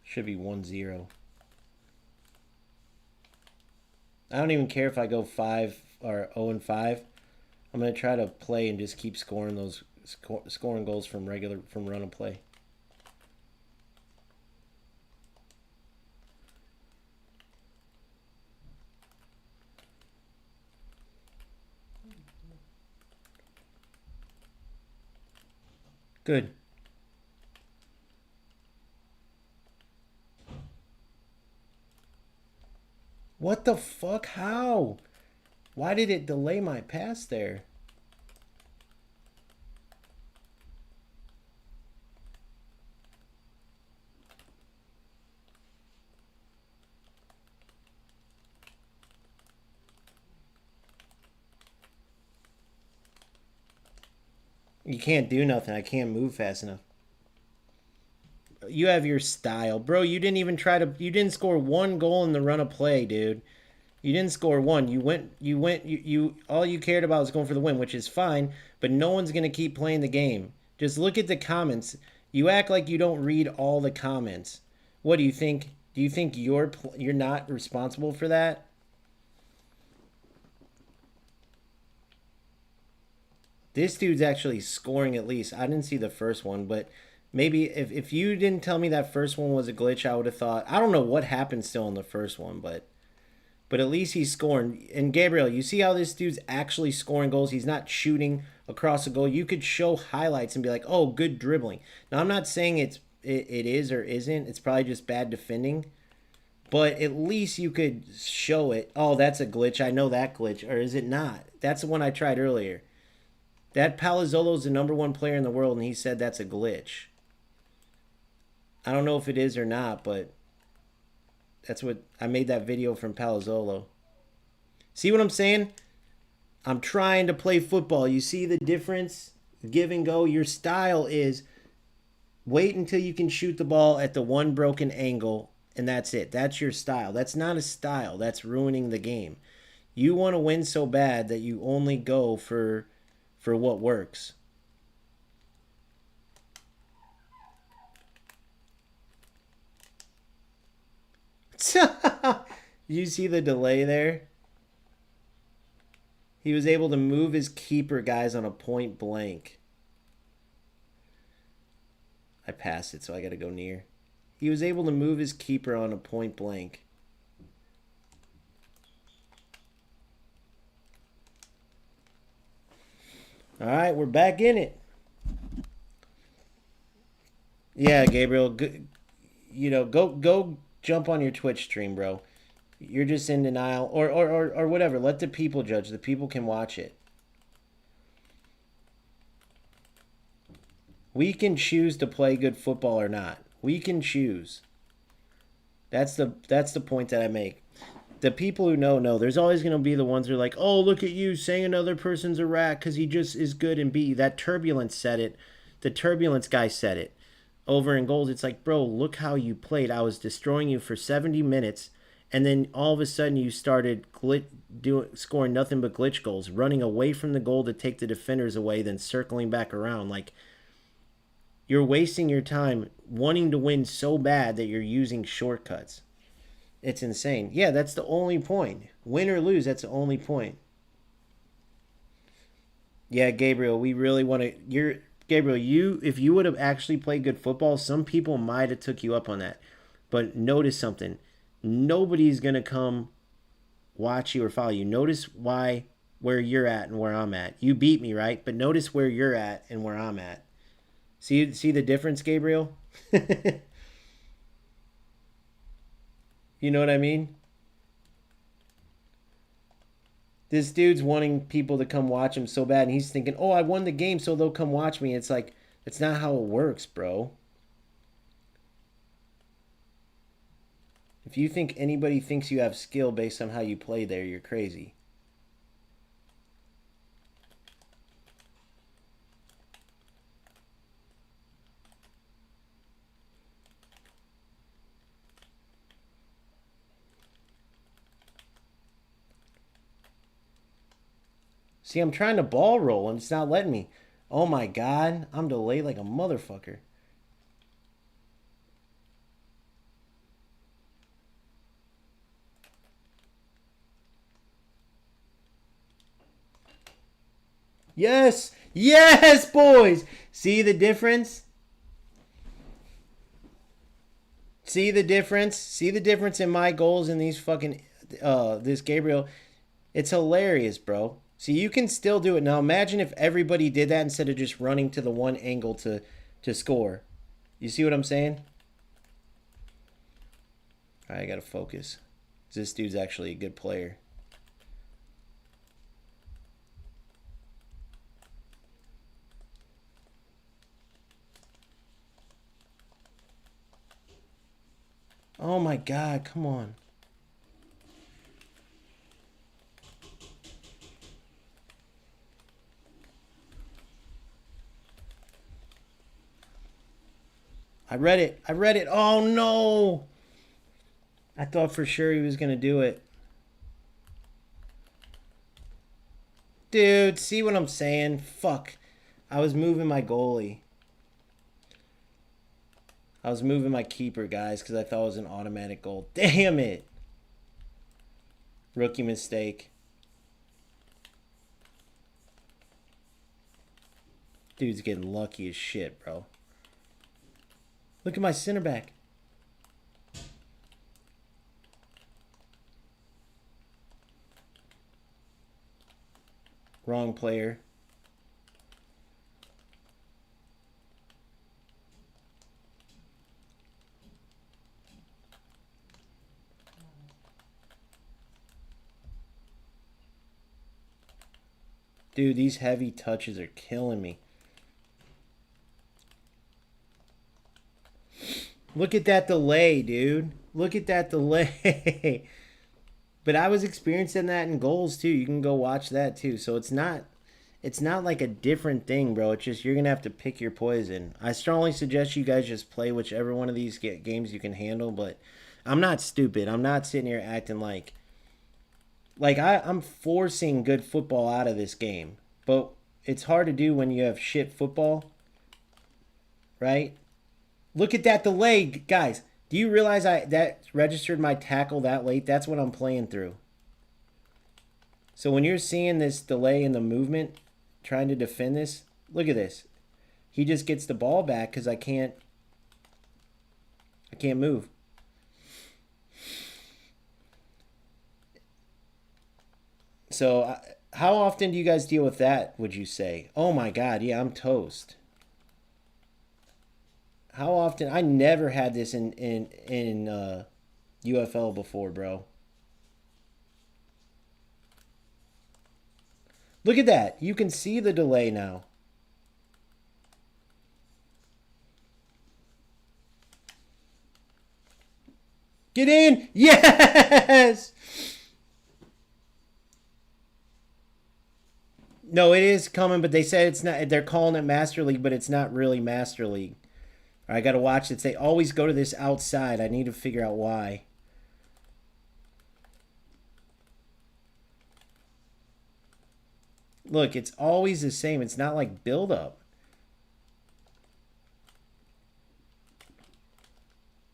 Should be 1-0. I don't even care if I go 5 or 0-5. I'm going to try to play and just keep scoring those scoring goals from run and play. Good. What the fuck? How? Why did it delay my pass there? You can't do nothing. I can't move fast enough. You have your style. Bro, you didn't even you didn't score one goal in the run of play, dude. You didn't score one. You all you cared about was going for the win, which is fine, but no one's going to keep playing the game. Just look at the comments. You act like you don't read all the comments. What do you think? Do you think you're not responsible for that? This dude's actually scoring at least. I didn't see the first one, but maybe if you didn't tell me that first one was a glitch, I would have thought. I don't know what happened still in the first one, but at least he's scoring. And Gabriel, you see how this dude's actually scoring goals? He's not shooting across a goal. You could show highlights and be like, oh, good dribbling. Now, I'm not saying it is or isn't. It's probably just bad defending. But at least you could show it. Oh, that's a glitch. I know that glitch. Or is it not? That's the one I tried earlier. That Palazzolo's the #1 player in the world, and he said that's a glitch. I don't know if it is or not, but that's what I made that video from Palazzolo. See what I'm saying? I'm trying to play football. You see the difference? Give and go. Your style is wait until you can shoot the ball at the one broken angle, and that's it. That's your style. That's not a style. That's ruining the game. You want to win so bad that you only go for what works. You see the delay there? He was able to move his keeper guys on a point blank. I I passed it, so I got to go near. He was able to move his keeper on a point blank. All right, we're back in it. Yeah, Gabriel, go jump on your Twitch stream, bro. You're just in denial, or whatever. Let the people judge. The people can watch it. We can choose to play good football or not. We can choose. That's the point that I make. The people who know. There's always going to be the ones who are like, oh, look at you saying another person's a rat because he just is good and B. That Turbulence said it. The Turbulence guy said it. Over in goals, it's like, bro, look how you played. I was destroying you for 70 minutes, and then all of a sudden you started scoring nothing but glitch goals, running away from the goal to take the defenders away, then circling back around. Like, you're wasting your time wanting to win so bad that you're using shortcuts. It's insane. Yeah, that's the only point. Win or lose, that's the only point. Yeah, Gabriel, we really want to... Gabriel, if you would have actually played good football, some people might have took you up on that. But notice something. Nobody's going to come watch you or follow you. Notice where you're at and where I'm at. You beat me, right? But notice where you're at and where I'm at. See the difference, Gabriel? You know what I mean? This dude's wanting people to come watch him so bad, and he's thinking, oh, I won the game, so they'll come watch me. It's like, that's not how it works, bro. If you think anybody thinks you have skill based on how you play there, you're crazy. See, I'm trying to ball roll and it's not letting me. Oh my God, I'm delayed like a motherfucker. Yes! Yes, boys! See the difference? See the difference? See the difference in my goals and these fucking... this Gabriel. It's hilarious, bro. See, you can still do it. Now, imagine if everybody did that instead of just running to the one angle to score. You see what I'm saying? All right, I got to focus. This dude's actually a good player. Oh my God, come on. I read it. Oh no. I thought for sure he was going to do it. Dude, see what I'm saying? Fuck. I was moving my goalie. I was moving my keeper, guys, because I thought it was an automatic goal. Damn it. Rookie mistake. Dude's getting lucky as shit, bro. Look at my center back. Wrong player. Dude, these heavy touches are killing me. Look at that delay, dude. Look at that delay. But I was experiencing that in goals too. You can go watch that too. So it's not like a different thing, bro. It's just you're going to have to pick your poison. I strongly suggest you guys just play whichever one of these games you can handle, but I'm not stupid. I'm not sitting here acting like I'm forcing good football out of this game. But it's hard to do when you have shit football. Right? Look at that delay, guys. Do you realize that registered my tackle that late? That's what I'm playing through. So when you're seeing this delay in the movement, trying to defend this, look at this. He just gets the ball back because I can't I can't move. So, how often do you guys deal with that, would you say? Oh my god, yeah, I'm toast. How often? I never had this in UFL before, bro. Look at that. You can see the delay now. Get in! Yes! No, it is coming, but they said it's not. They're calling it Master League, but it's not really Master League. I gotta watch this. They always go to this outside. I need to figure out why. Look, it's always the same. It's not like build up.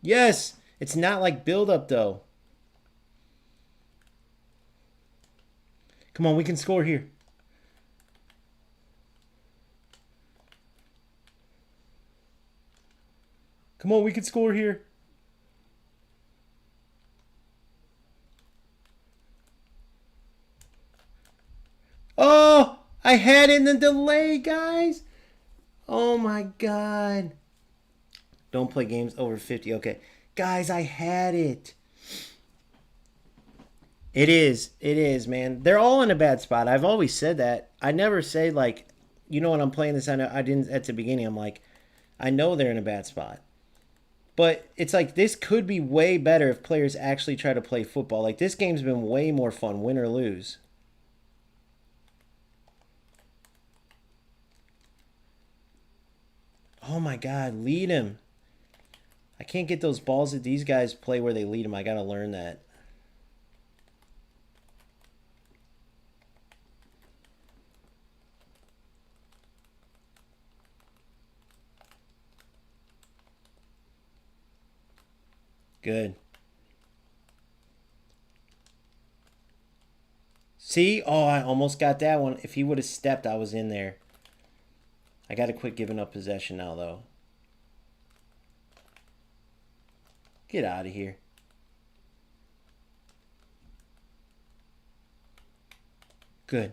Yes! It's not like build up though. Come on, we can score here. Come on, we can score here. Oh, I had it in the delay, guys. Oh my god. Don't play games over 50. Okay. Guys, I had it. It is. It is, man. They're all in a bad spot. I've always said that. I never say, like, you know, when I'm playing this, I know I didn't at the beginning. I'm like, I know they're in a bad spot. But it's like this could be way better if players actually try to play football. Like, this game's been way more fun, win or lose. Oh my god, lead him. I can't get those balls that these guys play where they lead them. I gotta learn that. Good. See? Oh, I almost got that one. If he would have stepped, I was in there. I gotta quit giving up possession now, though. Get out of here. Good.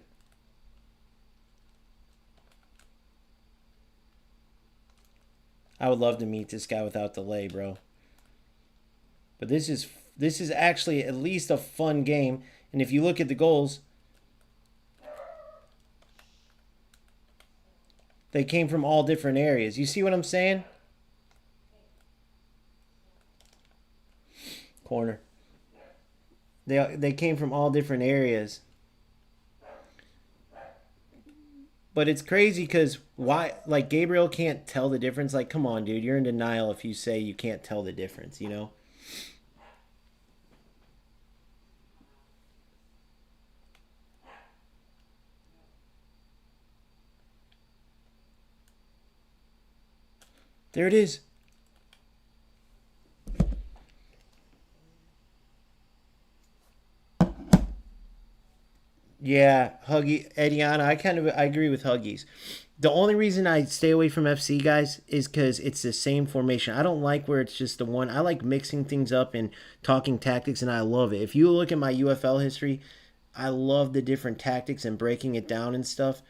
I would love to meet this guy without delay, bro. But this is actually at least a fun game. And if you look at the goals, they came from all different areas. You see what I'm saying? Corner. They came from all different areas. But it's crazy because why? Like, Gabriel can't tell the difference. Like, come on, dude. You're in denial if you say you can't tell the difference, you know? There it is. Yeah, Huggy, Ediana, I agree with Huggies. The only reason I stay away from FC, guys, is because it's the same formation. I don't like where it's just the one. I like mixing things up and talking tactics, and I love it. If you look at my UFL history, I love the different tactics and breaking it down and stuff.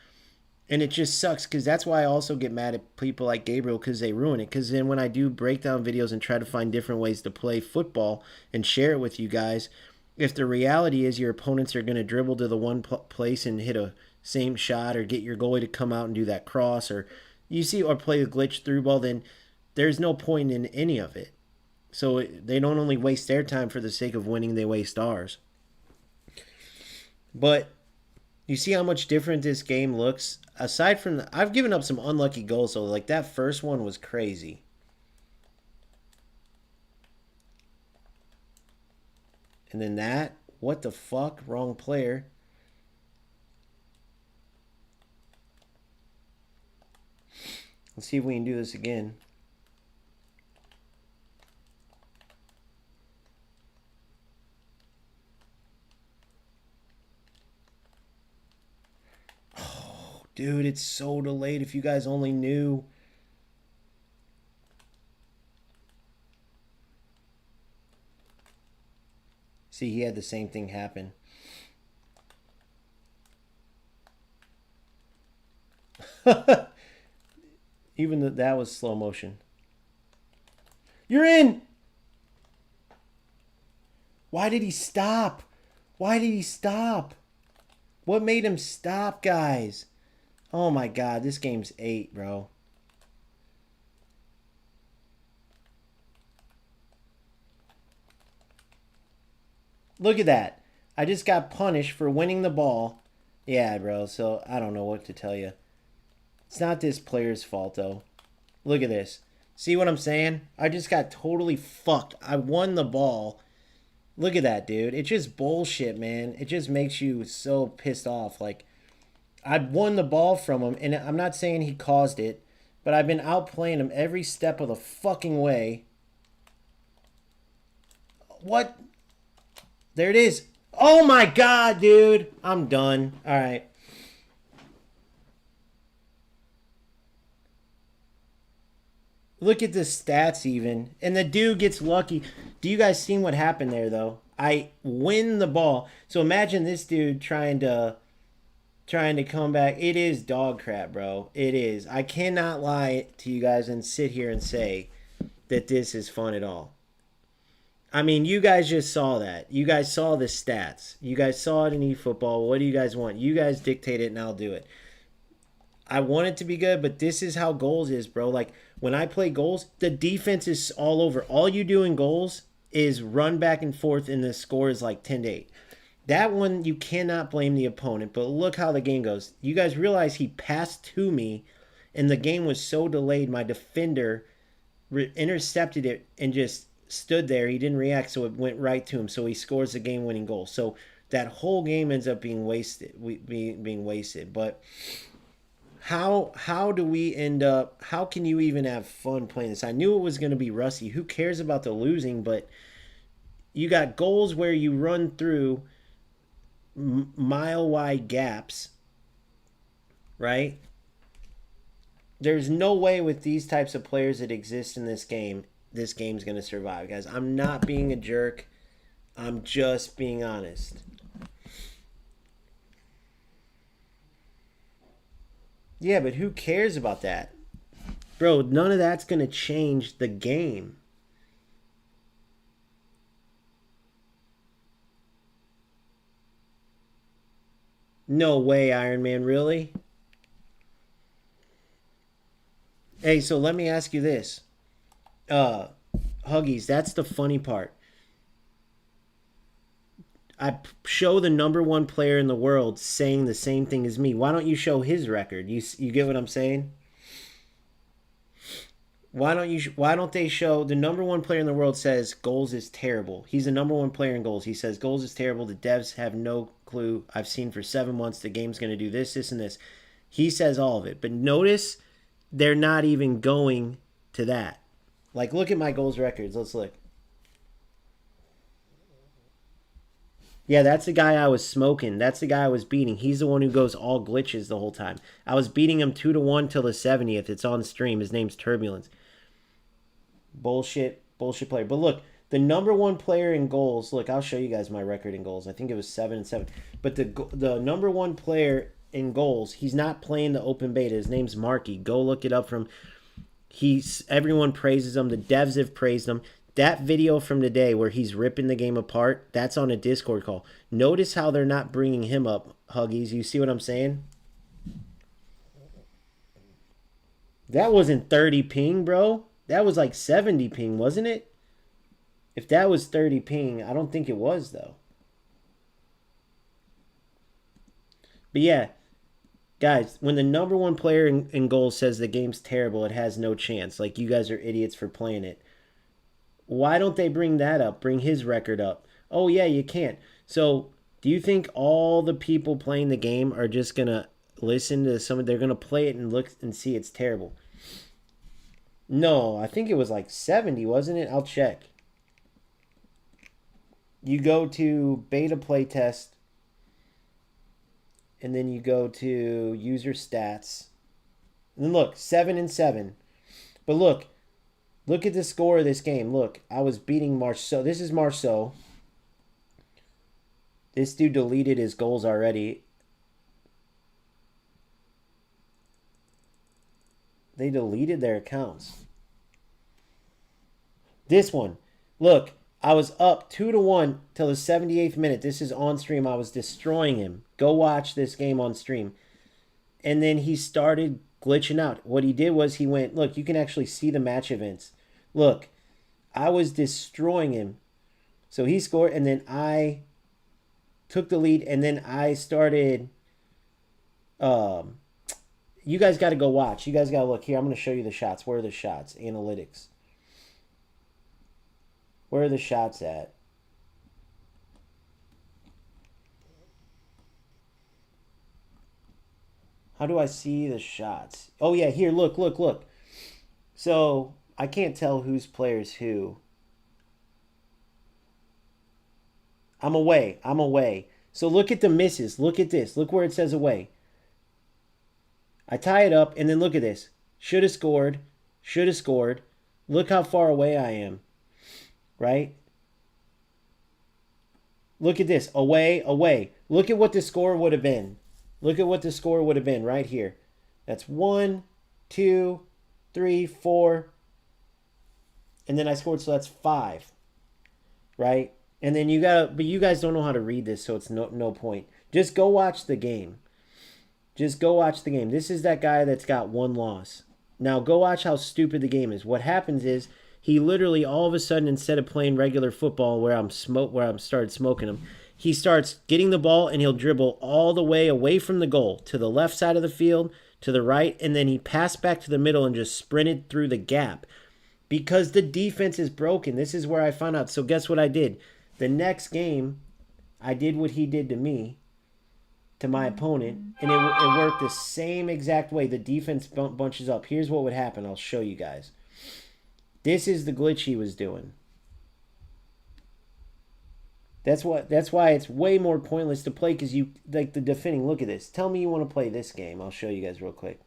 And it just sucks because that's why I also get mad at people like Gabriel because they ruin it. Because then when I do breakdown videos and try to find different ways to play football and share it with you guys, if the reality is your opponents are going to dribble to the one place and hit a same shot or get your goalie to come out and do that cross or you see or play the glitch through ball, then there's no point in any of it. So they don't only waste their time for the sake of winning, they waste ours. But you see how much different this game looks? Aside from I've given up some unlucky goals, so like that first one was crazy. And then that, what the fuck? Wrong player. Let's see if we can do this again. Oh, dude, it's so delayed. If you guys only knew. See, he had the same thing happen. Even that was slow motion. You're in! Why did he stop? Why did he stop? What made him stop, guys? Oh my god, this game's 8, bro. Look at that. I just got punished for winning the ball. Yeah, bro, so I don't know what to tell you. It's not this player's fault, though. Look at this. See what I'm saying? I just got totally fucked. I won the ball. Look at that, dude. It's just bullshit, man. It just makes you so pissed off. Like, I won the ball from him, and I'm not saying he caused it, but I've been outplaying him every step of the fucking way. What? There it is. Oh my god, dude. I'm done. All right. Look at the stats even. And the dude gets lucky. Do you guys see what happened there, though? I win the ball. So imagine this dude trying to come back. It is dog crap, bro. It is. I cannot lie to you guys and sit here and say that this is fun at all. I mean, you guys just saw that. You guys saw the stats. You guys saw it in eFootball. What do you guys want? You guys dictate it and I'll do it. I want it to be good, but this is how goals is, bro. Like, when I play goals, the defense is all over. All you do in goals is run back and forth, and the score is like 10-8. That one, you cannot blame the opponent, but look how the game goes. You guys realize he passed to me, and the game was so delayed, my defender intercepted it and just stood there. He didn't react, so it went right to him, so he scores the game-winning goal. So that whole game ends up being wasted, but... How do we end up, how can you even have fun playing this? I knew it was going to be rusty. Who cares about the losing? But you got goals where you run through mile-wide gaps, right? There's no way with these types of players that exist in this game's going to survive, guys. I'm not being a jerk. I'm just being honest. Yeah, but who cares about that? Bro, none of that's going to change the game. No way, Iron Man, really? Hey, so let me ask you this. Huggies, that's the funny part. I show the #1 player in the world saying the same thing as me. Why don't you show his record? You get what I'm saying? Why don't they show the #1 player in the world says goals is terrible. He's the #1 player in goals. He says goals is terrible. The devs have no clue. I've seen for 7 months the game's going to do this, this, and this. He says all of it. But notice they're not even going to that. Like, look at my goals records. Let's look. Yeah, that's the guy I was smoking. That's the guy I was beating. He's the one who goes all glitches the whole time. I was beating him 2-1 till the 70th. It's on stream. His name's Turbulence. Bullshit player. But look, the #1 player in goals. Look, I'll show you guys my record in goals. I think it was 7-7. But the #1 player in goals, he's not playing the open beta. His name's Marky. Go look it up from. Everyone praises him. The devs have praised him. That video from today where he's ripping the game apart, that's on a Discord call. Notice how they're not bringing him up, Huggies. You see what I'm saying? That wasn't 30 ping, bro. That was like 70 ping, wasn't it? If that was 30 ping, I don't think it was, though. But yeah, guys, when the #1 player in goals says the game's terrible, it has no chance. Like, you guys are idiots for playing it. Why don't they bring that up? Bring his record up. Oh, yeah, you can't. So, do you think all the people playing the game are just going to listen to someone? They're going to play it and look and see it's terrible. No, I think it was like 70, wasn't it? I'll check. You go to beta playtest, and then you go to user stats. And then look, 7-7. But look at the score of this game. Look, I was beating Marceau. This is Marceau. This dude deleted his goals already. They deleted their accounts. This one. Look, I was up 2-1 till the 78th minute. This is on stream. I was destroying him. Go watch this game on stream. And then he started glitching out. What he did was he went, look, you can actually see the match events. Look, I was destroying him. So he scored, and then I took the lead, and then I started... you guys got to go watch. You guys got to look. Here, I'm going to show you the shots. Where are the shots? Analytics. Where are the shots at? How do I see the shots? Oh, yeah, here, look, look, look. So, I can't tell whose player's who. I'm away. I'm away. So, look at the misses. Look at this. Look where it says away. I tie it up, and then look at this. Should have scored. Should have scored. Look how far away I am. Right? Look at this. Away, away. Look at what the score would have been. Look at what the score would have been right here. That's 1, 2, 3, 4. And then I scored, so that's 5. Right? And then you gotta, but you guys don't know how to read this, so it's no point. Just go watch the game. Just go watch the game. This is that guy that's got 1 loss. Now go watch how stupid the game is. What happens is he literally all of a sudden, instead of playing regular football where I'm started smoking him, he starts getting the ball and he'll dribble all the way away from the goal to the left side of the field, to the right, and then he passed back to the middle and just sprinted through the gap because the defense is broken. This is where I found out. So guess what I did? The next game, I did what he did to me, to my opponent, and it worked the same exact way. The defense bunches up. Here's what would happen. I'll show you guys. This is the glitch he was doing. That's why it's way more pointless to play, because you like the defending. Look at this. Tell me you want to play this game. I'll show you guys real quick.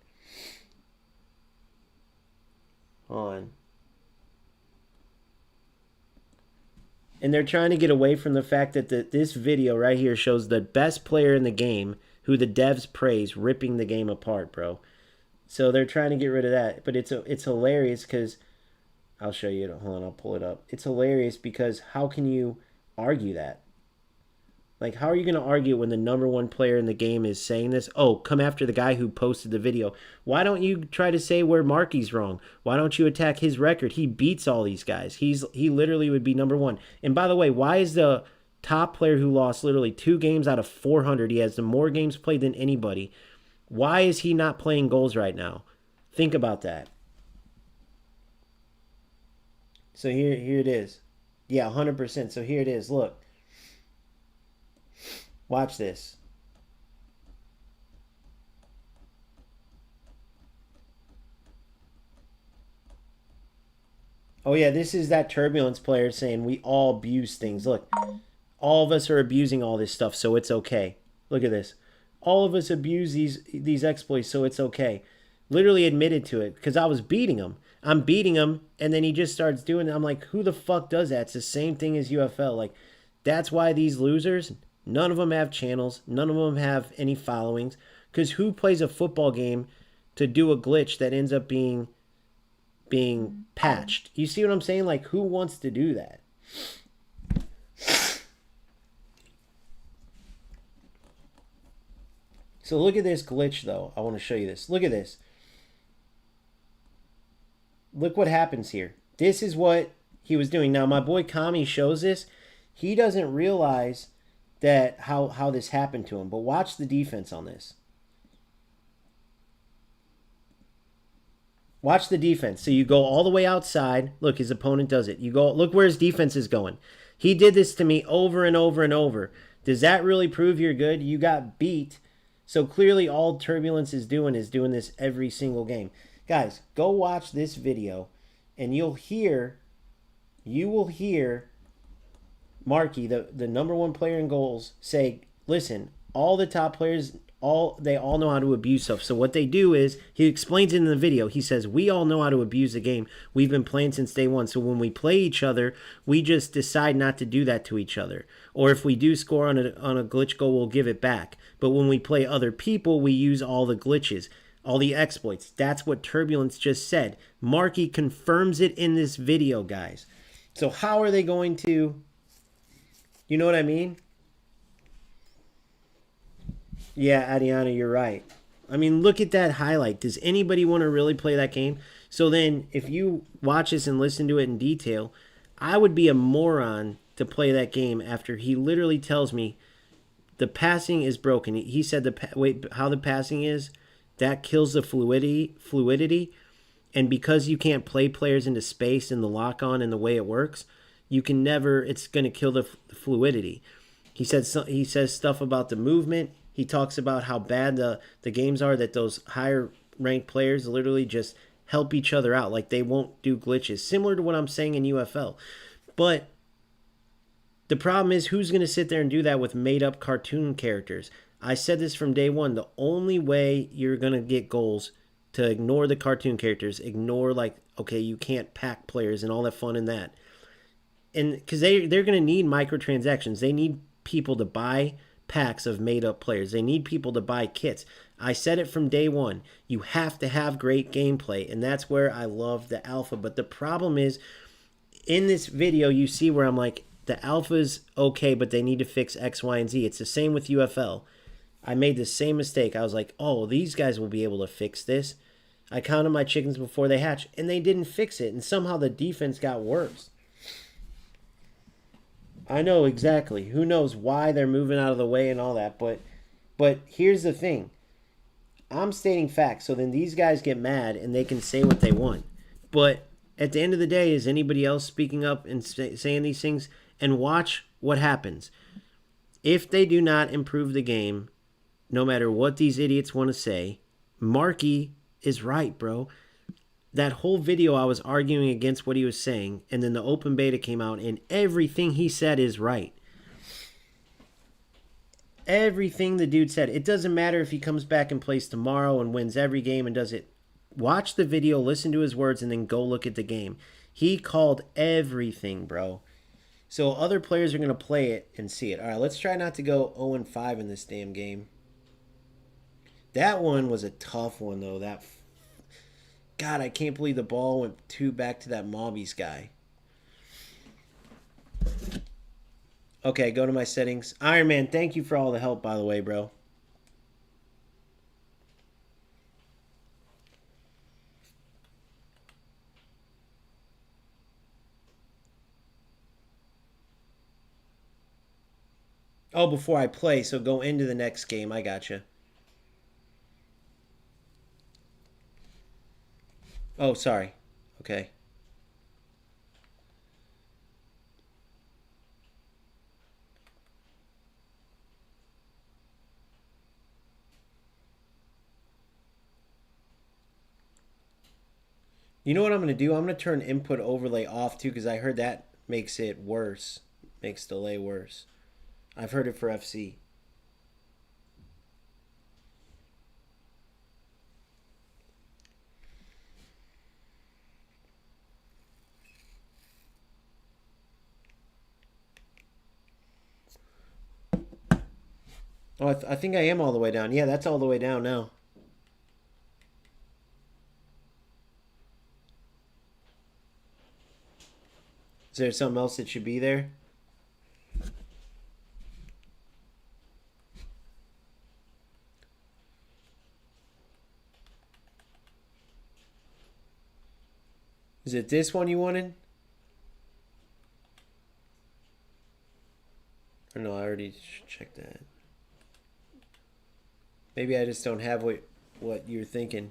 On. And they're trying to get away from the fact that this video right here shows the best player in the game, who the devs praise, ripping the game apart, bro. So they're trying to get rid of that. But it's hilarious because... I'll show you. Hold on, I'll pull it up. It's hilarious because how can you argue that? Like, how are you going to argue when the #1 player in the game is saying this? Oh, come after the guy who posted the video. Why don't you try to say where Marky's wrong? Why don't you attack his record? He beats all these guys. He literally would be #1. And by the way, why is the top player who lost literally 2 games out of 400? He has the more games played than anybody. Why is he not playing goals right now? Think about that. So here it is. Yeah, 100%. So here it is. Look. Watch this. Oh yeah, this is that Turbulence player saying we all abuse things. Look, all of us are abusing all this stuff, so it's okay. Look at this. All of us abuse these exploits, so it's okay. Literally admitted to it because I was beating him. I'm beating him, and then he just starts doing it. I'm like, who the fuck does that? It's the same thing as UFL. Like, that's why these losers, none of them have channels. None of them have any followings. Because who plays a football game to do a glitch that ends up being patched? You see what I'm saying? Like, who wants to do that? So look at this glitch, though. I want to show you this. Look at this. Look what happens here. This is what he was doing. Now, my boy Kami shows this. He doesn't realize that how this happened to him. But watch the defense on this. Watch the defense. So you go all the way outside. Look, his opponent does it. You go. Look where his defense is going. He did this to me over and over and over. Does that really prove you're good? You got beat. So clearly all Turbulence is doing this every single game. Guys, go watch this video and you will hear Marky, the #1 player in goals, say, listen, all the top players they all know how to abuse stuff. So what they do is, he explains it in the video. He says, we all know how to abuse the game. We've been playing since day one. So when we play each other, we just decide not to do that to each other. Or if we do score on a glitch goal, we'll give it back. But when we play other people, we use all the glitches, all the exploits. That's what Turbulence just said. Marky confirms it in this video, guys. So how are they going to, you know what I mean? Yeah, Adiana, you're right. I mean, look at that highlight. Does anybody want to really play that game? So then, if you watch this and listen to it in detail, I would be a moron to play that game after he literally tells me the passing is broken. He said how the passing is, that kills the fluidity. And because you can't play players into space and the lock-on and the way it works, you can never, it's going to kill the fluidity. He says stuff about the movement. He talks about how bad the games are, that those higher ranked players literally just help each other out. Like, they won't do glitches, similar to what I'm saying in UFL. But the problem is, who's going to sit there and do that with made up cartoon characters? I said this from day one. The only way you're going to get goals, to ignore the cartoon characters, ignore, like, okay, you can't pack players and all that fun in that. And because they're going to need microtransactions. They need people to buy packs of made-up players. They need people to buy kits. I said it from day one. You have to have great gameplay, and that's where I love the alpha. But the problem is, in this video, you see where I'm like, the alpha's okay, but they need to fix X, Y, and Z. It's the same with UFL. I made the same mistake. I was like, oh, these guys will be able to fix this. I counted my chickens before they hatch, and they didn't fix it, and somehow the defense got worse. I know exactly. Who knows why they're moving out of the way and all that. But here's the thing. I'm stating facts, so then these guys get mad and they can say what they want. But at the end of the day, is anybody else speaking up and saying these things? And watch what happens. If they do not improve the game, no matter what these idiots want to say, Marky is right, bro. That whole video, I was arguing against what he was saying, and then the open beta came out, and everything he said is right. Everything the dude said. It doesn't matter if he comes back and plays tomorrow and wins every game and does it. Watch the video, listen to his words, and then go look at the game. He called everything, bro. So other players are going to play it and see it. All right, let's try not to go 0-5 in this damn game. That one was a tough one, though. God, I can't believe the ball went back to that Mobbies guy. Okay, go to my settings. Iron Man, thank you for all the help, by the way, bro. Oh, before I play, so go into the next game. I gotcha. Oh, sorry. Okay. You know what I'm going to do? I'm going to turn input overlay off too, because I heard that makes it worse. Makes delay worse. I've heard it for FC. Oh, I think I am all the way down. Yeah, that's all the way down now. Is there something else that should be there? Is it this one you wanted? Or no, I already checked that. Maybe I just don't have what you're thinking.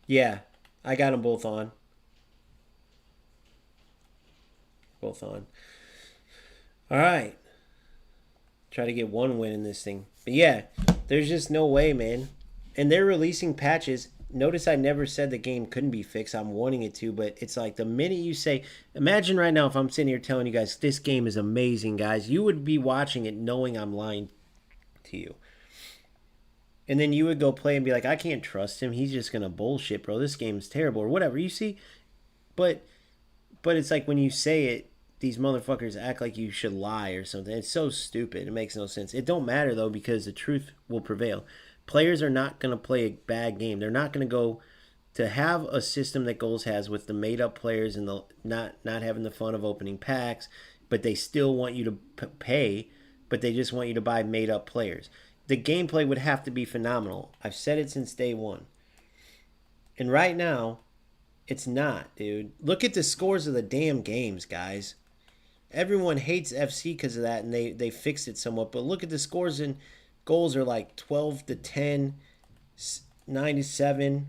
Yeah, I got them both on. Both on. All right. Try to get one win in this thing. But yeah, there's just no way, man. And they're releasing patches. notice I never said the game couldn't be fixed. I'm wanting it to, but it's like the minute you say, imagine right now if I'm sitting here telling you guys this game is amazing, guys, you would be watching it knowing I'm lying to you. And then you would go play and be like, I can't trust him. He's just gonna bullshit, bro. This game is terrible or whatever. You see, but it's like when you say it, these motherfuckers act like you should lie or something. It's so stupid. It makes no sense. It don't matter though because the truth will prevail. Players are not gonna play a bad game. They're not gonna go to have a system that Goals has with the made up players and the not having the fun of opening packs, but they still want you to pay, but they just want you to buy made up players. The gameplay would have to be phenomenal. I've said it since day one. And right now, it's not, dude. Look at the scores of the damn games, guys. Everyone hates FC because of that, and they fixed it somewhat. But look at the scores, and Goals are like 12 to 10, 9 to 7.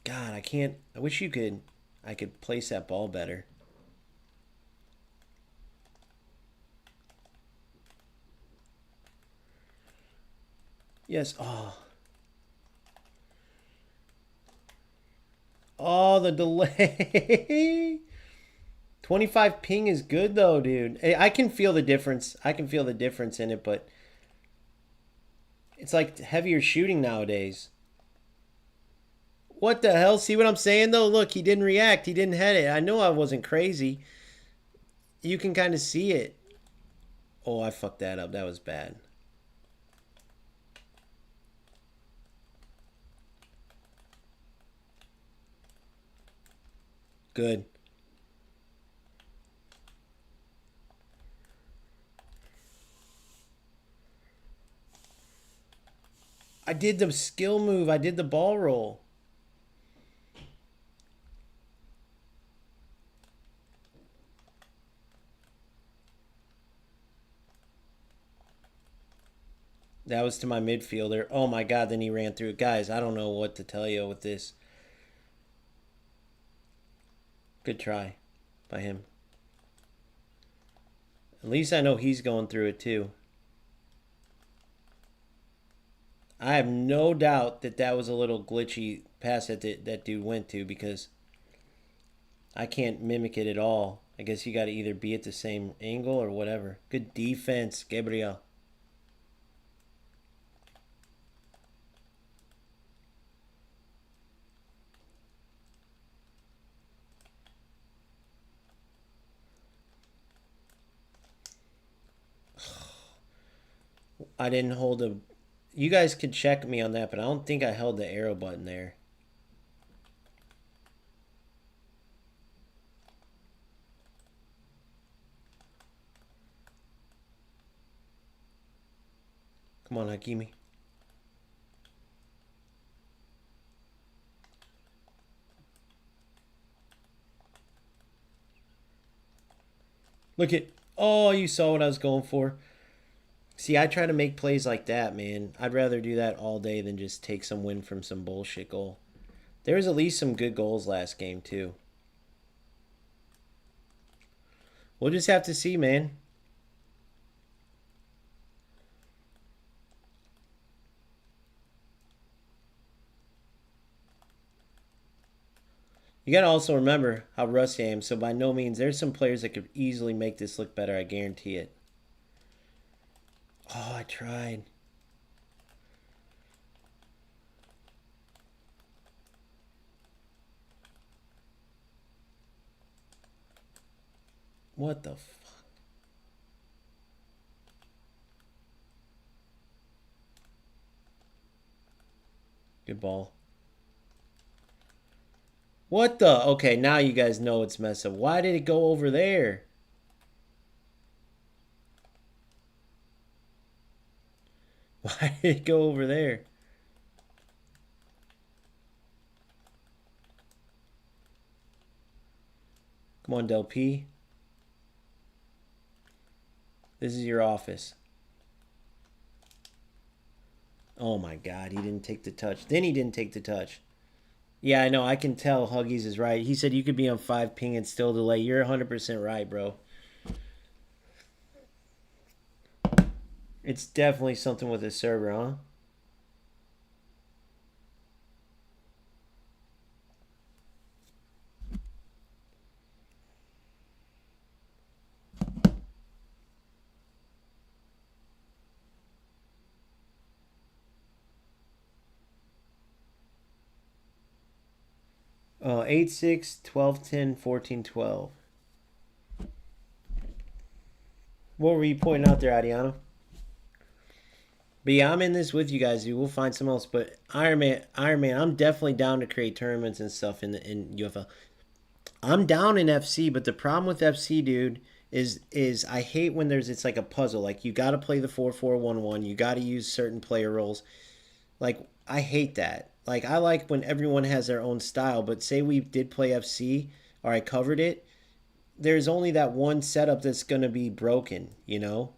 God, I can't. I wish I could place that ball better. Yes. Oh, the delay. 25 ping is good though, dude. I can feel the difference. I can feel the difference in it, but it's like heavier shooting nowadays. What the hell? See what I'm saying though? Look, he didn't react. He didn't head it. I know I wasn't crazy. You can kind of see it. Oh, I fucked that up. That was bad. Good. I did the skill move. I did the ball roll. That was to my midfielder. Oh my God, then he ran through it. Guys, I don't know what to tell you with this. Good try by him. At least I know he's going through it too. I have no doubt that that was a little glitchy pass that that dude went to because I can't mimic it at all. I guess you got to either be at the same angle or whatever. Good defense, Gabriel. I didn't hold a... You guys could check me on that, but I don't think I held the arrow button there. Come on, Hakimi. Look at... Oh, you saw what I was going for. See, I try to make plays like that, man. I'd rather do that all day than just take some win from some bullshit goal. There was at least some good goals last game, too. We'll just have to see, man. You got to also remember how rusty I am, so by no means, there's some players that could easily make this look better, I guarantee it. Oh, I tried. What the fuck? Good ball. What the? Okay, now you guys know it's messed up. Why did it go over there? Why did it go over there? Come on, Del P. This is your office. Oh my God, he didn't take the touch. Then he didn't take the touch. Yeah, I know. I can tell Huggies is right. He said you could be on 5 ping and still delay. You're 100% right, bro. It's definitely something with the server, huh? Oh, 8-6, 12-10, 14-12. What were you pointing out there, Adiana? But yeah, I'm in this with you guys. We'll find some else. But Iron Man, I'm definitely down to create tournaments and stuff in UFL. I'm down in FC, but the problem with FC, dude, is I hate when it's like a puzzle. Like you got to play the 4-4-1-1. You got to use certain player roles. Like I hate that. Like I like when everyone has their own style. But say we did play FC or I covered it, there's only that one setup that's gonna be broken. You know.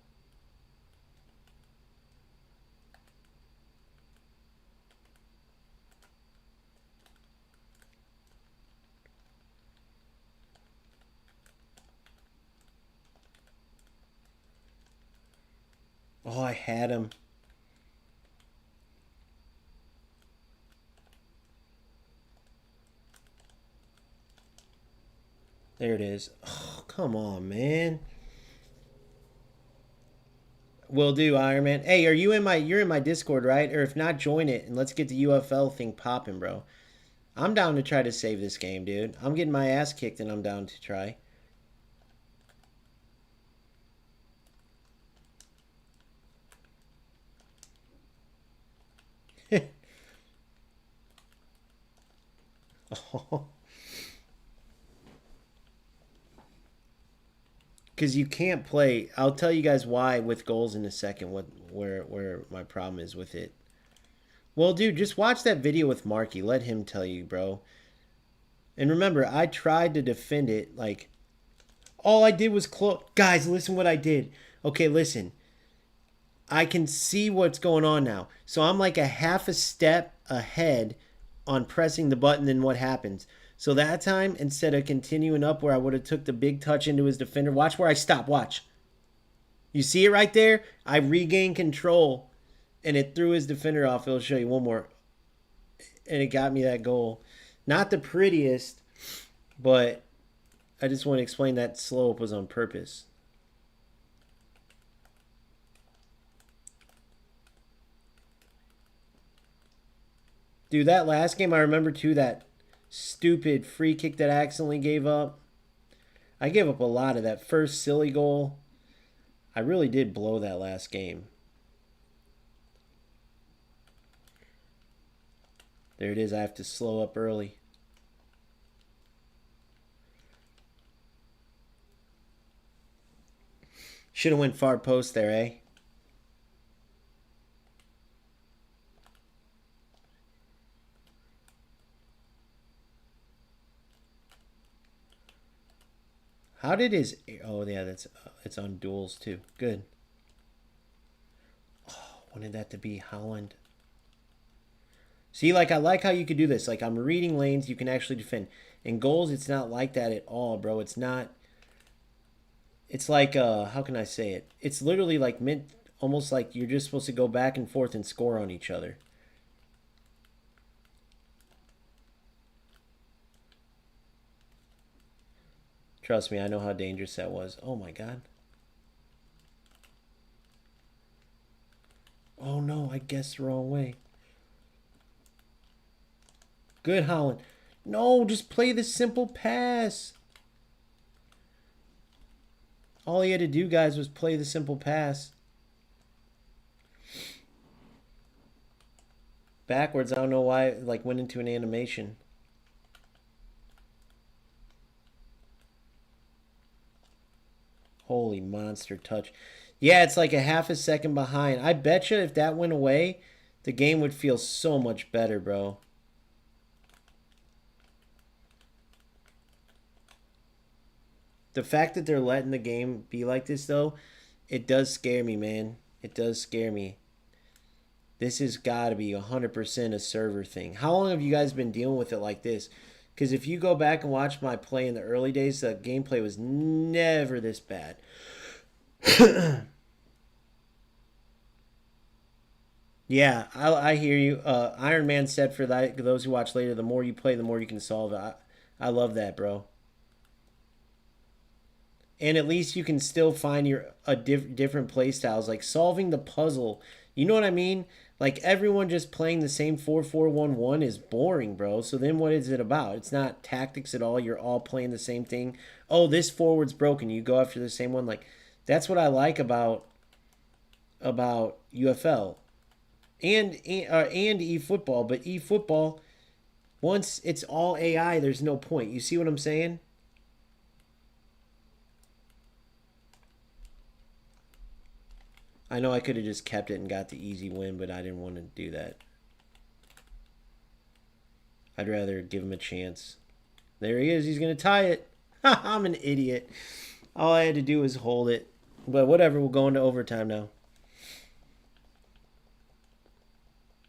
Oh, I had him. There it is. Oh, come on, man. Will do, Iron Man. Hey, you're in my Discord, right? Or if not, join it and let's get the UFL thing popping, bro. I'm down to try to save this game, dude. I'm getting my ass kicked and I'm down to try. Oh. Because you can't play. I'll tell you guys why with goals in a second. Where my problem is with it. Well, dude, just watch that video with Marky. Let him tell you, bro. And remember, I tried to defend it. Like all I did was close. Guys, listen what I did. Okay, listen. I can see what's going on now. So I'm like a half a step ahead on pressing the button than what happens. So that time, instead of continuing up where I would have took the big touch into his defender, watch where I stop. Watch. You see it right there? I regained control, and it threw his defender off. It'll show you one more. And it got me that goal. Not the prettiest, but I just want to explain that slope was on purpose. Dude, that last game, I remember too, that stupid free kick that I accidentally gave up. I gave up a lot of that first silly goal. I really did blow that last game. There it is. I have to slow up early. Should have went far post there, eh? How did his... Oh, yeah, that's it's on duels, too. Good. Oh, wanted that to be Holland. See, like, I like how you could do this. Like, I'm reading lanes, you can actually defend. In goals, it's not like that at all, bro. It's not... It's like, how can I say it? It's literally like almost like you're just supposed to go back and forth and score on each other. Trust me, I know how dangerous that was. Oh my god. Oh no, I guessed the wrong way. Good, Holland. No, just play the simple pass. All he had to do, guys, was play the simple pass. Backwards, I don't know why it like went into an animation. Holy monster touch. Yeah, it's like a half a second behind. I bet you if that went away, the game would feel so much better, bro. The fact that they're letting the game be like this, though, it does scare me, man. It does scare me. This has got to be 100% a server thing. How long have you guys been dealing with it like this? Because if you go back and watch my play in the early days, the gameplay was never this bad. Yeah, I hear you. Iron Man said for that those who watch later, the more you play, the more you can solve it. I love that, bro. And at least you can still find your different play styles, like solving the puzzle. You know what I mean? Like everyone just playing the same 4-4-1-1 is boring, bro. So then what is it about? It's not tactics at all. You're all playing the same thing. Oh, this forward's broken. You go after the same one. Like that's what I like about UFL and eFootball. But eFootball, once it's all AI, there's no point. You see what I'm saying? I know I could have just kept it and got the easy win, but I didn't want to do that. I'd rather give him a chance. There he is. He's going to tie it. I'm an idiot. All I had to do was hold it. But whatever, we'll go into overtime now.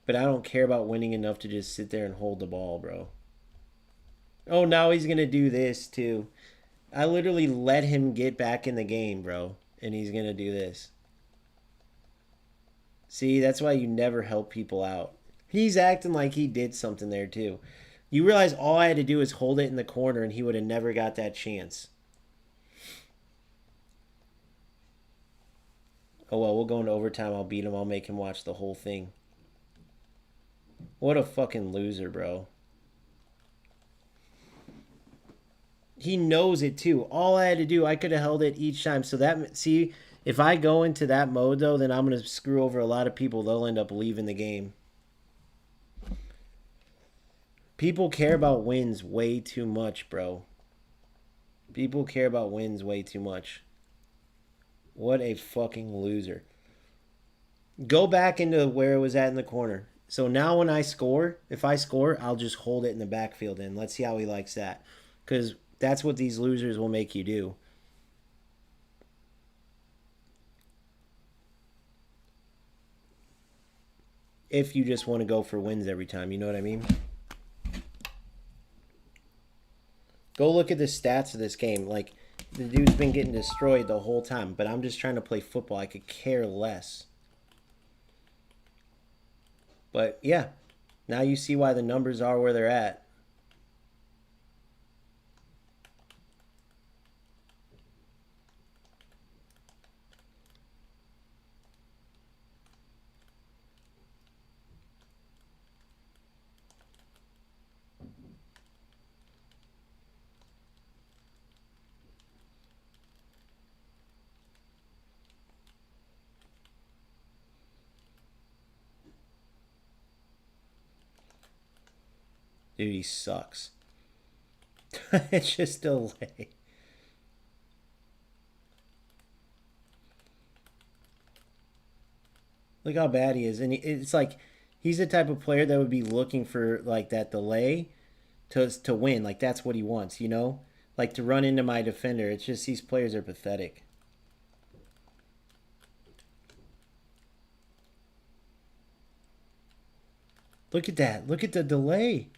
But I don't care about winning enough to just sit there and hold the ball, bro. Oh, now he's going to do this too. I literally let him get back in the game, bro. And he's going to do this. See, that's why you never help people out. He's acting like he did something there too. You realize all I had to do was hold it in the corner and he would have never got that chance. Oh well, we'll go into overtime. I'll beat him. I'll make him watch the whole thing. What a fucking loser, bro. He knows it too. All I had to do, I could have held it each time. So that, see, if I go into that mode though, then I'm going to screw over a lot of people. They'll end up leaving the game. People care about wins way too much, bro. People care about wins way too much. What a fucking loser. Go back into where it was at in the corner. So now when I score, if I score, I'll just hold it in the backfield and let's see how he likes that. Because that's what these losers will make you do. If you just want to go for wins every time, you know what I mean? Go look at the stats of this game. Like, the dude's been getting destroyed the whole time, but I'm just trying to play football. I could care less. But, yeah. Now you see why the numbers are where they're at. Dude, he sucks. It's just delay. Look how bad he is. And it's like, he's the type of player that would be looking for, like, that delay to win. Like, that's what he wants, you know? Like, to run into my defender. It's just these players are pathetic. Look at that. Look at the delay.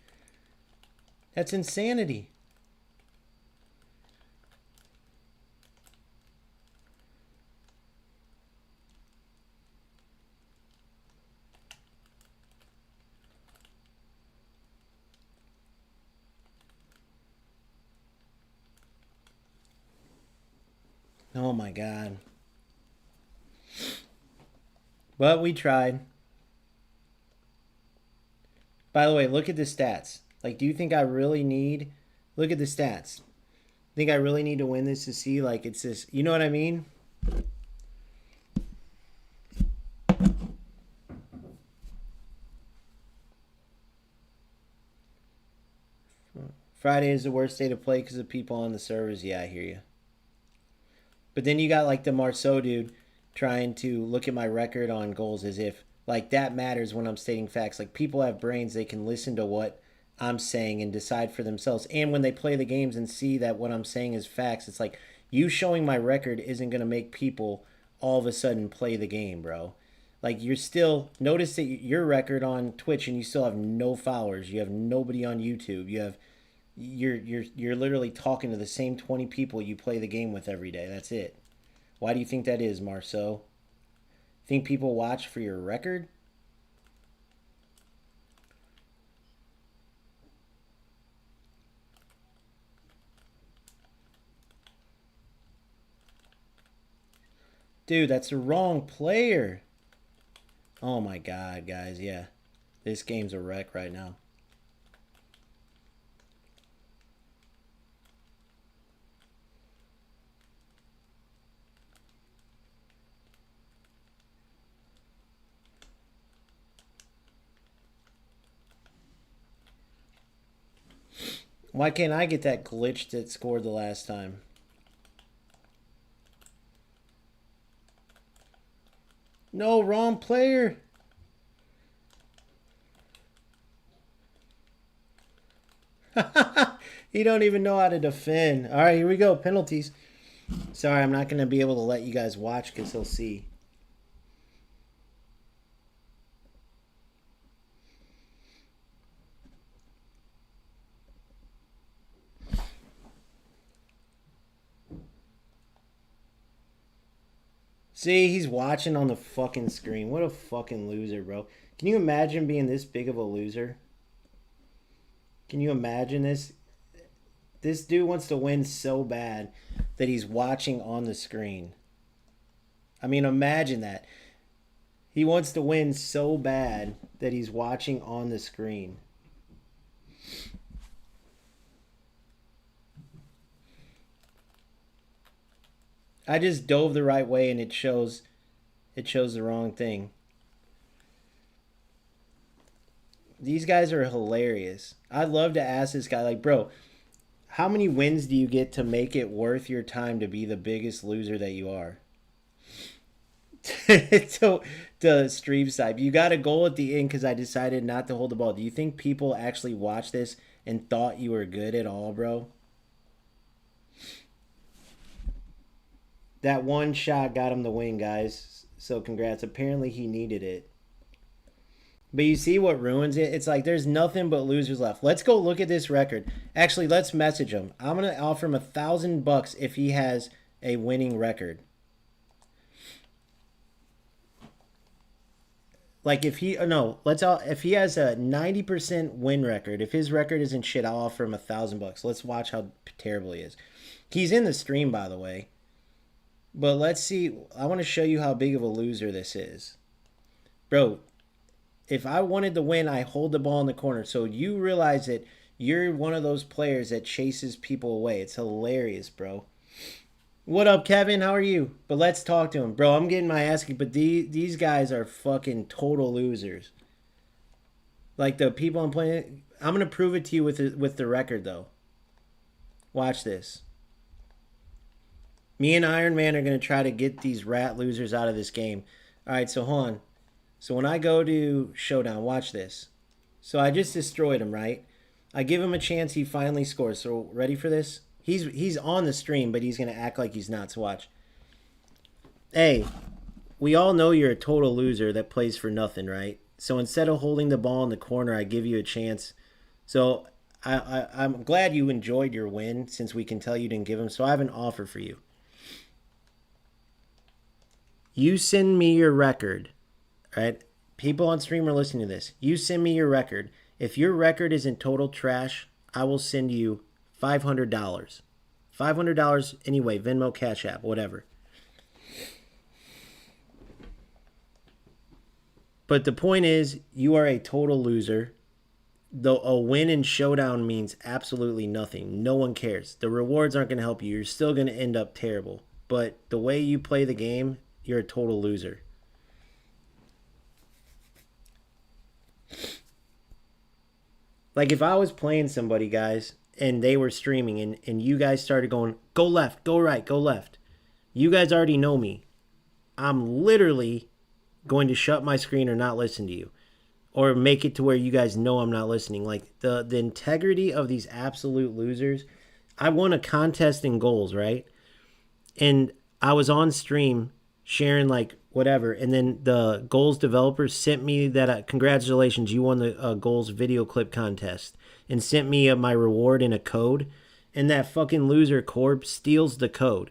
That's insanity. Oh my God. But we tried. By the way, look at the stats. Like, do you think I really need... Look at the stats. Think I really need to win this to see, like, it's this... You know what I mean? Friday is the worst day to play because of people on the servers. Yeah, I hear you. But then you got, like, the Marceau dude trying to look at my record on goals as if, like, that matters when I'm stating facts. Like, people have brains. They can listen to what I'm saying and decide for themselves. And when they play the games and see that what I'm saying is facts, it's like, you showing my record isn't going to make people all of a sudden play the game, bro. Like, you're still... Notice that your record on Twitch and you still have no followers. You have nobody on YouTube. You have... You're literally talking to the same 20 people you play the game with every day. That's it. Why do you think that is, Marceau? Think people watch for your record? Dude, that's the wrong player. Oh my god, guys, yeah. This game's a wreck right now. Why can't I get that glitch that scored the last time? No, wrong player. He don't even know how to defend. All right, here we go. Penalties. Sorry, I'm not going to be able to let you guys watch because he'll see. See, he's watching on the fucking screen. What a fucking loser, bro. Can you imagine being this big of a loser? Can you imagine this? This dude wants to win so bad that he's watching on the screen. I mean, imagine that. He wants to win so bad that he's watching on the screen. I just dove the right way and it shows the wrong thing. These guys are hilarious. I'd love to ask this guy, like, bro, how many wins do you get to make it worth your time to be the biggest loser that you are? To stream side, you got a goal at the end because I decided not to hold the ball. Do you think people actually watched this and thought you were good at all, bro? That one shot got him the win, guys. So congrats. Apparently he needed it. But you see what ruins it? It's like there's nothing but losers left. Let's go look at this record. Actually, let's message him. I'm going to offer him $1,000 if he has a winning record. Like if he if he has a 90% win record, if his record isn't shit, I'll offer him $1,000. Let's watch how terrible he is. He's in the stream, by the way. But let's see. I want to show you how big of a loser this is. Bro, if I wanted to win, I hold the ball in the corner. So you realize that you're one of those players that chases people away. It's hilarious, bro. What up, Kevin? How are you? But let's talk to him. Bro, I'm getting my ass kicked, but these guys are fucking total losers. Like the people I'm playing, I'm going to prove it to you with the record, though. Watch this. Me and Iron Man are going to try to get these rat losers out of this game. All right, so hold on. So when I go to Showdown, watch this. So I just destroyed him, right? I give him a chance. He finally scores. So ready for this? He's on the stream, but he's going to act like he's not. So watch. Hey, we all know you're a total loser that plays for nothing, right? So instead of holding the ball in the corner, I give you a chance. So I'm glad you enjoyed your win since we can tell you didn't give him. So I have an offer for you. You send me your record, right? People on stream are listening to this. You send me your record. If your record is in total trash, I will send you $500. $500 anyway, Venmo, Cash App, whatever. But the point is, you are a total loser. Though a win in Showdown means absolutely nothing. No one cares. The rewards aren't going to help you. You're still going to end up terrible. But the way you play the game, you're a total loser. Like if I was playing somebody, guys, and they were streaming and you guys started going, go left, go right, go left. You guys already know me. I'm literally going to shut my screen or not listen to you. Or make it to where you guys know I'm not listening. Like the integrity of these absolute losers. I won a contest in goals, right? And I was on stream sharing like whatever, and then the goals developer sent me that congratulations, you won the goals video clip contest, and sent me my reward in a code, and that fucking loser Corb steals the code.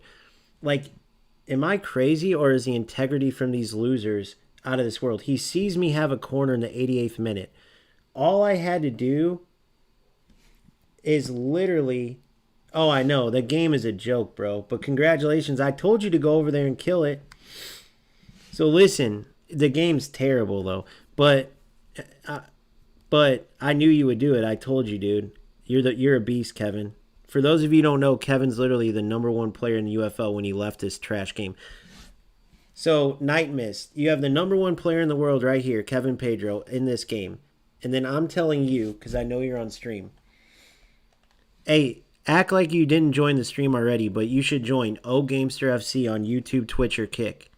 Like, am I crazy, or is the integrity from these losers out of this world? He sees me have a corner in the 88th minute. All I had to do is literally, oh, I know the game is a joke, bro, but congratulations, I told you to go over there and kill it. So listen, the game's terrible though, uh, but I knew you would do it. I told you, dude. You're a beast, Kevin. For those of you who don't know, Kevin's literally the #1 player in the UFL when he left this trash game. So, Night Mist, you have the #1 player in the world right here, Kevin Pedro, in this game. And then I'm telling you, because I know you're on stream, hey, act like you didn't join the stream already, but you should join OGamester FC on YouTube, Twitch, or Kick.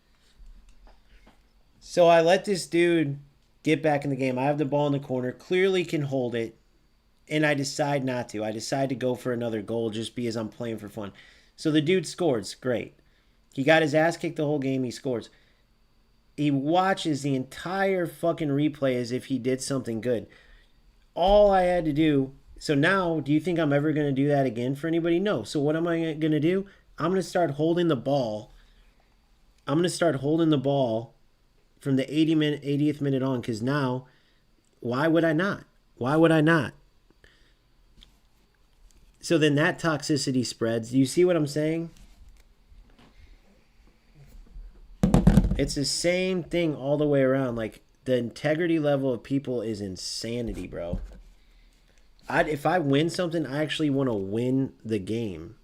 So I let this dude get back in the game. I have the ball in the corner, clearly can hold it, and I decide not to. I decide to go for another goal just because I'm playing for fun. So the dude scores. Great. He got his ass kicked the whole game. He scores. He watches the entire fucking replay as if he did something good. All I had to do... So now, do you think I'm ever going to do that again for anybody? No. So what am I going to do? I'm going to start holding the ball. I'm going to start holding the ball from the 80th minute on, because now, why would I not? Why would I not? So then that toxicity spreads. Do you see what I'm saying? It's the same thing all the way around. Like, the integrity level of people is insanity, bro. If I win something, I actually want to win the game.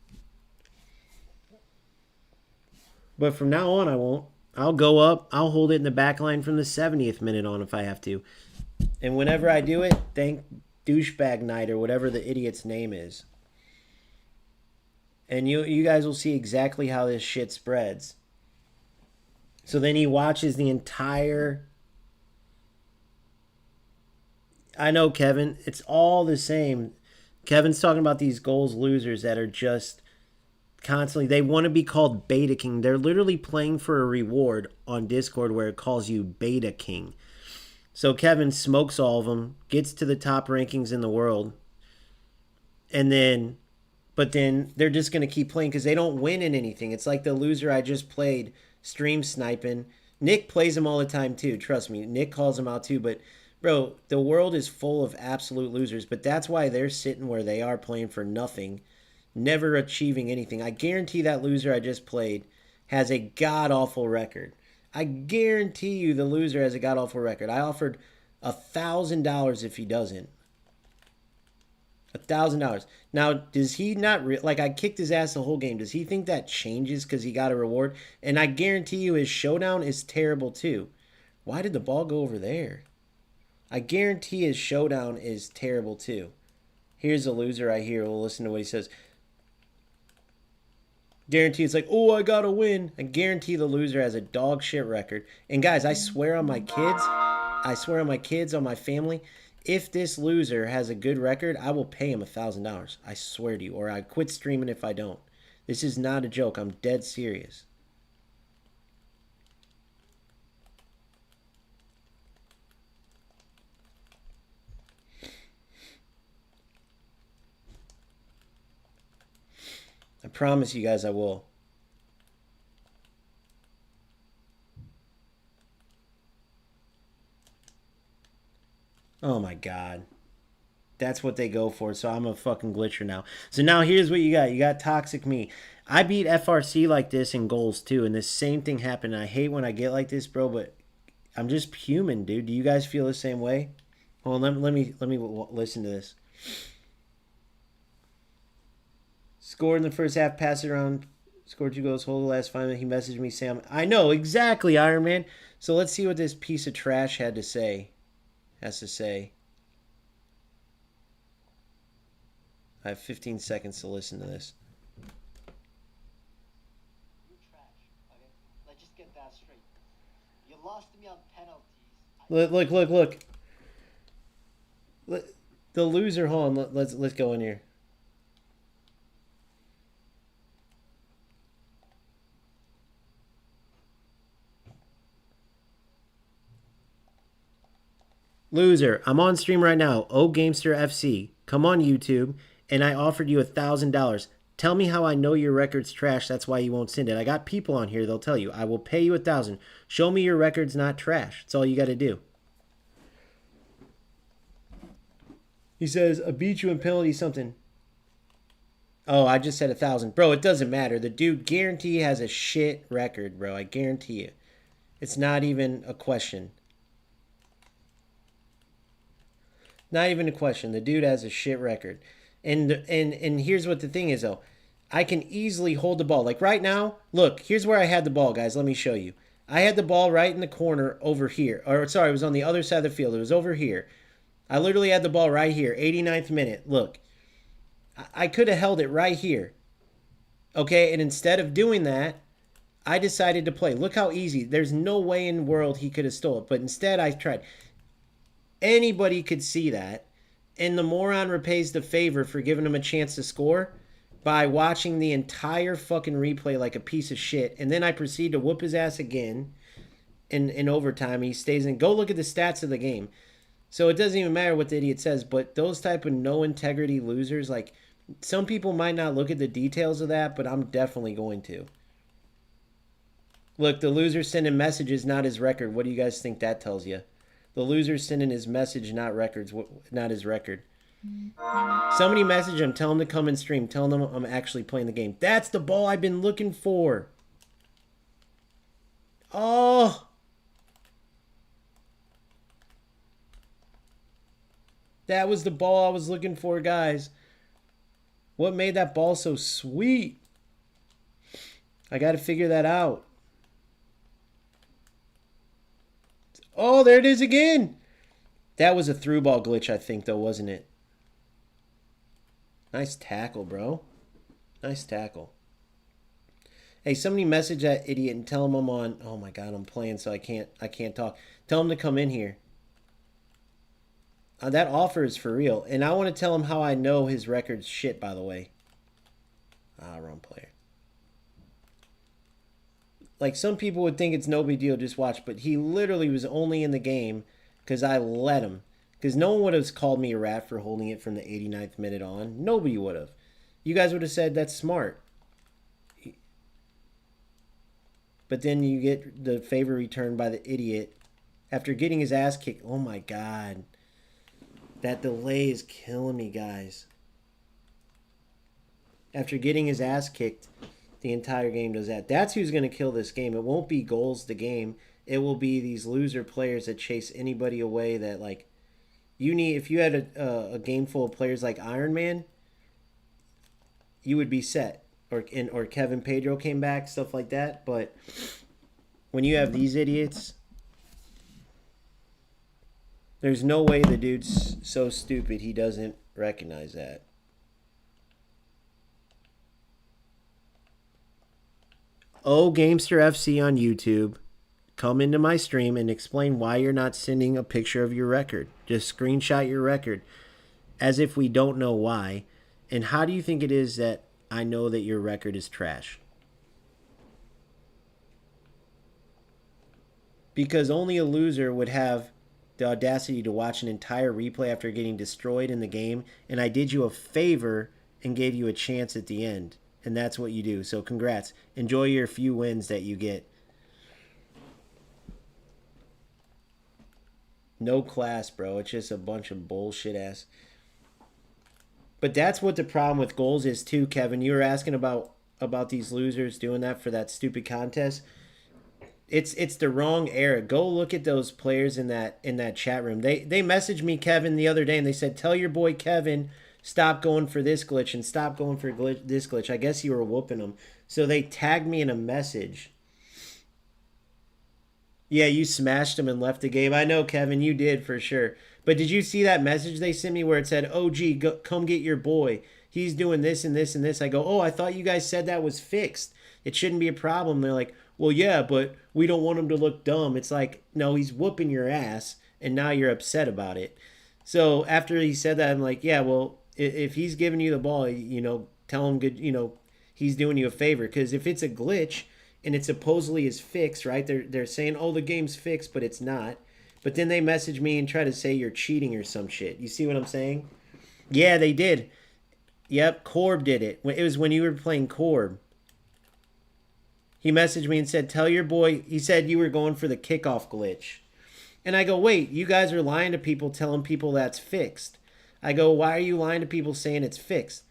But from now on, I won't. I'll go up. I'll hold it in the back line from the 70th minute on if I have to. And whenever I do it, thank Douchebag Knight or whatever the idiot's name is. And you guys will see exactly how this shit spreads. So then he watches the entire... I know, Kevin. It's all the same. Kevin's talking about these goals losers that are just constantly... They want to be called Beta King. They're literally playing for a reward on Discord where it calls you Beta King. So Kevin smokes all of them, gets to the top rankings in the world, and then... But then they're just going to keep playing because they don't win in anything. It's like the loser I just played, stream sniping. Nick plays him all the time too. Trust me. Nick calls him out too. But, bro, the world is full of absolute losers. But that's why they're sitting where they are playing for nothing, never achieving anything. I guarantee that loser I just played has a god-awful record. I guarantee you the loser has a god-awful record. I offered $1,000 if he doesn't. $1,000. Now, does he not... like, I kicked his ass the whole game. Does he think that changes because he got a reward? And I guarantee you his showdown is terrible, too. Why did the ball go over there? I guarantee his showdown is terrible, too. Here's a loser right here. We'll listen to what he says. Guarantee it's like, oh, I gotta win. I guarantee the loser has a dog shit record. And, guys, I swear on my kids. I swear on my kids, on my family... If this loser has a good record, I will pay him $1,000. I swear to you. Or I quit streaming if I don't. This is not a joke. I'm dead serious. I promise you guys I will. Oh my god. That's what they go for, so I'm a fucking glitcher now. So now here's what you got. You got Toxic Me. I beat FRC like this in goals too, and the same thing happened. I hate when I get like this, bro, but I'm just human, dude. Do you guys feel the same way? Hold on, let me listen to this. Scored in the first half, pass it around, scored 2 goals, hold the last 5 minutes. He messaged me, Sam. I know, exactly, Iron Man. So let's see what this piece of trash has to say. I have 15 seconds to listen to this. You're trash, okay? Let's just get that straight. You lost to me on penalties. Look. The loser, hold on, let's go in here. Loser, I'm on stream right now. OGamester FC. Come on YouTube, and I offered you $1,000. Tell me how I know your record's trash. That's why you won't send it. I got people on here. They'll tell you. I will pay you $1,000. Show me your record's not trash. That's all you got to do. He says, I beat you in penalty something. Oh, I just said 1,000. Bro, it doesn't matter. The dude guarantee has a shit record, bro. I guarantee it. It's not even a question. Not even a question. The dude has a shit record. And here's what the thing is, though. I can easily hold the ball. Like right now, look, here's where I had the ball, guys. Let me show you. I had the ball right in the corner over here. Or, sorry, it was on the other side of the field. It was over here. I literally had the ball right here, 89th minute. Look, I could have held it right here. Okay, and instead of doing that, I decided to play. Look how easy. There's no way in the world he could have stole it. But instead, I tried. Anybody could see that. And the moron repays the favor for giving him a chance to score by watching the entire fucking replay like a piece of shit. And then I proceed to whoop his ass again in overtime. He stays in. Go look at the stats of the game. So it doesn't even matter what the idiot says. But those type of no integrity losers, like, some people might not look at the details of that, but I'm definitely going to. Look, the loser sending messages, not his record. What do you guys think that tells you? The loser's sending his message, not records, not his record. Somebody message him, tell him to come and stream. Tell them I'm actually playing the game. That's the ball I've been looking for. Oh. That was the ball I was looking for, guys. What made that ball so sweet? I got to figure that out. Oh, there it is again. That was a through ball glitch, I think, though, wasn't it? Nice tackle, bro. Nice tackle. Hey, somebody message that idiot and tell him I'm on. Oh my God, I'm playing, so I can't talk. Tell him to come in here. That offer is for real, and I want to tell him how I know his record's shit. By the way. Wrong player. Like, some people would think it's no big deal, just watch. But he literally was only in the game because I let him. Because no one would have called me a rat for holding it from the 89th minute on. Nobody would have. You guys would have said that's smart. But then you get the favor returned by the idiot after getting his ass kicked. Oh my God. That delay is killing me, guys. After getting his ass kicked, the entire game does that. That's who's going to kill this game. It won't be goals the game. It will be these loser players that chase anybody away that, like, you need. If you had a game full of players like Iron Man, you would be set. Or Kevin Pedro came back, stuff like that. But when you have these idiots, there's no way the dude's so stupid he doesn't recognize that. Oh, Gamester FC on YouTube, come into my stream and explain why you're not sending a picture of your record. Just screenshot your record as if we don't know why. And how do you think it is that I know that your record is trash? Because only a loser would have the audacity to watch an entire replay after getting destroyed in the game. And I did you a favor and gave you a chance at the end. And that's what you do. So congrats. Enjoy your few wins that you get. No class, bro. It's just a bunch of bullshit ass. But that's what the problem with goals is too, Kevin. You were asking about these losers doing that for that stupid contest. It's the wrong era. Go look at those players in that chat room. They messaged me, Kevin, the other day, and they said, tell your boy Kevin, stop going for this glitch and stop going for this glitch. I guess you were whooping them. So they tagged me in a message. Yeah, you smashed him and left the game. I know, Kevin, you did for sure. But did you see that message they sent me where it said, OG, come get your boy. He's doing this and this and this. I go, oh, I thought you guys said that was fixed. It shouldn't be a problem. They're like, well, yeah, but we don't want him to look dumb. It's like, no, he's whooping your ass, and now you're upset about it. So after he said that, I'm like, yeah, well, if he's giving you the ball, tell him good, he's doing you a favor. Because if it's a glitch and it supposedly is fixed, right? They're saying, oh, the game's fixed, but it's not. But then they message me and try to say you're cheating or some shit. You see what I'm saying? Yeah, they did. Yep, Corb did it. It was when you were playing Corb. He messaged me and said, tell your boy, he said you were going for the kickoff glitch. And I go, wait, you guys are lying to people, telling people that's fixed. I go, why are you lying to people saying it's fixed?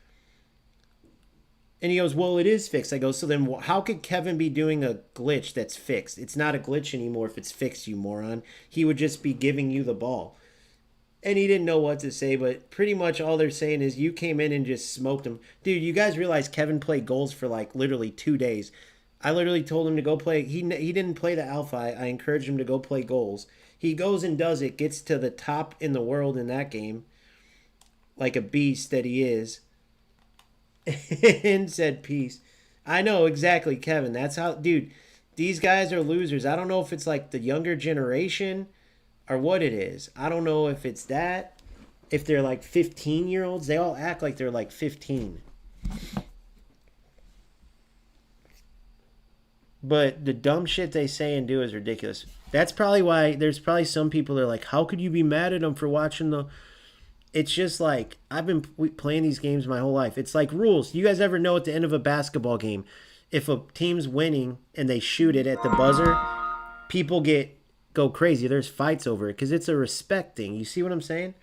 And he goes, well, it is fixed. I go, so then how could Kevin be doing a glitch that's fixed? It's not a glitch anymore if it's fixed, you moron. He would just be giving you the ball. And he didn't know what to say, but pretty much all they're saying is you came in and just smoked him. Dude, you guys realize Kevin played goals for like literally 2 days. I literally told him to go play. He didn't play the alpha. I encouraged him to go play goals. He goes and does it, gets to the top in the world in that game, like a beast that he is, and said peace. I know, exactly, Kevin. That's how, dude, these guys are losers. I don't know if it's like the younger generation or what it is. I don't know if it's that. If they're like 15-year-olds, they all act like they're like 15. But the dumb shit they say and do is ridiculous. That's probably why there's probably some people that are like, how could you be mad at them for watching the... It's just like, I've been playing these games my whole life. It's like rules. You guys ever know at the end of a basketball game, if a team's winning and they shoot it at the buzzer, people go crazy. There's fights over it because it's a respect thing. You see what I'm saying?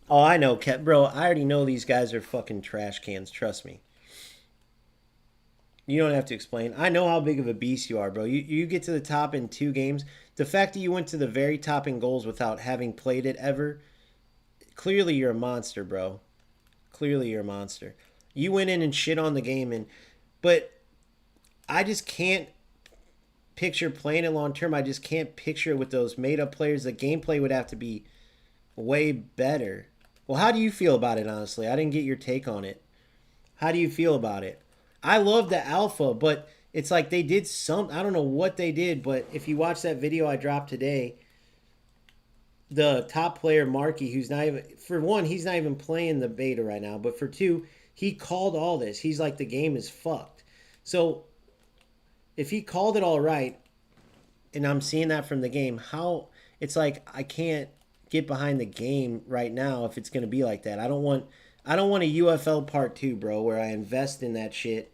Oh, I know, bro. I already know these guys are fucking trash cans. Trust me. You don't have to explain. I know how big of a beast you are, bro. You get to the top in 2 games. The fact that you went to the very top in goals without having played it ever, clearly you're a monster, bro. Clearly you're a monster. You went in and shit on the game, but I just can't picture playing it long term. I just can't picture it with those made up players. The gameplay would have to be way better. Well, how do you feel about it, honestly? I didn't get your take on it. How do you feel about it? I love the alpha, but it's like they did I don't know what they did, but if you watch that video I dropped today, the top player, Markey, who's not even, for one, he's not even playing the beta right now, but for 2, he called all this. He's like, the game is fucked. So if he called it all right, and I'm seeing that from the game, how, it's like, I can't get behind the game right now if it's going to be like that. I don't want a UFL part 2, bro, where I invest in that shit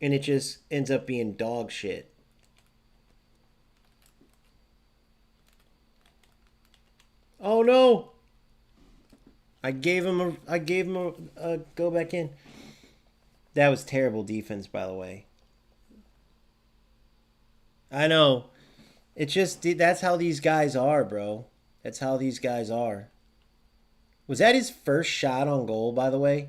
and it just ends up being dog shit. Oh no. I gave him a go back in. That was terrible defense, by the way. I know. It's just, that's how these guys are, bro. That's how these guys are. Was that his first shot on goal, by the way?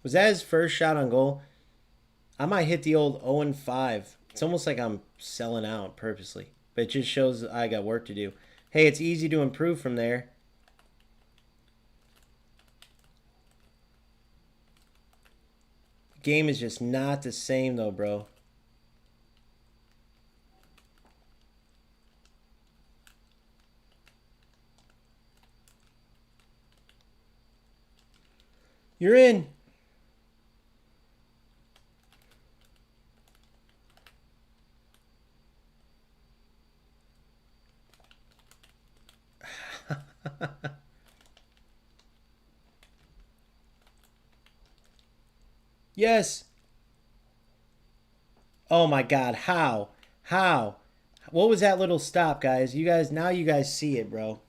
Was that his first shot on goal? I might hit the old 0-5. It's almost like I'm selling out purposely. But it just shows I got work to do. Hey, it's easy to improve from there. Game is just not the same though, bro. You're in. Yes. Oh my God. How? How? What was that little stop, guys? Now you guys see it, bro.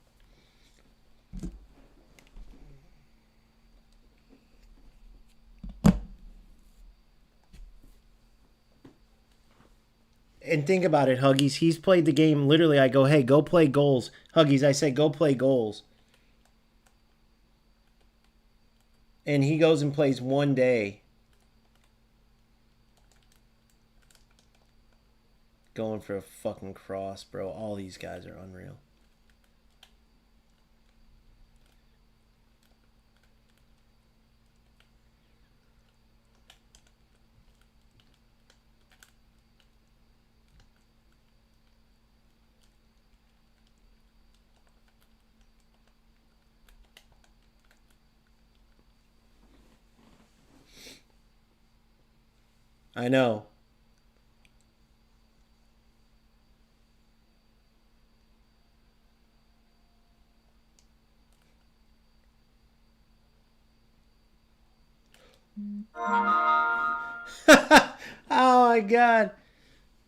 And think about it, Huggies. He's played the game. Literally, I go, hey, go play goals. Huggies, I say, go play goals. And he goes and plays 1 day. Going for a fucking cross, bro. All these guys are unreal. I know. Oh my god.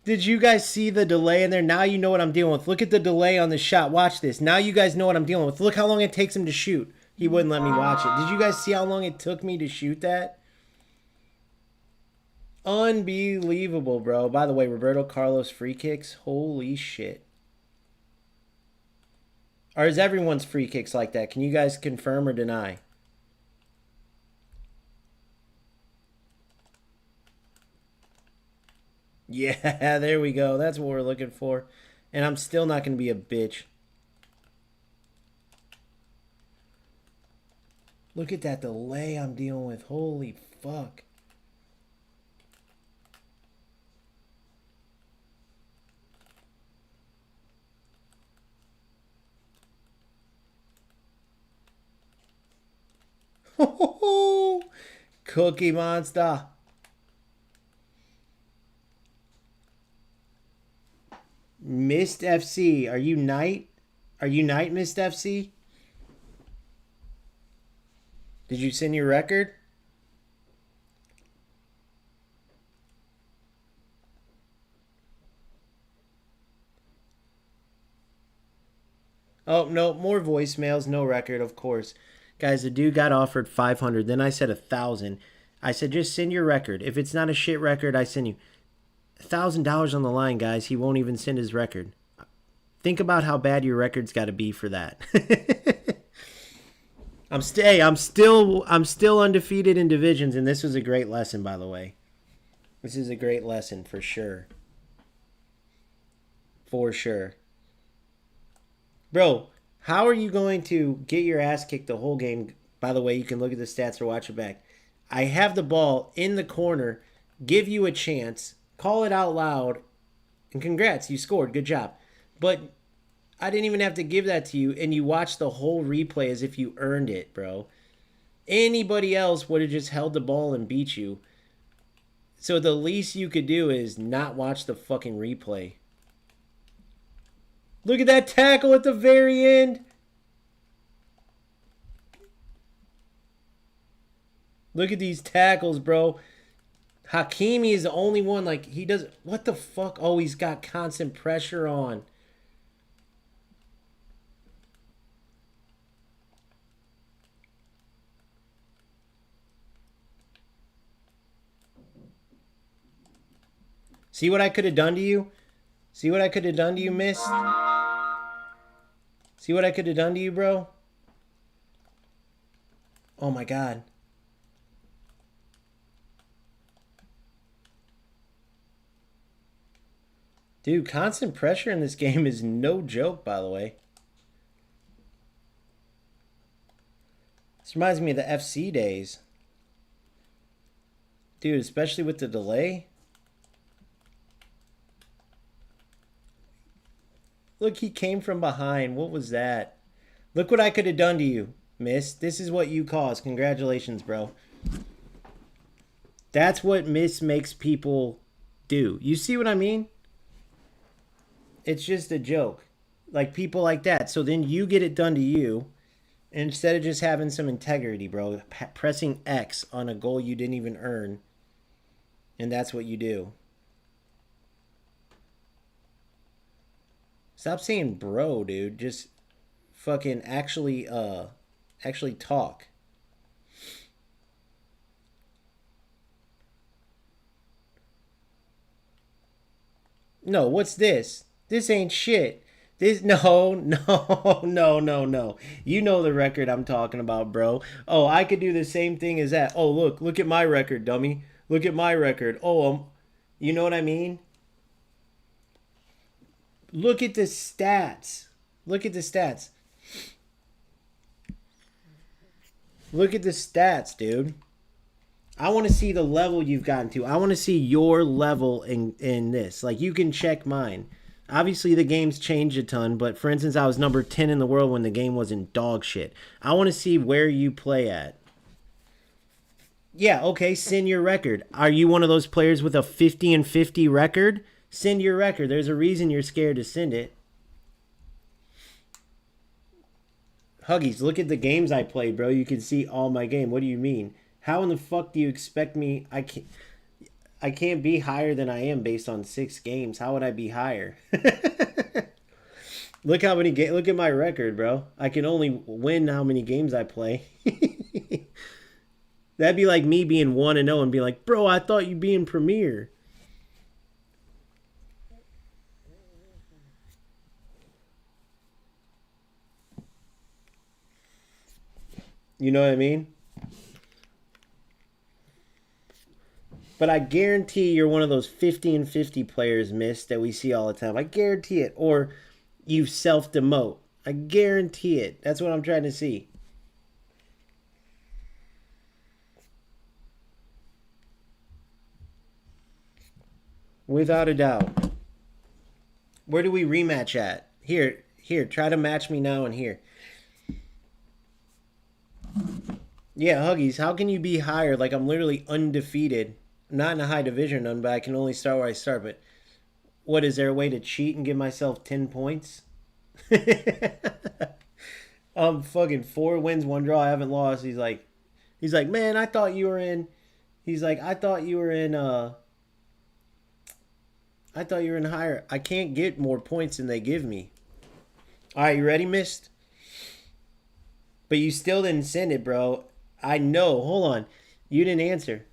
Did you guys see the delay in there? Now you know what I'm dealing with. Look at the delay on the shot. Watch this. Now you guys know what I'm dealing with. Look how long it takes him to shoot. He wouldn't let me watch it. Did you guys see how long it took me to shoot that? Unbelievable, bro. By the way, Roberto Carlos free kicks. Holy shit. Or is everyone's free kicks like that? Can you guys confirm or deny? Yeah, there we go. That's what we're looking for. And I'm still not going to be a bitch. Look at that delay I'm dealing with. Holy fuck. Cookie Monster. Mist FC. Are you Knight? Are you Knight, Mist FC? Did you send your record? Oh, no, more voicemails, no record, of course. Guys, the dude got offered 500. Then I said 1,000. I said, just send your record. If it's not a shit record, I send you $1,000 on the line, guys. He won't even send his record. Think about how bad your record's got to be for that. I'm still undefeated in divisions, and this was a great lesson, by the way. This is a great lesson for sure. For sure. Bro, how are you going to get your ass kicked the whole game? By the way, you can look at the stats or watch it back. I have the ball in the corner, give you a chance, call it out loud, and congrats, you scored. Good job. But I didn't even have to give that to you, and you watched the whole replay as if you earned it, bro. Anybody else would have just held the ball and beat you. So the least you could do is not watch the fucking replay. Look at that tackle at the very end. Look at these tackles, bro. Hakimi is the only one, like, he does... What the fuck? Oh, he's got constant pressure on. See what I could have done to you? See what I could have done to you, miss? See what I could have done to you, bro? Oh my god. Dude, constant pressure in this game is no joke, by the way. This reminds me of the FC days. Dude, especially with the delay. Look, he came from behind. What was that? Look what I could have done to you, miss. This is what you caused. Congratulations, bro. That's what miss makes people do. You see what I mean? It's just a joke. Like people like that. So then you get it done to you instead of just having some integrity, bro. Pressing X on a goal you didn't even earn. And that's what you do. Stop saying bro, dude. Just fucking actually talk. No, what's this? This ain't shit. This no. You know the record I'm talking about, bro. Oh, I could do the same thing as that. Oh, look at my record, dummy. Look at my record. Oh, you know what I mean? Look at the stats. Look at the stats. Look at the stats, dude. I want to see the level you've gotten to. I want to see your level in this. Like, you can check mine. Obviously, the game's changed a ton, but for instance, I was number 10 in the world when the game wasn't dog shit. I want to see where you play at. Yeah, okay, send your record. Are you one of those players with a 50-50 record? Send your record. There's a reason you're scared to send it. Huggies, look at the games I played, bro. You can see all my game. What do you mean? How in the fuck do you expect me? I can't be higher than I am based on 6 games. How would I be higher? Look how many look at my record, bro. I can only win how many games I play. That'd be like me being 1-0 and be like, bro, I thought you'd be in Premier. You know what I mean? But I guarantee you're one of those 50 and 50 players, miss, that we see all the time. I guarantee it. Or you self-demote. I guarantee it. That's what I'm trying to see. Without a doubt. Where do we rematch at? Here, try to match me now and here. Yeah, Huggies, how can you be higher? Like, I'm literally undefeated. I'm not in a high division, none, but I can only start where I start. But what, is there a way to cheat and give myself 10 points? I'm fucking 4 wins, 1 draw. I haven't lost. He's like, man, I thought you were in. He's like, I thought you were in higher. I can't get more points than they give me. All right, you ready, Mist? But you still didn't send it, bro. I know. Hold on. You didn't answer.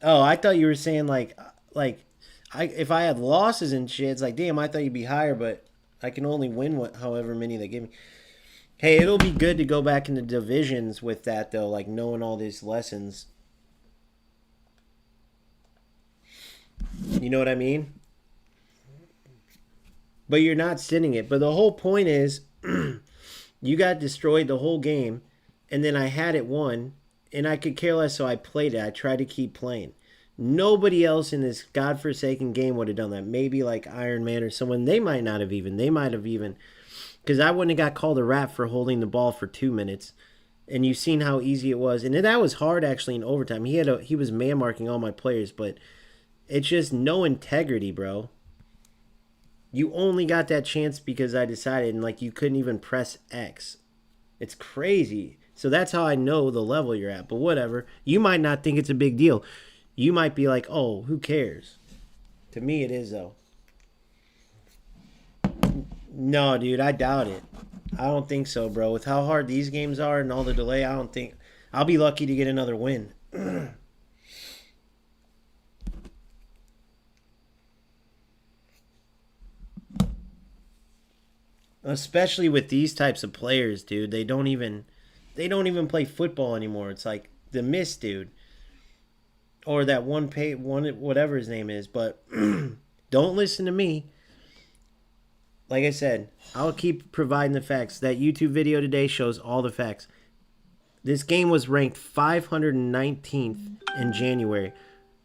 Oh, I thought you were saying if I had losses and shit, it's like, damn, I thought you'd be higher, but I can only win however many they give me. Hey, it'll be good to go back into divisions with that, though, like knowing all these lessons. You know what I mean? But you're not sending it. But the whole point is, you got destroyed the whole game, and then I had it won, and I could care less, so I played it. I tried to keep playing. Nobody else in this godforsaken game would have done that. Maybe like Iron Man or someone. They might not have even. They might have even. Because I wouldn't have got called a rat for holding the ball for 2 minutes. And you've seen how easy it was. And that was hard, actually, in overtime. He was man-marking all my players, but it's just no integrity, bro. You only got that chance because I decided, and like you couldn't even press X. It's crazy. So that's how I know the level you're at. But whatever. You might not think it's a big deal. You might be like, oh, who cares? To me, it is, though. No, dude, I doubt it. I don't think so, bro. With how hard these games are and all the delay, I don't think... I'll be lucky to get another win. Especially with these types of players, dude. They don't even play football anymore. It's like the Mist dude. Or that one whatever his name is. But don't listen to me. Like I said, I'll keep providing the facts. That YouTube video today shows all the facts. This game was ranked 519th in January.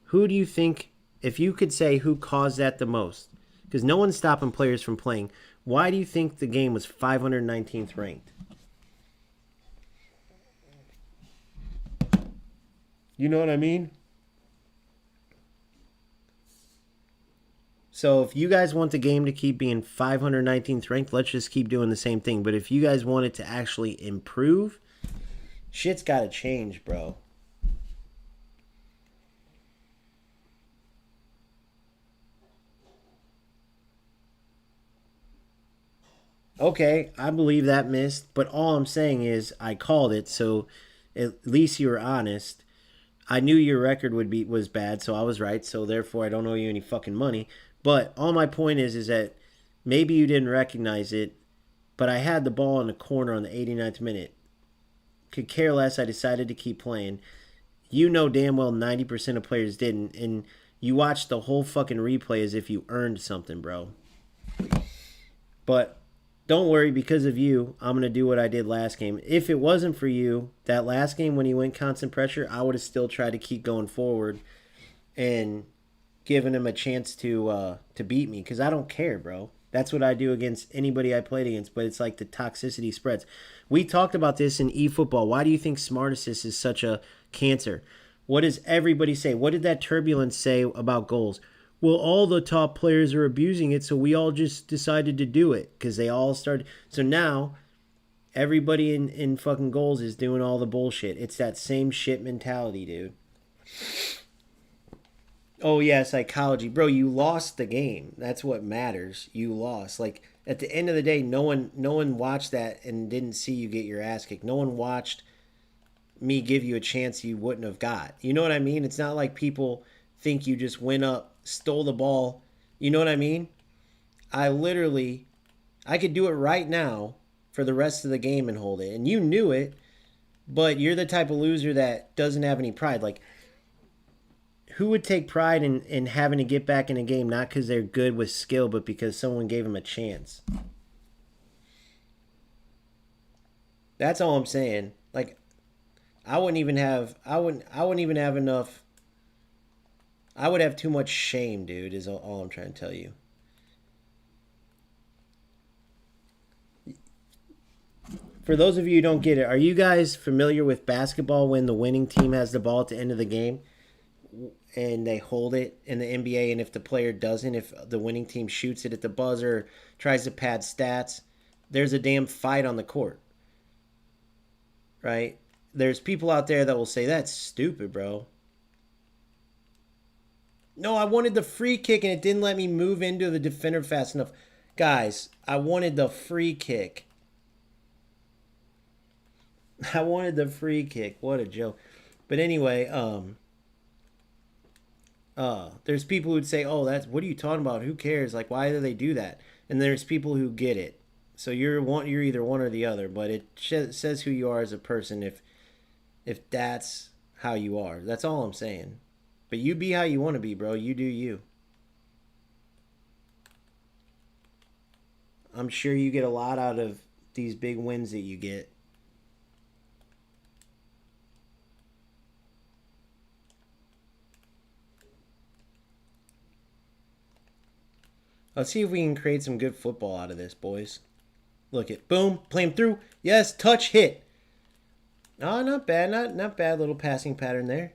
Who do you think, if you could say who caused that the most? Because no one's stopping players from playing. Why do you think the game was 519th ranked? You know what I mean? So if you guys want the game to keep being 519th ranked, let's just keep doing the same thing. But if you guys want it to actually improve, shit's got to change, bro. Okay, I believe that, Mist. But all I'm saying is I called it, so at least you were honest. I knew your record was bad, so I was right. So therefore, I don't owe you any fucking money. But all my point is that maybe you didn't recognize it, but I had the ball in the corner on the 89th minute. Could care less. I decided to keep playing. You know damn well 90% of players didn't, and you watched the whole fucking replay as if you earned something, bro. But don't worry, because of you, I'm going to do what I did last game. If it wasn't for you, that last game when he went constant pressure, I would have still tried to keep going forward and giving him a chance to beat me, because I don't care, bro. That's what I do against anybody I played against, but it's like the toxicity spreads. We talked about this in eFootball. Why do you think Smart Assist is such a cancer? What does everybody say? What did that turbulence say about goals? Well, all the top players are abusing it, so we all just decided to do it because they all started. So now Everybody in fucking goals is doing all the bullshit. It's that same shit mentality, dude. Oh yeah, psychology. Bro, you lost the game. That's what matters. You lost. Like at the end of the day, no one watched that and didn't see you get your ass kicked. No one watched me give you a chance you wouldn't have got. You know what I mean? It's not like people think you just went up, stole the ball. You know what I mean? I could do it right now for the rest of the game and hold it. And you knew it, but you're the type of loser that doesn't have any pride. Like, who would take pride in having to get back in a game not because they're good with skill, but because someone gave them a chance? That's all I'm saying. Like, I wouldn't even have enough. I would have too much shame, dude, is all I'm trying to tell you. For those of you who don't get it, are you guys familiar with basketball when the winning team has the ball at the end of the game and they hold it in the NBA, and if the player doesn't, if the winning team shoots it at the buzzer, tries to pad stats, there's a damn fight on the court, right? There's people out there that will say, that's stupid, bro. No, I wanted the free kick and it didn't let me move into the defender fast enough. Guys, I wanted the free kick. I wanted the free kick. What a joke. But anyway, there's people who'd say, oh, what are you talking about? Who cares? Like, why do they do that? And there's people who get it. So you're either one or the other, but it says who you are as a person if that's how you are. That's all I'm saying. But you be how you want to be, bro. You do you. I'm sure you get a lot out of these big wins that you get. Let's see if we can create some good football out of this, boys. Look at, boom, play him through. Yes, touch, hit. Oh, not bad, not bad little passing pattern there.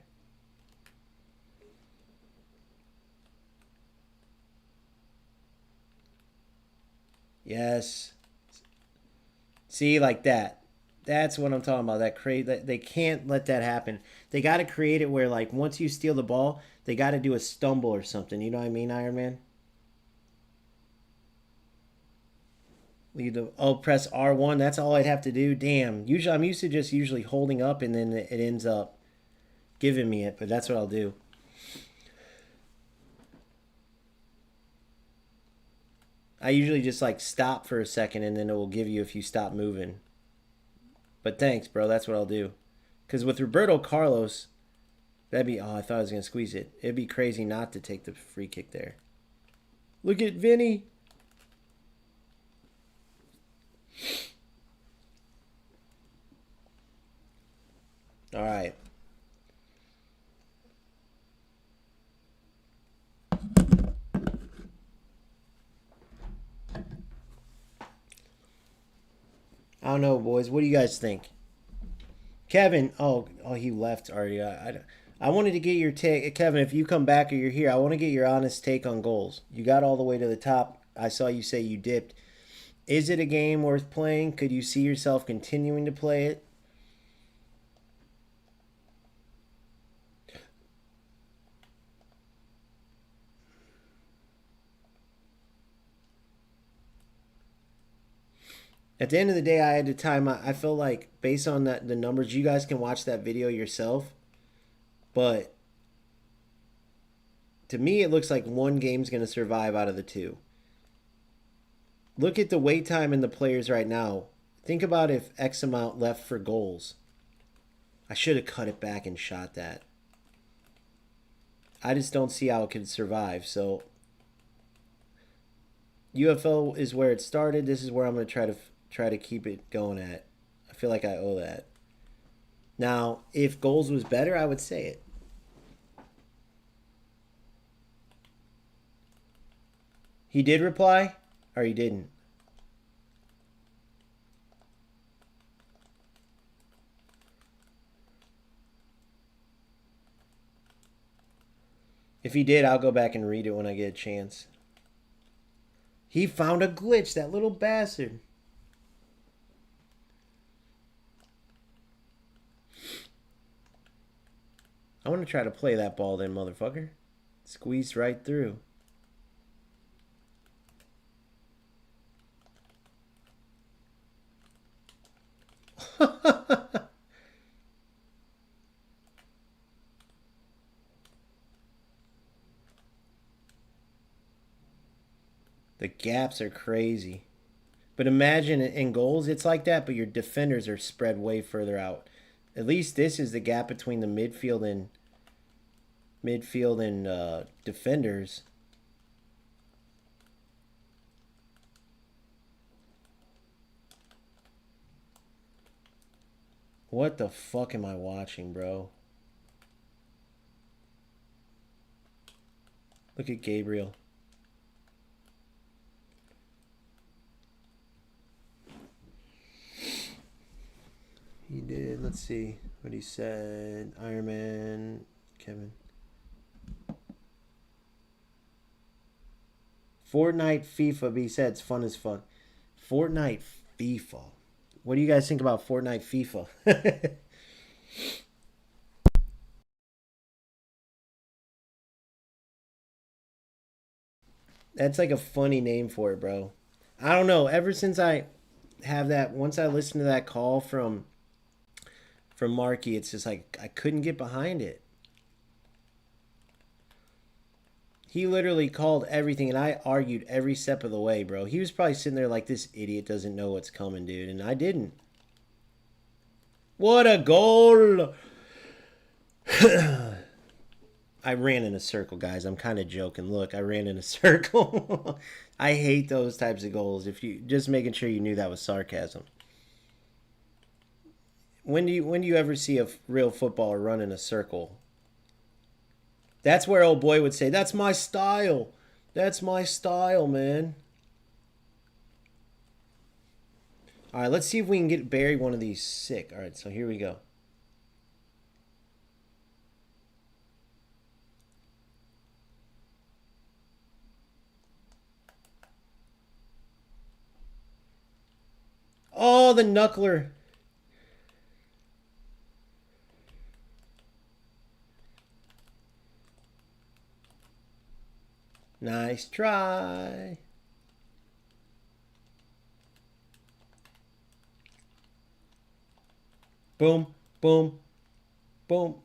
Yes. See, like that. That's what I'm talking about. That they can't let that happen. They got to create it where, like, once you steal the ball, they got to do a stumble or something. You know what I mean, Iron Man? Press R1. That's all I'd have to do. Damn. Usually, I'm used to just holding up, and then it ends up giving me it. But that's what I'll do. I usually just like stop for a second, and then it will give you if you stop moving. But thanks, bro. That's what I'll do. Because with Roberto Carlos, that'd be... Oh, I thought I was going to squeeze it. It'd be crazy not to take the free kick there. Look at Vinny. All right. I don't know, boys. What do you guys think? Kevin, oh, he left already. I wanted to get your take. Kevin, if you come back or you're here, I want to get your honest take on goals. You got all the way to the top. I saw you say you dipped. Is it a game worth playing? Could you see yourself continuing to play it? At the end of the day, I had to time. I feel like based on the numbers, you guys can watch that video yourself. But to me, it looks like one game's going to survive out of the two. Look at the wait time in the players right now. Think about if X amount left for goals. I should have cut it back and shot that. I just don't see how it could survive. So UFO is where it started. This is where I'm going to try to keep it going at. I feel like I owe that. Now, if goals was better, I would say it. He did reply, or he didn't? If he did, I'll go back and read it when I get a chance. He found a glitch, that little bastard. I want to try to play that ball then, motherfucker. Squeeze right through. The gaps are crazy. But imagine in goals, it's like that, but your defenders are spread way further out. At least this is the gap between the midfield and defenders. What the fuck am I watching, bro? Look at Gabriel. He did. Let's see what he said. Iron Man, Kevin. Fortnite, FIFA, but he said it's fun as fuck. Fortnite, FIFA. What do you guys think about Fortnite, FIFA? That's like a funny name for it, bro. I don't know. Ever since I have that, once I listened to that call from Marky, it's just like I couldn't get behind it. He literally called everything, and I argued every step of the way, bro. He was probably sitting there like, this idiot doesn't know what's coming, dude, and I didn't. What a goal! I ran in a circle, guys. I'm kind of joking. Look, I ran in a circle. I hate those types of goals. If you just making sure you knew that was sarcasm. When do you ever see a real footballer run in a circle? That's where old boy would say, "That's my style. That's my style, man." All right, let's see if we can bury one of these sick. All right, so here we go. Oh, the knuckler. Nice try. Boom, boom, boom.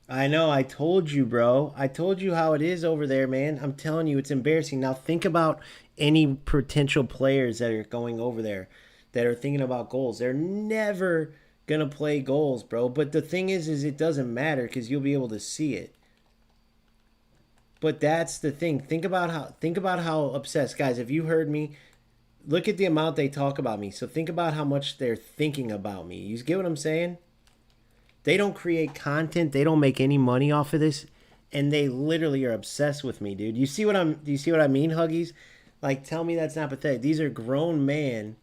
I know, I told you, bro. I told you how it is over there, man. I'm telling you, it's embarrassing. Now think about any potential players that are going over there that are thinking about goals. They're never gonna play goals, bro. But the thing is it doesn't matter because you'll be able to see it. But that's the thing. Think about how obsessed, guys. If you heard me, look at the amount they talk about me. So think about how much they're thinking about me. You get what I'm saying? They don't create content. They don't make any money off of this, and they literally are obsessed with me, dude. Do you see what I mean, Huggies? Like, tell me that's not pathetic. These are grown men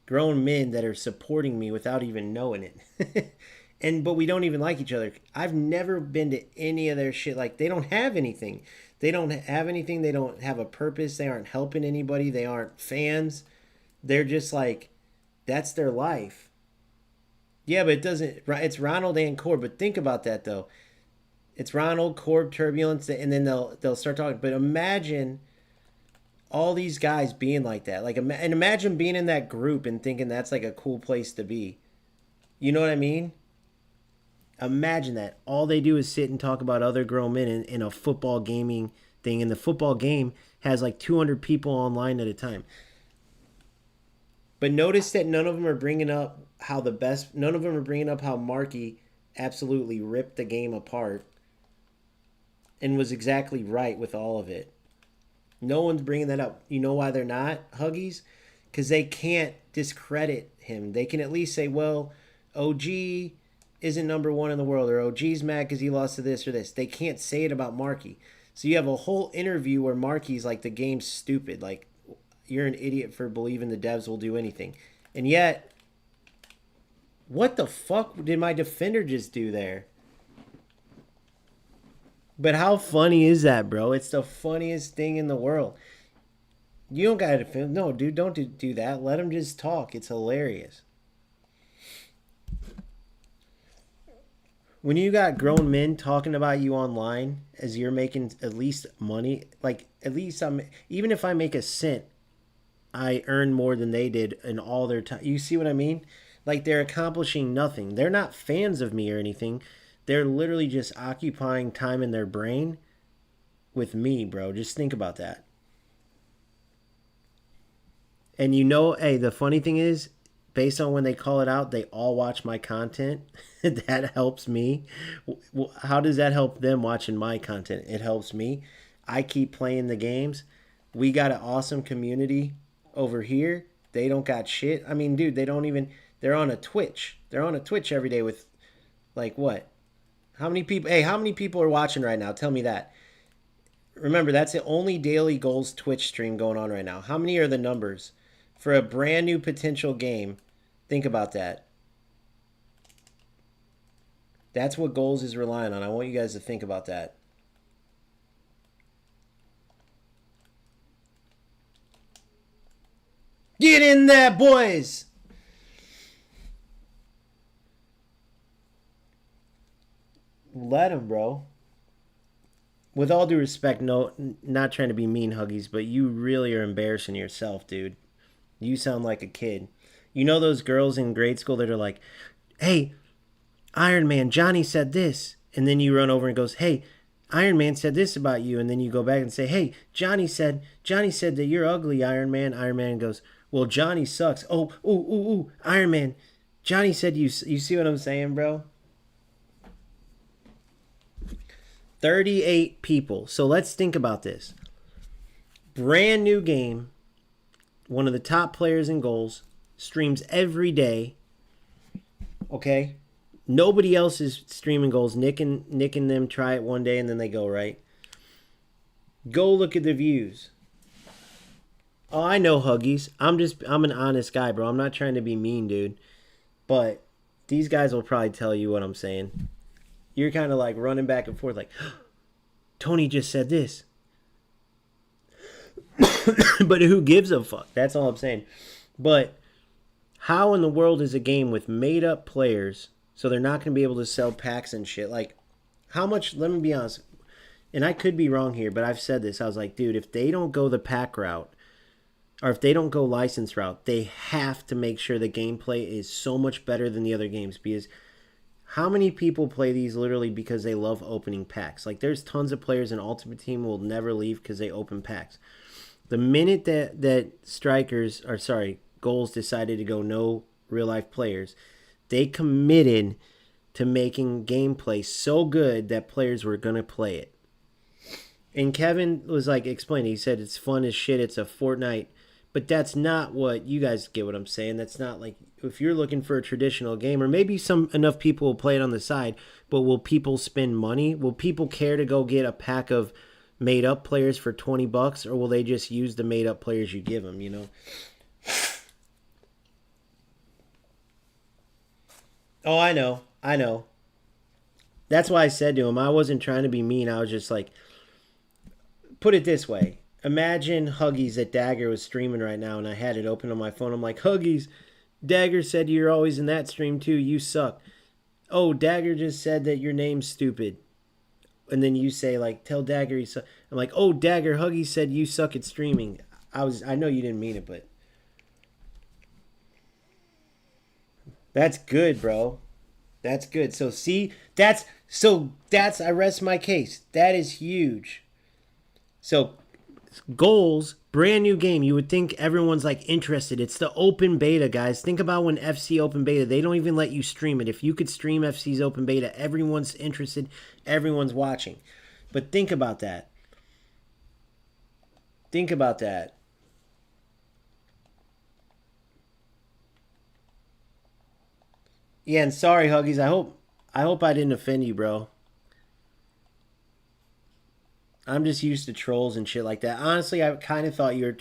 that are supporting me without even knowing it. But we don't even like each other. I've never been to any of their shit. Like, they don't have anything. They don't have anything. They don't have a purpose. They aren't helping anybody. They aren't fans. They're just like, that's their life. Yeah, but it doesn't. It's Ronald and Corb. But think about that though. It's Ronald, Corb, Turbulence, and then they'll start talking. But imagine all these guys being like that. Like, and imagine being in that group and thinking that's like a cool place to be. You know what I mean? Imagine that. All they do is sit and talk about other grown men in a football gaming thing, and the football game has like 200 people online at a time. But notice that none of them are bringing up none of them are bringing up how Marky absolutely ripped the game apart and was exactly right with all of it. No one's bringing that up. You know why they're not, Huggies? Because they can't discredit him. They can at least say, well, OG isn't number one in the world, or OG's mad because he lost to this or this. They can't say it about Marky. So you have a whole interview where Marky's like, the game's stupid. Like, you're an idiot for believing the devs will do anything. And yet, what the fuck did my defender just do there? But how funny is that, bro? It's the funniest thing in the world. You don't gotta film. No, dude, don't do that. Let them just talk. It's hilarious. When you got grown men talking about you online as you're making at least money, like at least I'm, even if I make a cent, I earn more than they did in all their time. You see what I mean? Like they're accomplishing nothing. They're not fans of me or anything. They're literally just occupying time in their brain with me, bro. Just think about that. And you know, hey, the funny thing is, based on when they call it out, they all watch my content. That helps me. How does that help them watching my content? It helps me. I keep playing the games. We got an awesome community over here. They don't got shit. I mean, dude, they don't even. They're on a Twitch. They're on a Twitch every day with, like, what? How many people? Hey, how many people are watching right now? Tell me that. Remember, that's the only Daily Goals Twitch stream going on right now. How many are the numbers for a brand new potential game? Think about that. That's what Goals is relying on. I want you guys to think about that. Get in there, boys! Let him, bro. With all due respect, no, not trying to be mean, Huggies, but you really are embarrassing yourself, dude. You sound like a kid. You know those girls in grade school that are like, hey, Iron Man, Johnny said this. And then you run over and goes, hey, Iron Man said this about you. And then you go back and say, hey, Johnny said that you're ugly, Iron Man. Iron Man goes, well, Johnny sucks. Oh, ooh, Iron Man. Johnny said you see what I'm saying, bro? 38 people. So let's think about this. Brand new game. One of the top players in Goals. Streams every day. Okay? Nobody else is streaming Goals. Nick and them try it one day and then they go, right? Go look at the views. Oh, I know, Huggies. I'm an honest guy, bro. I'm not trying to be mean, dude. But these guys will probably tell you what I'm saying. You're kind of like running back and forth like, Tony just said this. But who gives a fuck? That's all I'm saying. But how in the world is a game with made up players so they're not going to be able to sell packs and shit? Like, how much, let me be honest, and I could be wrong here, but I've said this. I was like, dude, if they don't go the pack route, or if they don't go license route, they have to make sure the gameplay is so much better than the other games. Because how many people play these literally because they love opening packs? Like, there's tons of players in Ultimate Team who will never leave because they open packs. The minute that Goals decided to go no real-life players, they committed to making gameplay so good that players were going to play it. And Kevin was like explaining, he said it's fun as shit, it's a Fortnite. But that's not what, you guys get what I'm saying. That's not like, if you're looking for a traditional game, or maybe enough people will play it on the side, but will people spend money? Will people care to go get a pack of made up players for $20, or will they just use the made up players you give them, you know? Oh, I know. That's why I said to him, I wasn't trying to be mean. I was just like, put it this way. Imagine Huggies that Dagger was streaming right now, and I had it open on my phone. I'm like, Huggies, Dagger said you're always in that stream too. You suck. Oh, Dagger just said that your name's stupid. And then you say, like, tell Dagger he suck. I'm like, oh, Dagger, Huggies said you suck at streaming. I know you didn't mean it, but that's good, bro. That's good. So see, that's I rest my case. That is huge. So Goals, brand new game. You would think everyone's like interested. It's the open beta, guys. Think about when FC open beta, they don't even let you stream it. If you could stream FC's open beta, everyone's interested, everyone's watching. But think about that. Think about that. Yeah, and sorry, Huggies. I hope I didn't offend you, bro. I'm just used to trolls and shit like that. Honestly, I kind of thought you were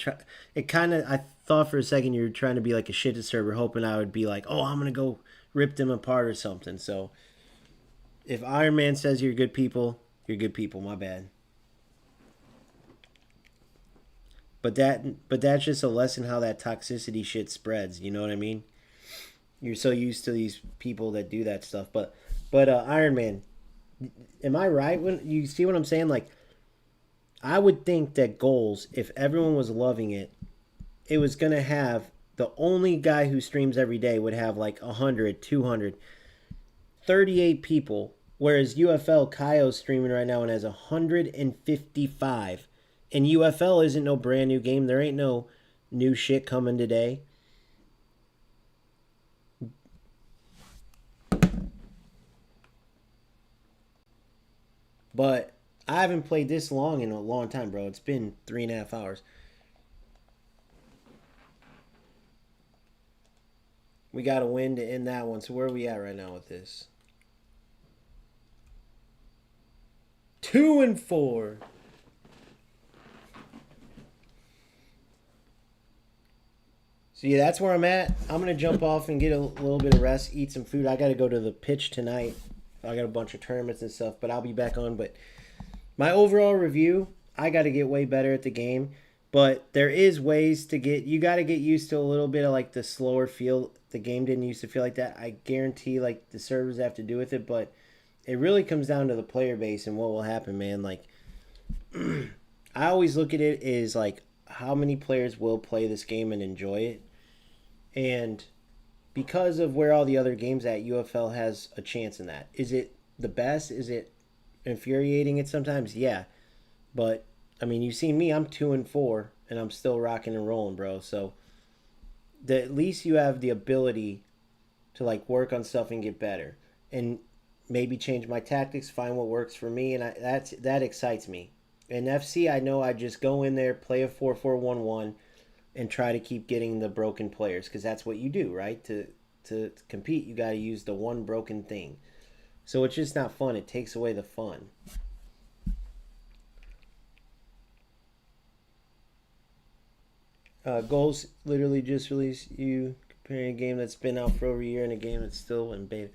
I thought for a second you were trying to be like a shit disturber, hoping I would be like, oh, I'm gonna go rip them apart or something. So if Iron Man says you're good people, you're good people. My bad. But that's just a lesson how that toxicity shit spreads. You know what I mean? You're so used to these people that do that stuff. But Iron Man, am I right when you see what I'm saying? Like, I would think that goals, if everyone was loving it, it was gonna have the only guy who streams every day would have like 100, 200, 38 people, whereas UFL Kaio's streaming right now and has 155. And UFL isn't no brand new game. There ain't no new shit coming today. But I haven't played this long in a long time, bro. It's been 3.5 hours. We got a win to end that one. So where are we at right now with this? 2-4. So yeah, that's where I'm at. I'm gonna jump off and get a little bit of rest, eat some food. I gotta go to the pitch tonight. I got a bunch of tournaments and stuff, but I'll be back on. But my overall review, I gotta get way better at the game. But there is ways to get. You gotta get used to a little bit of like the slower feel. The game didn't used to feel like that. I guarantee like the servers have to do with it, but it really comes down to the player base and what will happen, man. Like I always look at it as like how many players will play this game and enjoy it. And because of where all the other games at, UFL has a chance in that. Is it the best? Is it infuriating it sometimes? Yeah. But I mean, you've seen me, I'm 2-4 and I'm still rocking and rolling, bro. So at least you have the ability to like work on stuff and get better. And maybe change my tactics, find what works for me, and that excites me. In FC, I know I just go in there, play a 4-4-1-1, and try to keep getting the broken players, because that's what you do, right? To compete, you got to use the one broken thing. So it's just not fun. It takes away the fun. Goals literally just released you comparing a game that's been out for over a year and a game that's still in beta.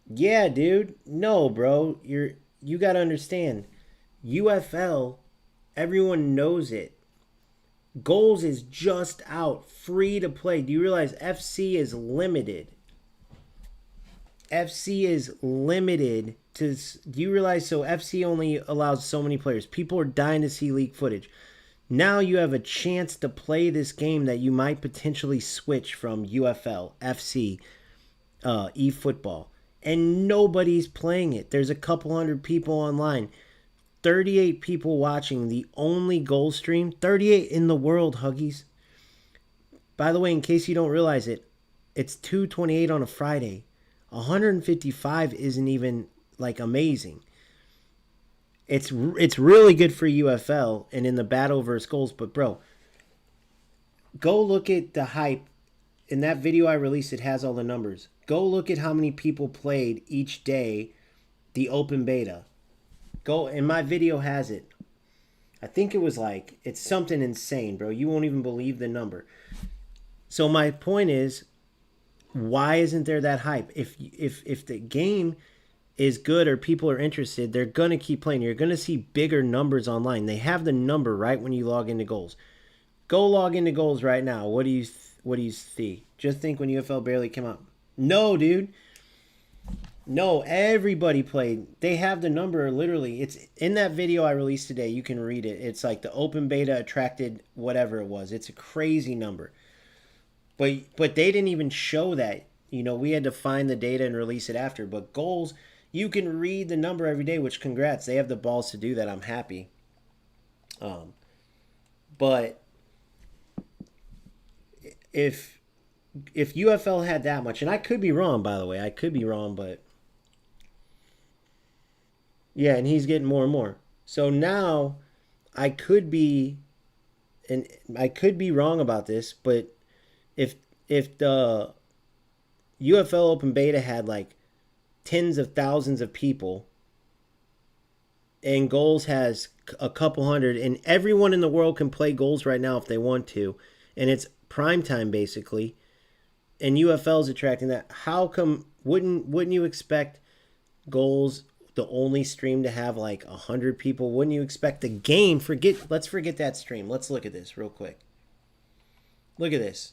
Yeah, dude. No, bro. You got to understand. UFL, everyone knows it. Goals is just out, free to play. Do you realize FC is limited? FC is limited to. Do you realize? So FC only allows so many players. People are dying to see league footage. Now you have a chance to play this game that you might potentially switch from UFL, FC, eFootball. And nobody's playing it. There's a couple hundred people online. 38 people watching the only goal stream. 38 in the world, Huggies. By the way, in case you don't realize it, it's 2:28 on a Friday. 155 isn't even like amazing. It's really good for UFL and in the battle versus goals. But bro, go look at the hype. In that video I released, it has all the numbers. Go look at how many people played each day the open beta. Go, and my video has it. I think it was like, it's something insane, bro. You won't even believe the number. So my point is, why isn't there that hype? If the game is good or people are interested, they're going to keep playing. You're going to see bigger numbers online. They have the number right when you log into goals. Go log into goals right now. What do you see? Just think when UFL barely came out. No, dude. No, everybody played. They have the number literally. It's in that video I released today. You can read it. It's like the open beta attracted whatever it was. It's a crazy number. But they didn't even show that. You know, we had to find the data and release it after. But goals, you can read the number every day, which congrats. They have the balls to do that. I'm happy. But if UFL had that much, and I could be wrong, by the way. I could be wrong, but yeah, and he's getting more and more. So now I could be wrong about this, but if the UFL open beta had like tens of thousands of people and goals has a couple hundred, and everyone in the world can play goals right now if they want to, and it's prime time basically, and UFL is attracting that, how come wouldn't you expect goals, the only stream to have like 100 people. Wouldn't you expect the game? Let's forget that stream. Let's look at this real quick. Look at this.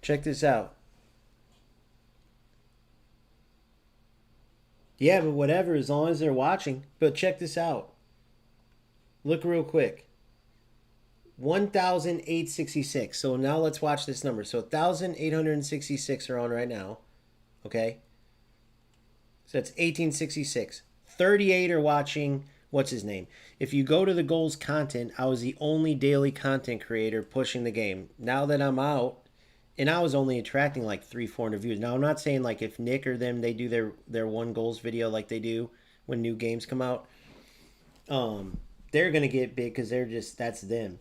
Check this out. Yeah, but whatever, as long as they're watching. But check this out. Look real quick. 1,866. So now let's watch this number. So 1,866 are on right now. Okay? So that's 1866. 38 are watching, what's his name? If you go to the goals content, I was the only daily content creator pushing the game. Now that I'm out, and I was only attracting like 300-400 views. Now I'm not saying like if Nick or them, they do their one goals video like they do when new games come out, they're gonna get big because that's them.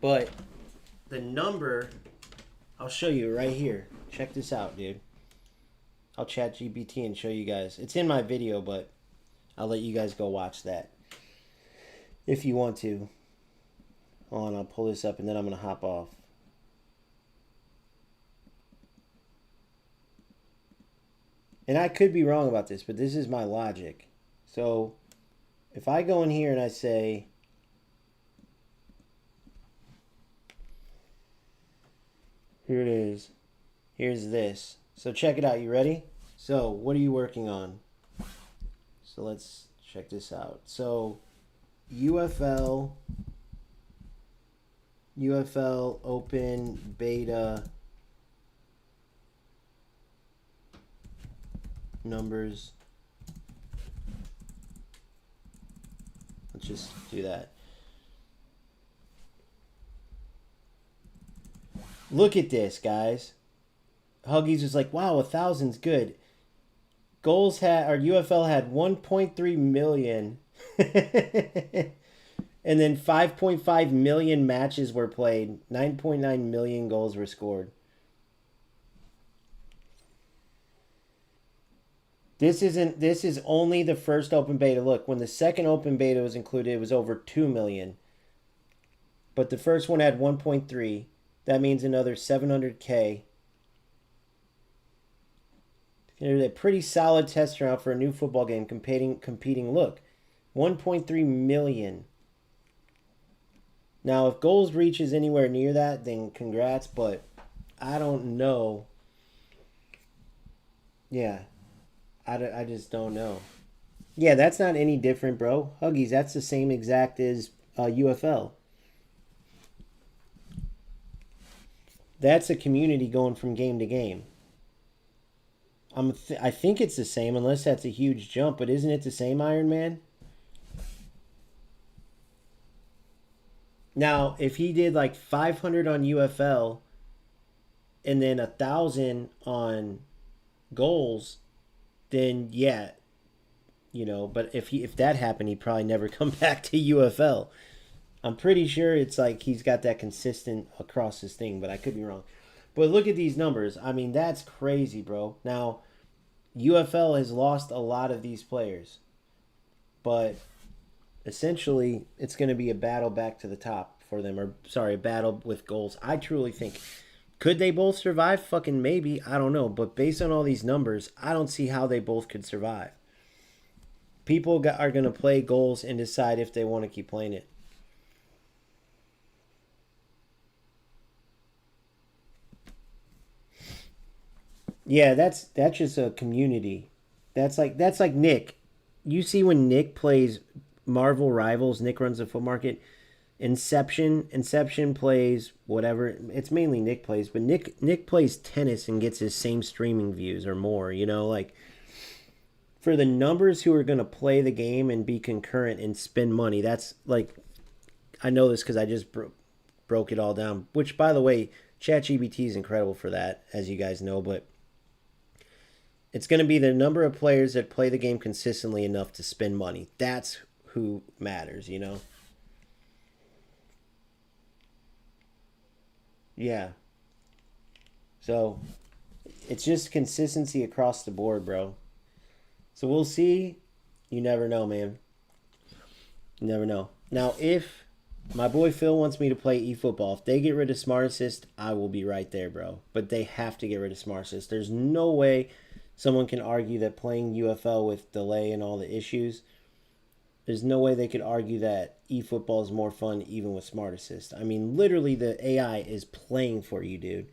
But the number, I'll show you right here. Check this out, dude. I'll chat GPT and show you guys. It's in my video, but I'll let you guys go watch that if you want to. Hold on, I'll pull this up and then I'm gonna hop off. And I could be wrong about this, but this is my logic. So if I go in here and I say, here it is. Here's this. So check it out. You ready? So what are you working on? So let's check this out. So UFL open beta numbers. Let's just do that. Look at this, guys. Huggies was like, wow, 1,000's good. UFL had 1.3 million. And then 5.5 million matches were played. 9.9 million goals were scored. This is only the first open beta. Look, when the second open beta was included, it was over 2 million. But the first one had 1.3. That means another 700K. They're a pretty solid test round for a new football game competing. Look, 1.3 million. Now, if goals reaches anywhere near that, then congrats. But I don't know. Yeah. I just don't know. Yeah, that's not any different, bro. Huggies, that's the same exact as UFL. That's a community going from game to game. I think it's the same, unless that's a huge jump. But isn't it the same, Iron Man? Now, if he did like 500 on UFL and then 1,000 on goals, then yeah, but if that happened, he'd probably never come back to UFL. I'm pretty sure it's like he's got that consistent across his thing, but I could be wrong. But look at these numbers. I mean, that's crazy, bro. Now, UFL has lost a lot of these players, but essentially it's going to be a battle back to the top for them, a battle with goals. I truly think, could they both survive? Fucking maybe. I don't know. But based on all these numbers, I don't see how they both could survive. People are going to play goals and decide if they want to keep playing it. Yeah, that's just a community. That's like Nick. You see when Nick plays Marvel Rivals, Nick runs the foot market. Inception plays whatever. It's mainly Nick plays, but Nick plays tennis and gets his same streaming views or more, like for the numbers who are going to play the game and be concurrent and spend money. That's like, I know this because I just broke it all down, which by the way, ChatGPT is incredible for that, as you guys know, but it's going to be the number of players that play the game consistently enough to spend money. That's who matters, Yeah. So, it's just consistency across the board, bro. So, we'll see. You never know, man. You never know. Now, if My boy Phil wants me to play eFootball. If they get rid of Smart Assist, I will be right there, bro. But they have to get rid of Smart Assist. There's no way someone can argue that playing UFL with delay and all the issues, there's no way they could argue that eFootball is more fun even with Smart Assist. I mean, literally the AI is playing for you, dude.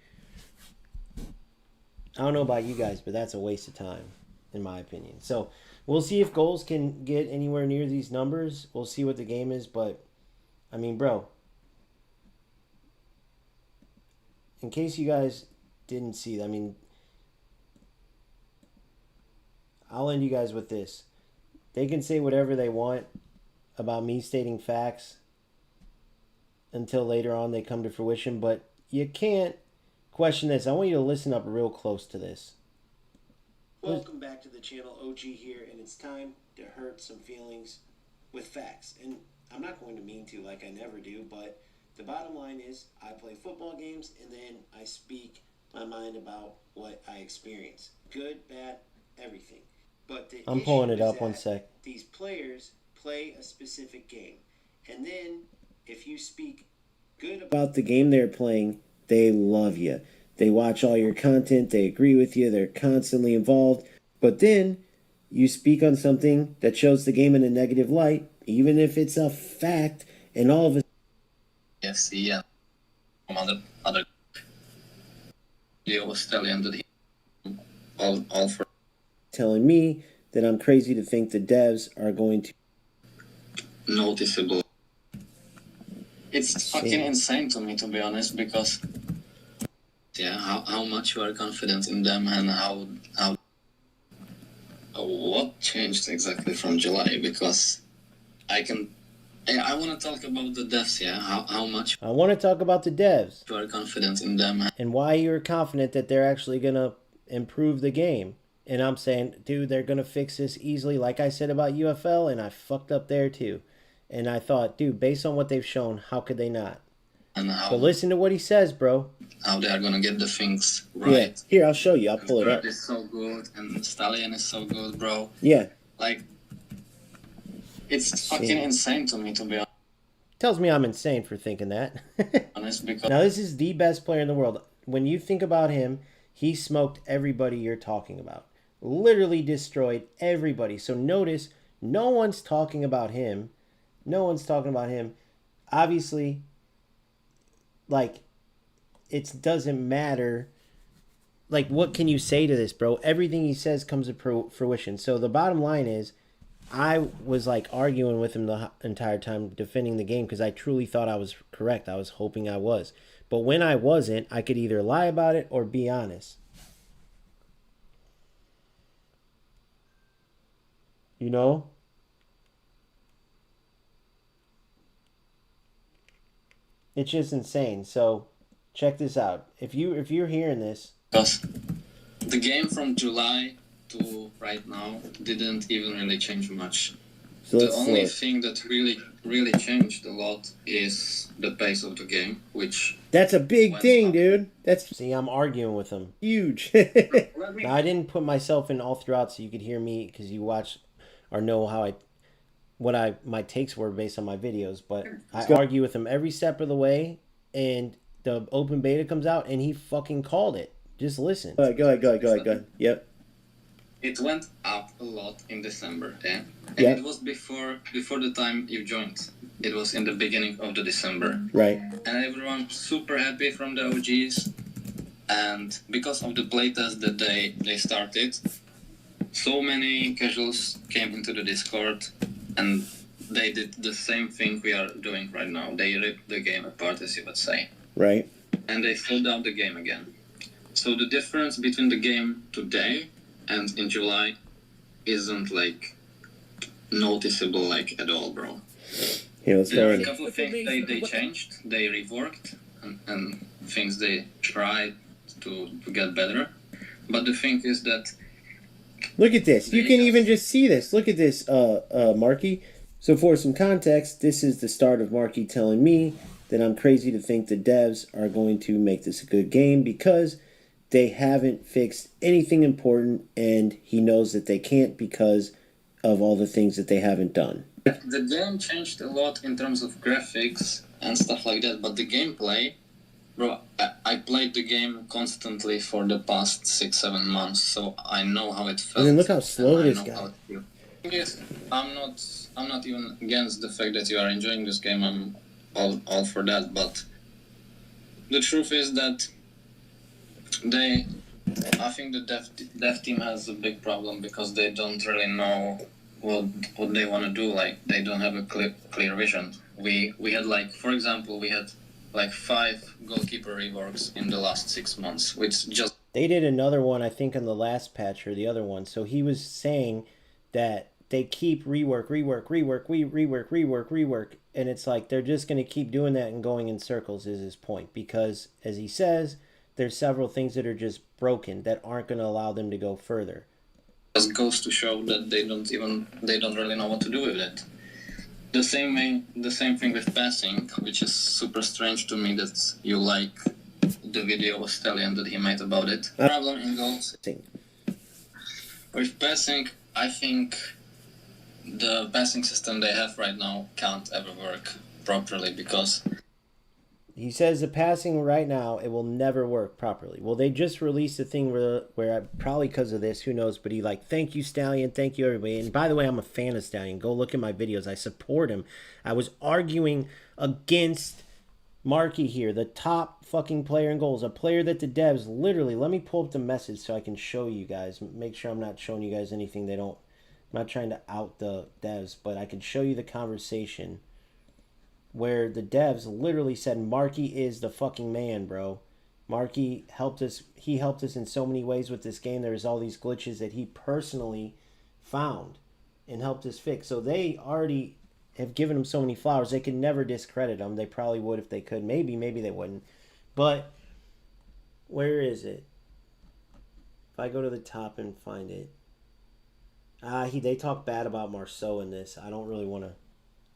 I don't know about you guys, but that's a waste of time, in my opinion. So we'll see if goals can get anywhere near these numbers. We'll see what the game is, but I mean, bro, in case you guys didn't see, I mean, I'll end you guys with this. They can say whatever they want about me stating facts until later on they come to fruition, but you can't question this. I want you to listen up real close to this. Welcome back to the channel. OG here, and it's time to hurt some feelings with facts. And I'm not going to mean to like I never do, but the bottom line is I play football games and then I speak my mind about what I experience. Good, bad, everything. But I'm pulling it up 1 sec. These players play a specific game. And then if you speak good about the game they're playing, they love you. They watch all your content, they agree with you, they're constantly involved. But then you speak on something that shows the game in a negative light, even if it's a fact, and all of a Yes, yeah. Other Leo was telling that he all for telling me that I'm crazy to think the devs are going to noticeable. It's fucking insane to me, to be honest, because yeah, how much you are confident in them and how what changed exactly from July, because I want to talk about the devs, yeah, how much I want to talk about the devs you are confident in them and why you're confident that they're actually going to improve the game. And I'm saying, dude, they're going to fix this easily. Like I said about UFL, and I fucked up there too. And I thought, dude, based on what they've shown, how could they not? and how But listen to what he says, bro. they are gonna get the things right. Yeah, here, I'll show you. I'll pull it up. Bird is so good and Stallion is so good, bro. Yeah. Like, it's fucking insane to me, to be Tells me I'm insane for thinking that. honest, because Now, this is the best player in the world. When you think about him, he smoked everybody you're talking about. Literally destroyed everybody. So notice, no one's talking about him. No one's talking about him. Obviously, like, it doesn't matter. Like, what can you say to this, bro? Everything he says comes to fruition. So the bottom line is, I was like arguing with him the entire time, defending the game, because I truly thought I was correct. I was hoping I was. But when I wasn't, I could either lie about it or be honest. You know? It's just insane. So check this out. If you're hearing this, because the game from July to right now didn't even really change much. so The let's only look. thing that really changed a lot is the pace of the game, which That's a big went thing, up. dude. See, I'm arguing with him. Huge. Let me Now, I didn't put myself in all throughout so you could hear me, because you watch or know how my takes were based on my videos, but I argue with him every step of the way, and the open beta comes out and he fucking called it. Just listen. Go ahead. Yep. It went up a lot in December, yeah? And Yeah. it was before the time you joined. It was in the beginning of the December. Right. And everyone super happy from the OGs. And because of the playtest that they started, so many casuals came into the Discord and they did the same thing we are doing right now. They ripped the game apart, as you would say. Right. And they slowed down the game again. So the difference between the game today and in July isn't like noticeable like at all, bro. Here, let's There go are in. a couple of things they changed, they reworked, and things they tried to get better. But the thing is that Look at this. You can even just see this. Look at this, Marky. So for some context, this is the start of Marky telling me that I'm crazy to think the devs are going to make this a good game because they haven't fixed anything important, and he knows that they can't because of all the things that they haven't done. the game changed a lot in terms of graphics and stuff like that. But the gameplay, bro, I played the game constantly for the past 6-7 months, so I know how it felt. And then look how slow and I this know guy. how it feels. Yes, I'm not even against the fact that you are enjoying this game. I'm all for that. But the truth is that I think the dev team has a big problem because they don't really know what they want to do. Like, they don't have a clear vision. We had, like, for example, we had like 5 goalkeeper reworks in the last 6 months, which just They did another one, I think, on the last patch or the other one. So he was saying that they keep rework, and it's like they're just going to keep doing that and going in circles is his point. Because, as he says, there's several things that are just broken that aren't going to allow them to go further. goes to show that they don't really know what to do with it. The same thing with passing, which is super strange to me that you like the video of Stallion that he made about it. Problem in goals. With passing, I think the passing system they have right now can't ever work properly because He says the passing right now, it will never work properly. Well, they just released a thing where probably because of this, who knows, but he like, thank you, Stallion, thank you, everybody. And by the way, I'm a fan of Stallion. Go look at my videos. I support him. I was arguing against Marky here, the top fucking player in goals, a player that the devs literally, let me pull up the message so I can show you guys, make sure I'm not showing you guys anything they don't, I'm not trying to out the devs, but I can show you the conversation where the devs literally said Marky is the fucking man, bro. Marky helped us. He helped us in so many ways with this game. There's all these glitches that he personally found and helped us fix. So they already have given him so many flowers. They could never discredit him. They probably would if they could. Maybe they wouldn't. But where is it? If I go to the top and find it. They talk bad about Marceau in this. I don't really want to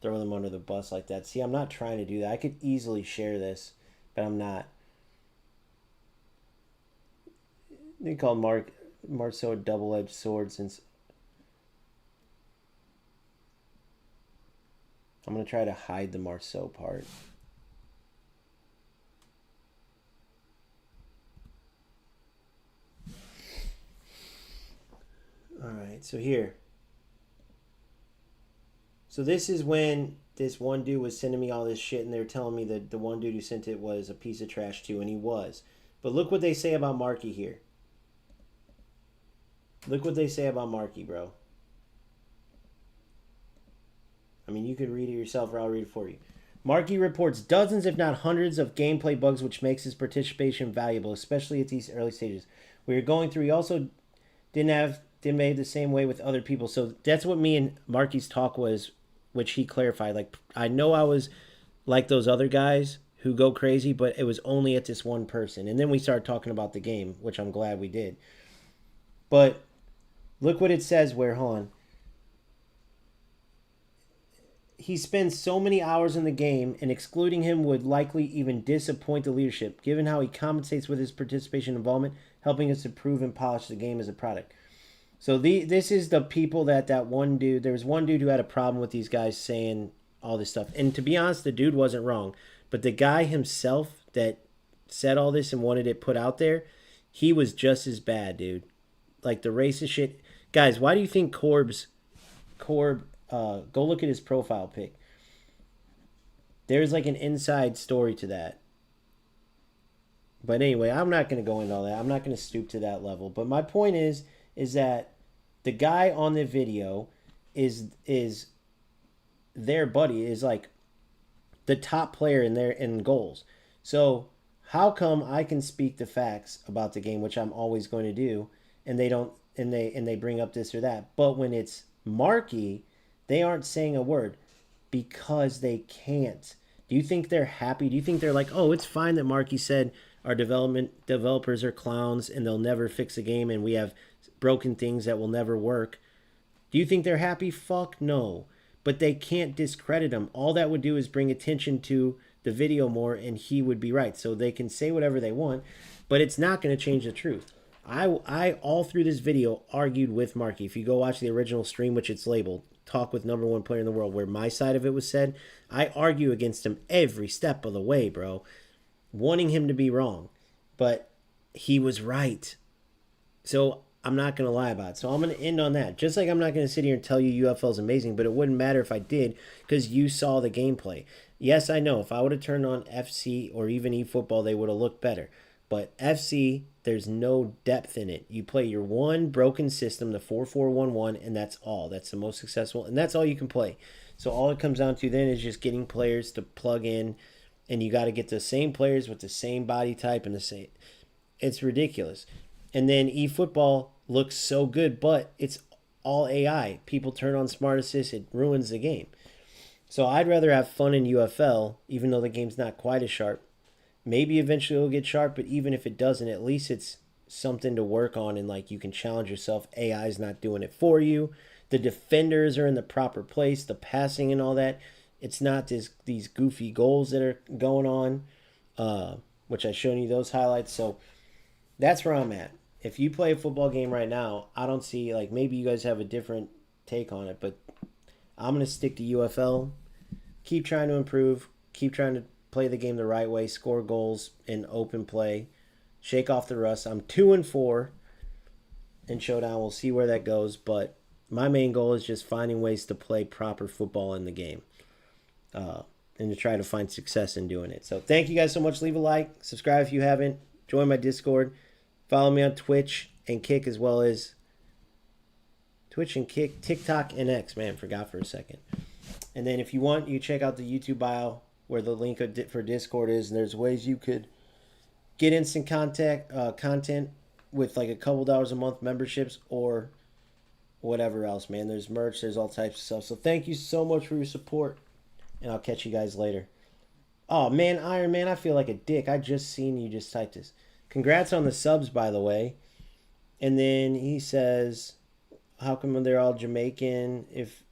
throw them under the bus like that. See, I'm not trying to do that. I could easily share this, but I'm not. They called Marceau a double-edged sword since... I'm going to try to hide the Marceau part. Alright, so here. So this is when this one dude was sending me all this shit and they were telling me that the one dude who sent it was a piece of trash too, and he was. But look what they say about Marky here. Look what they say about Marky, bro. I mean, you could read it yourself or I'll read it for you. Marky reports dozens, if not hundreds, of gameplay bugs which makes his participation valuable, especially at these early stages. We are going through, he also didn't behave the same way with other people. So that's what me and Marky's talk was, which he clarified. Like, I know I was like those other guys who go crazy, but it was only at this one person. And then we started talking about the game, which I'm glad we did. But look what it says where, hold on. He spends so many hours in the game, and excluding him would likely even disappoint the leadership, given how he compensates with his participation and involvement, helping us improve and polish the game as a product. So this is the people that one dude, there was one dude who had a problem with these guys saying all this stuff. And to be honest, the dude wasn't wrong. But the guy himself that said all this and wanted it put out there, he was just as bad, dude. Like the racist shit. Guys, why do you think Corb, go look at his profile pic. There's like an inside story to that. But anyway, I'm not going to go into all that. I'm not going to stoop to that level. But my point is that the guy on the video is their buddy, is like the top player in goals. So how come I can speak the facts about the game, which I'm always going to do, and they don't, and they bring up this or that, but when it's Marky, they aren't saying a word because they can't. Do you think they're happy? Do you think they're like, oh, it's fine that Marky said our developers are clowns and they'll never fix a game and we have broken things that will never work? Do you think they're happy? Fuck no. But they can't discredit him. All that would do is bring attention to the video more and he would be right. So they can say whatever they want, but it's not going to change the truth. I all through this video argued with Marky. If you go watch the original stream, which it's labeled, talk with number one player in the world where my side of it was said. I argue against him every step of the way, bro, wanting him to be wrong. But he was right. So I'm not going to lie about it. So I'm going to end on that. Just like I'm not going to sit here and tell you UFL is amazing, but it wouldn't matter if I did because you saw the gameplay. Yes, I know. If I would have turned on FC or even eFootball, they would have looked better. But FC, there's no depth in it. You play your one broken system, the 4-4-1-1, and that's all. That's the most successful, and that's all you can play. So all it comes down to then is just getting players to plug in, and you got to get the same players with the same body type and the same. It's ridiculous. And then eFootball looks so good, but it's all AI. People turn on Smart Assist, it ruins the game. So I'd rather have fun in UFL, even though the game's not quite as sharp. Maybe eventually it'll get sharp, but even if it doesn't, at least it's something to work on and like you can challenge yourself. AI's not doing it for you. The defenders are in the proper place, the passing and all that. It's not these goofy goals that are going on, which I've shown you those highlights. So that's where I'm at. If you play a football game right now, I don't see, like, maybe you guys have a different take on it, but I'm going to stick to UFL. Keep trying to improve. Keep trying to play the game the right way, score goals in open play, shake off the rust. I'm 2-4 in Showdown. We'll see where that goes, but my main goal is just finding ways to play proper football in the game and to try to find success in doing it. So thank you guys so much. Leave a like, subscribe if you haven't, join my Discord, follow me on Twitch and Kick, as well as Twitch and Kick, TikTok and X. Man, forgot for a second. And then if you want, you check out the YouTube bio where the link for Discord is, and there's ways you could get instant content with like a couple dollars a month memberships or whatever else, man. There's merch, there's all types of stuff. So thank you so much for your support, and I'll catch you guys later. Oh man, Iron Man, I feel like a dick. I just seen you just typed this. Congrats on the subs, by the way. And then he says, how come they're all Jamaican? If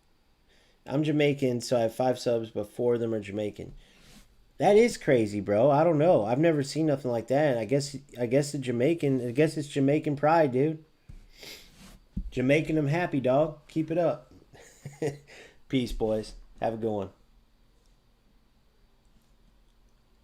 I'm Jamaican, so I have 5 subs, but 4 of them are Jamaican. That is crazy, bro. I don't know. I've never seen nothing like that. And I guess it's Jamaican pride, dude. Jamaican them happy, dog. Keep it up. Peace, boys. Have a good one.